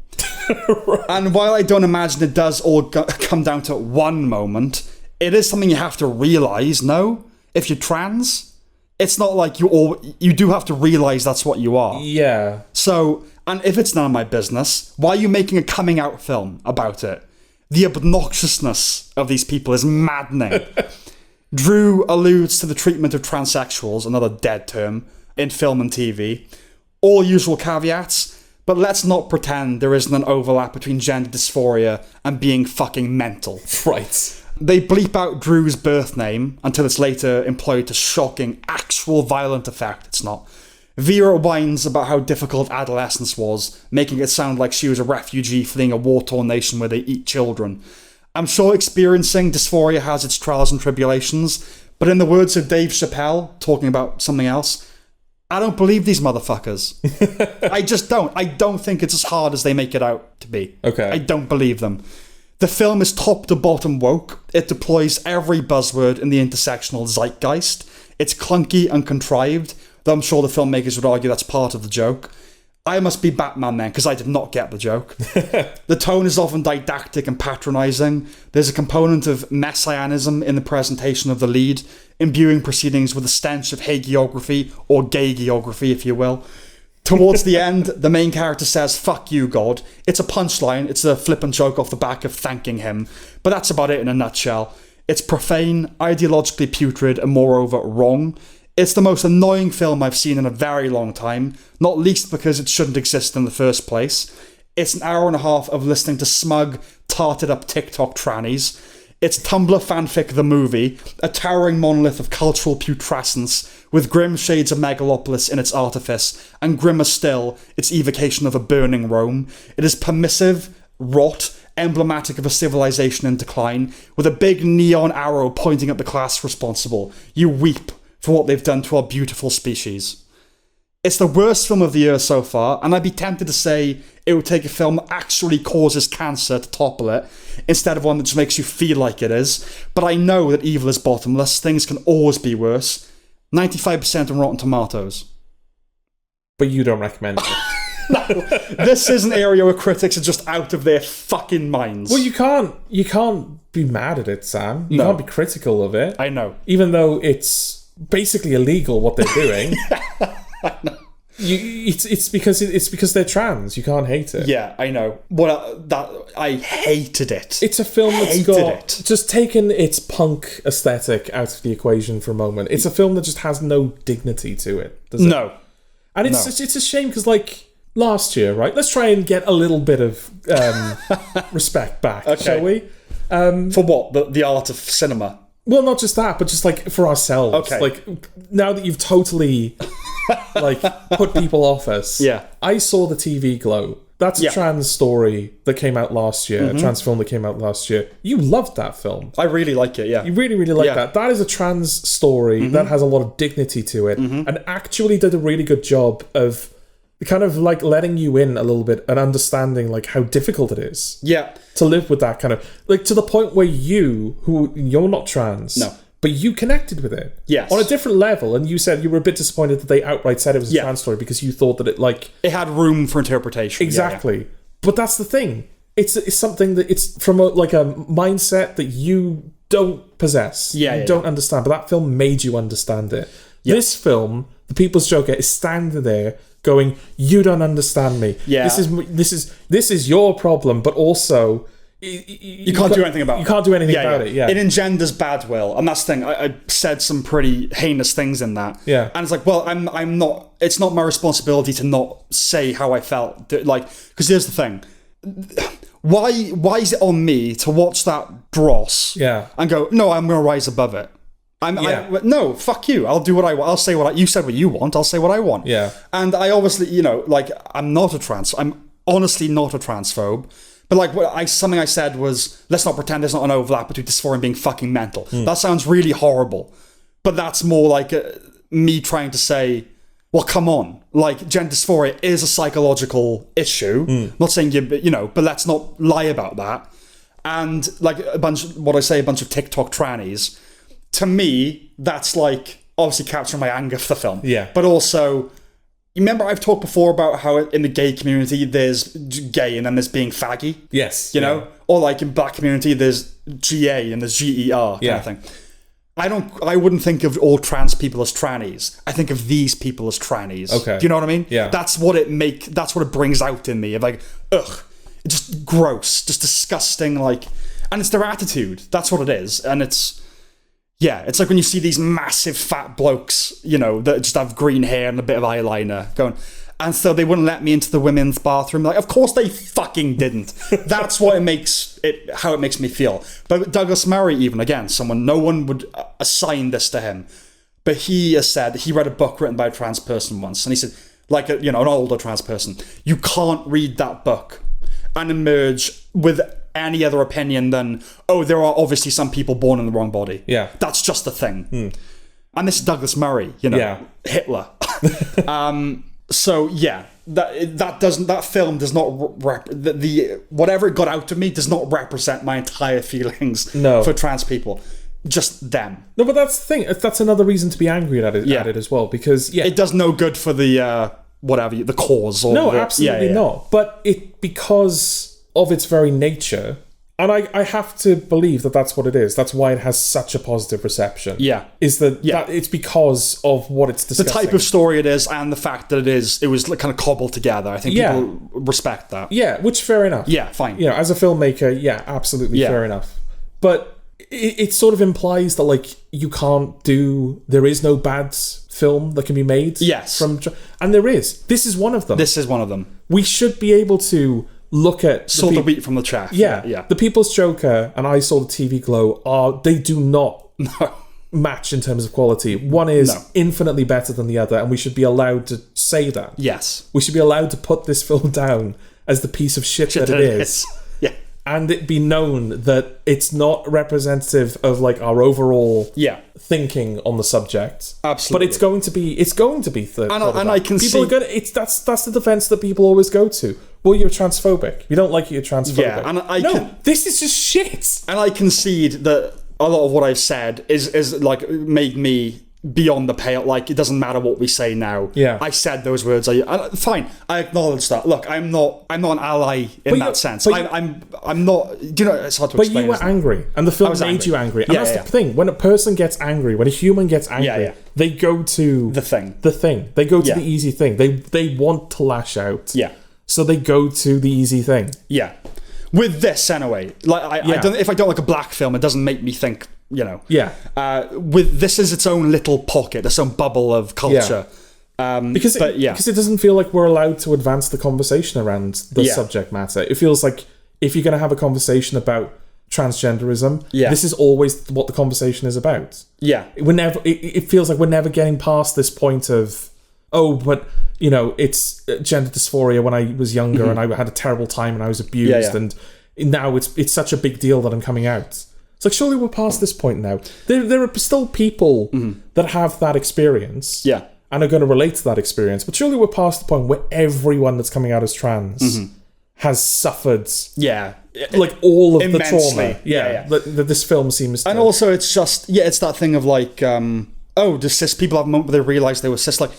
Right. And while I don't imagine it does all come down to one moment, it is something you have to realise, no? If you're trans, it's not like you do have to realise that's what you are. Yeah. So... And if it's none of my business, why are you making a coming out film about it? The obnoxiousness of these people is maddening. Drew alludes to the treatment of transsexuals, another dead term, in film and TV. All usual caveats, but let's not pretend there isn't an overlap between gender dysphoria and being fucking mental. Right. They bleep out Drew's birth name until it's later employed to shocking, actual violent effect. It's not. Vera whines about how difficult adolescence was, making it sound like she was a refugee fleeing a war-torn nation where they eat children. I'm sure experiencing dysphoria has its trials and tribulations, But in the words of Dave Chappelle, talking about something else, I don't believe these motherfuckers. I just don't. I don't think it's as hard as they make it out to be. Okay. I don't believe them. The film is top to bottom woke. It deploys every buzzword in the intersectional zeitgeist. It's clunky and contrived, though I'm sure the filmmakers would argue that's part of the joke. I must be Batman then, because I did not get the joke. The tone is often didactic and patronising. There's a component of messianism in the presentation of the lead, imbuing proceedings with a stench of hagiography, or gay geography, if you will. Towards the end, the main character says, "Fuck you, God." It's a punchline. It's a flippant joke off the back of thanking him. But that's about it in a nutshell. It's profane, ideologically putrid, and moreover, wrong. It's the most annoying film I've seen in a very long time, not least because it shouldn't exist in the first place. It's an hour and a half of listening to smug, tarted up TikTok trannies. It's Tumblr fanfic the movie, a towering monolith of cultural putrescence, with grim shades of megalopolis in its artifice, and grimmer still, its evocation of a burning Rome. It is permissive, rot, emblematic of a civilization in decline, with a big neon arrow pointing at the class responsible. You weep for what they've done to our beautiful species. It's the worst film of the year so far, and I'd be tempted to say it would take a film that actually causes cancer to topple it, instead of one that just makes you feel like it is. But I know that evil is bottomless, things can always be worse. 95% on Rotten Tomatoes. But you don't recommend it. No, this is an area where critics are just out of their fucking minds. Well, you can't be mad at it, Sam. You can't be critical of it. I know. Even though it's basically illegal what they're doing. I know. It's because they're trans. You can't hate it. Yeah, I know. I hated it. It's a film that's just taken its punk aesthetic out of the equation for a moment. It's a film that just has no dignity to it. Does it? No. And it's a shame because, like, last year, right? Let's try and get a little bit of respect back, shall we? For what? The art of cinema? Well, not just that, but just, like, for ourselves. Okay. Like, now that you've totally, like, put people off us. Yeah. I saw the TV Glow. That's a trans story that came out last year, a trans film that came out last year. You loved that film. I really like it, yeah. You really, really like that. That is a trans story that has a lot of dignity to it and actually did a really good job of kind of like letting you in a little bit and understanding like how difficult it is. Yeah. To live with that kind of, like, to the point where you're not trans. No. But you connected with it. Yes. On a different level. And you said you were a bit disappointed that they outright said it was a trans story because you thought that it had room for interpretation. Exactly. Yeah. But that's the thing. It's something that it's from a mindset that you don't possess. You don't understand. But that film made you understand it. Yeah. This film, The People's Joker, is standing there going, you don't understand me. Yeah. This is your problem, but also you can't do anything about it. You can't do anything about it. Yeah. It engenders bad will, and that's the thing. I said some pretty heinous things in that. Yeah. And it's like, well, I'm not. It's not my responsibility to not say how I felt. Like, because here's the thing. Why is it on me to watch that dross? Yeah. And go, no, I'm going to rise above it. No, fuck you. I'll do what I want. I'll say what you said what you want. I'll say what I want. Yeah. And I obviously, I'm honestly not a transphobe. But like something I said was, let's not pretend there's not an overlap between dysphoria and being fucking mental. That sounds really horrible. But that's more like me trying to say, well, come on. Like, gender dysphoria is a psychological issue. I'm not saying but let's not lie about that. And like a bunch of TikTok trannies, to me, that's like obviously capturing my anger for the film. Yeah. But also, you remember I've talked before about how in the gay community there's gay and then there's being faggy? Yes. You know? Or like in black community there's GA and there's GER kind of thing. I wouldn't think of all trans people as trannies. I think of these people as trannies. Okay. Do you know what I mean? Yeah. That's what it brings out in me. Of like, ugh. It's just gross. Just disgusting, like, and it's their attitude. That's what it is. And it's like when you see these massive fat blokes, that just have green hair and a bit of eyeliner going, and so they wouldn't let me into the women's bathroom. Like, of course they fucking didn't. That's what how it makes me feel. But Douglas Murray, even, again, no one would assign this to him. But he has said, he read a book written by a trans person once, and he said, like, an older trans person, you can't read that book and emerge with any other opinion than, oh, there are obviously some people born in the wrong body. Yeah. That's just a thing. And this is Douglas Murray, you know, Hitler. So yeah, that film does not whatever it got out of me does not represent my entire feelings for trans people. Just them. No, but that's the thing. That's another reason to be angry at it as well, because it does no good for the the cause. Or absolutely not. But because of its very nature, and I have to believe that that's what it is. That's why it has such a positive reception. Yeah, is that it's because of what it's discussing, the type of story it is, and the fact that it was kind of cobbled together. I think people respect that. Yeah, which fair enough. Yeah, fine. You know, as a filmmaker, absolutely fair enough. But it sort of implies that, like, there is no bad film that can be made. Yes. And there is. This is one of them. This is one of them. We should be able to look at... Saw the wheat from the chaff. Yeah. The People's Joker and I Saw the TV Glow they do not match in terms of quality. One is infinitely better than the other, and we should be allowed to say that. Yes. We should be allowed to put this film down as the piece of shit that it is. Yeah. And it be known that it's not representative of, like, our overall thinking on the subject. Absolutely. But it's going to be and I can people see that's the defense that people always go to. Well, you're transphobic. You don't like it, you're transphobic. Yeah, and this is just shit. And I concede that a lot of what I've said is like made me beyond the pale. Like, it doesn't matter what we say now. Yeah, I said those words. Fine, I acknowledge that. Look, I'm not an ally in that sense. I'm not. You know, it's hard to explain. But you were angry, and the film made you angry. And that's the thing. When a person gets angry, when a human gets angry, they go to the thing. They go to the easy thing. They want to lash out. Yeah. So they go to the easy thing. Yeah. With this, anyway, like if I don't like a black film, it doesn't make me think. You know. Yeah. With this is its own little pocket, its own bubble of culture. Because it doesn't feel like we're allowed to advance the conversation around the subject matter. It feels like if you're going to have a conversation about transgenderism, this is always what the conversation is about. Yeah. It feels like we're never getting past this point of, but you know, it's gender dysphoria when I was younger and I had a terrible time and I was abused and now it's such a big deal that I'm coming out. It's like, surely we're past this point now. There are still people that have that experience and are going to relate to that experience, but surely we're past the point where everyone that's coming out as trans has suffered like all of immensely. The trauma that this film seems to. And also it's just, it's that thing of like, do cis people have a moment where they realise they were cis? Like,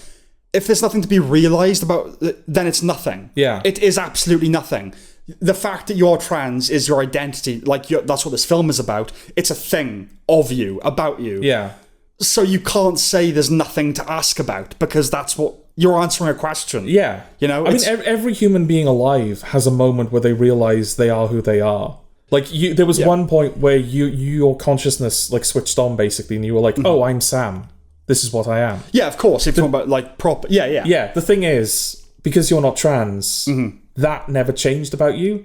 if there's nothing to be realised about, then it's nothing. Yeah. It is absolutely nothing. The fact that you're trans is your identity. Like, that's what this film is about. It's a thing of you, about you. Yeah. So you can't say there's nothing to ask about, because that's what you're answering a question. Yeah. You know? I mean, every human being alive has a moment where they realise they are who they are. Like, there was one point where your consciousness, like, switched on, basically, and you were like, oh, I'm Sam. This is what I am. Yeah, of course. If you're talking about, like, proper... Yeah. Yeah, the thing is, because you're not trans... that never changed about you.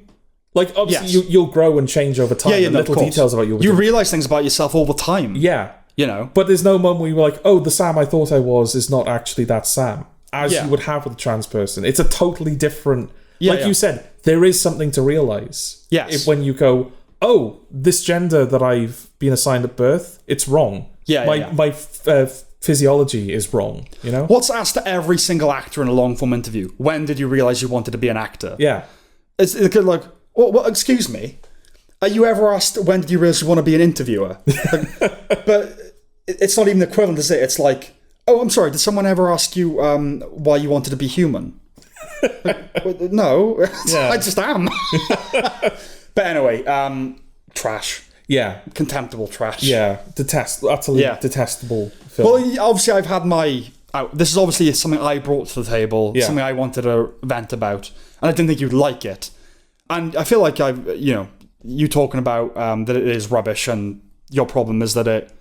Like, obviously, you'll grow and change over time. Yeah, little details about you. You realise things about yourself all the time. Yeah. You know? But there's no moment where you're like, oh, the Sam I thought I was is not actually that Sam. As you would have with a trans person. It's a totally different... you said, there is something to realise. Yes. When you go, oh, this gender that I've been assigned at birth, it's wrong. My physiology is wrong, you know? What's asked to every single actor in a long-form interview? When did you realise you wanted to be an actor? Yeah. It's like, well, excuse me? Are you ever asked, when did you realise you want to be an interviewer? But it's not even equivalent, is it? It's like, oh, I'm sorry, did someone ever ask you why you wanted to be human? No, I just am. But anyway, trash. Yeah. Contemptible trash. Yeah. Utterly detestable film. Well, obviously I've had my... this is obviously something I brought to the table, something I wanted to vent about, and I didn't think you'd like it. And I feel like you talking about that it is rubbish, and your problem is that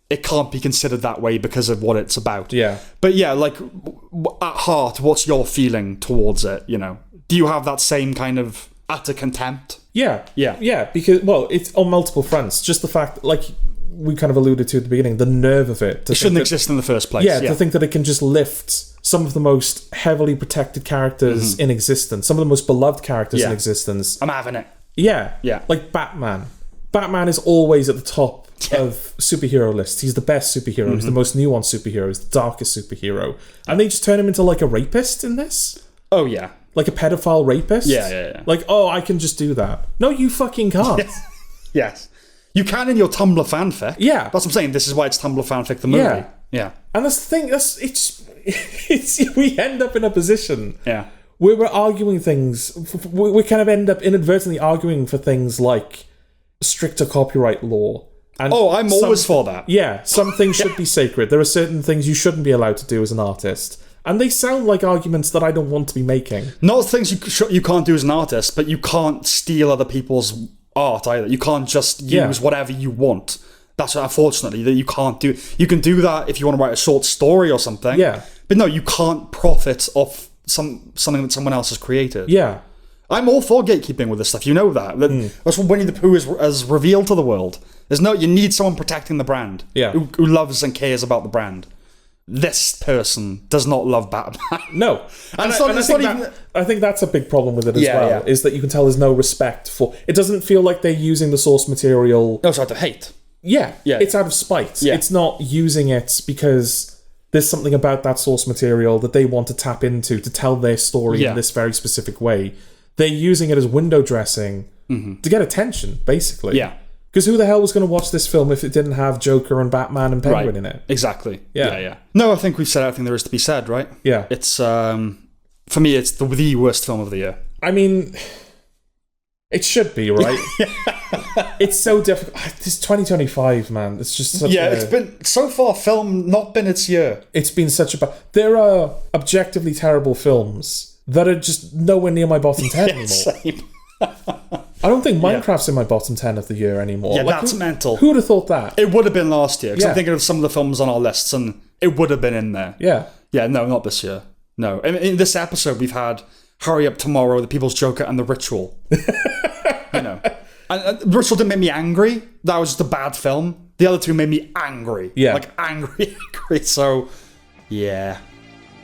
it can't be considered that way because of what it's about. Yeah. But yeah, like, at heart, what's your feeling towards it, you know? Do you have that same kind of utter contempt? Yeah, because, well, it's on multiple fronts. Just the fact, like we kind of alluded to at the beginning, the nerve of it. It shouldn't exist in the first place. Yeah, to think that it can just lift some of the most heavily protected characters in existence, some of the most beloved characters in existence. I'm having it. Yeah. Yeah. Like Batman. Batman is always at the top of superhero lists. He's the best superhero. He's the most nuanced superhero. He's the darkest superhero. And they just turn him into like a rapist in this? Oh, yeah. Like a pedophile rapist? Yeah. Like, oh, I can just do that. No, you fucking can't. Yes. You can in your Tumblr fanfic. Yeah. That's what I'm saying. This is why it's Tumblr fanfic, the movie. Yeah. And that's the thing. It's we end up in a position where we're arguing things. We kind of end up inadvertently arguing for things like stricter copyright law. And I'm always for that. Yeah, some things should be sacred. There are certain things you shouldn't be allowed to do as an artist. And they sound like arguments that I don't want to be making. Not things you can't do as an artist, but you can't steal other people's art either. You can't just use whatever you want. That's unfortunately that you can't do. You can do that if you want to write a short story or something. Yeah. But no, you can't profit off something that someone else has created. Yeah. I'm all for gatekeeping with this stuff. You know that. That's what Winnie the Pooh has revealed to the world. You need someone protecting the brand. Yeah. Who loves and cares about the brand. This person does not love Batman. No. I think that's a big problem with it as well, is that you can tell there's no respect for... It doesn't feel like they're using the source material... No, it's out of hate. Yeah, it's out of spite. Yeah. It's not using it because there's something about that source material that they want to tap into to tell their story in this very specific way. They're using it as window dressing to get attention, basically. Yeah. Because who the hell was going to watch this film if it didn't have Joker and Batman and Penguin in it? Exactly. Yeah. No, I think we've said everything there is to be said, right? Yeah. It's, for me, it's the worst film of the year. I mean, it should be, right? It's so difficult. It's 2025, man. It's just such it's been, so far, film not been its year. It's been such a bad... There are objectively terrible films that are just nowhere near my bottom 10 anymore. Same. I don't think Minecraft's in my bottom 10 of the year anymore. Yeah, that's mental. Who would have thought that? It would have been last year, because I'm thinking of some of the films on our lists, and it would have been in there. Yeah. Yeah, no, not this year. No. In this episode, we've had Hurry Up Tomorrow, The People's Joker, and The Ritual. You know. And The Ritual didn't make me angry. That was just a bad film. The other two made me angry. Yeah. Like, angry. So, yeah.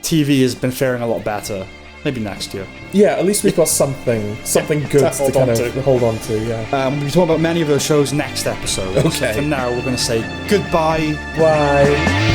TV has been faring a lot better. Maybe next year. Yeah, at least we've got something good to kind of hold on to, We'll be talking about many of those shows next episode. Okay. So for now, we're going to say goodbye. Bye.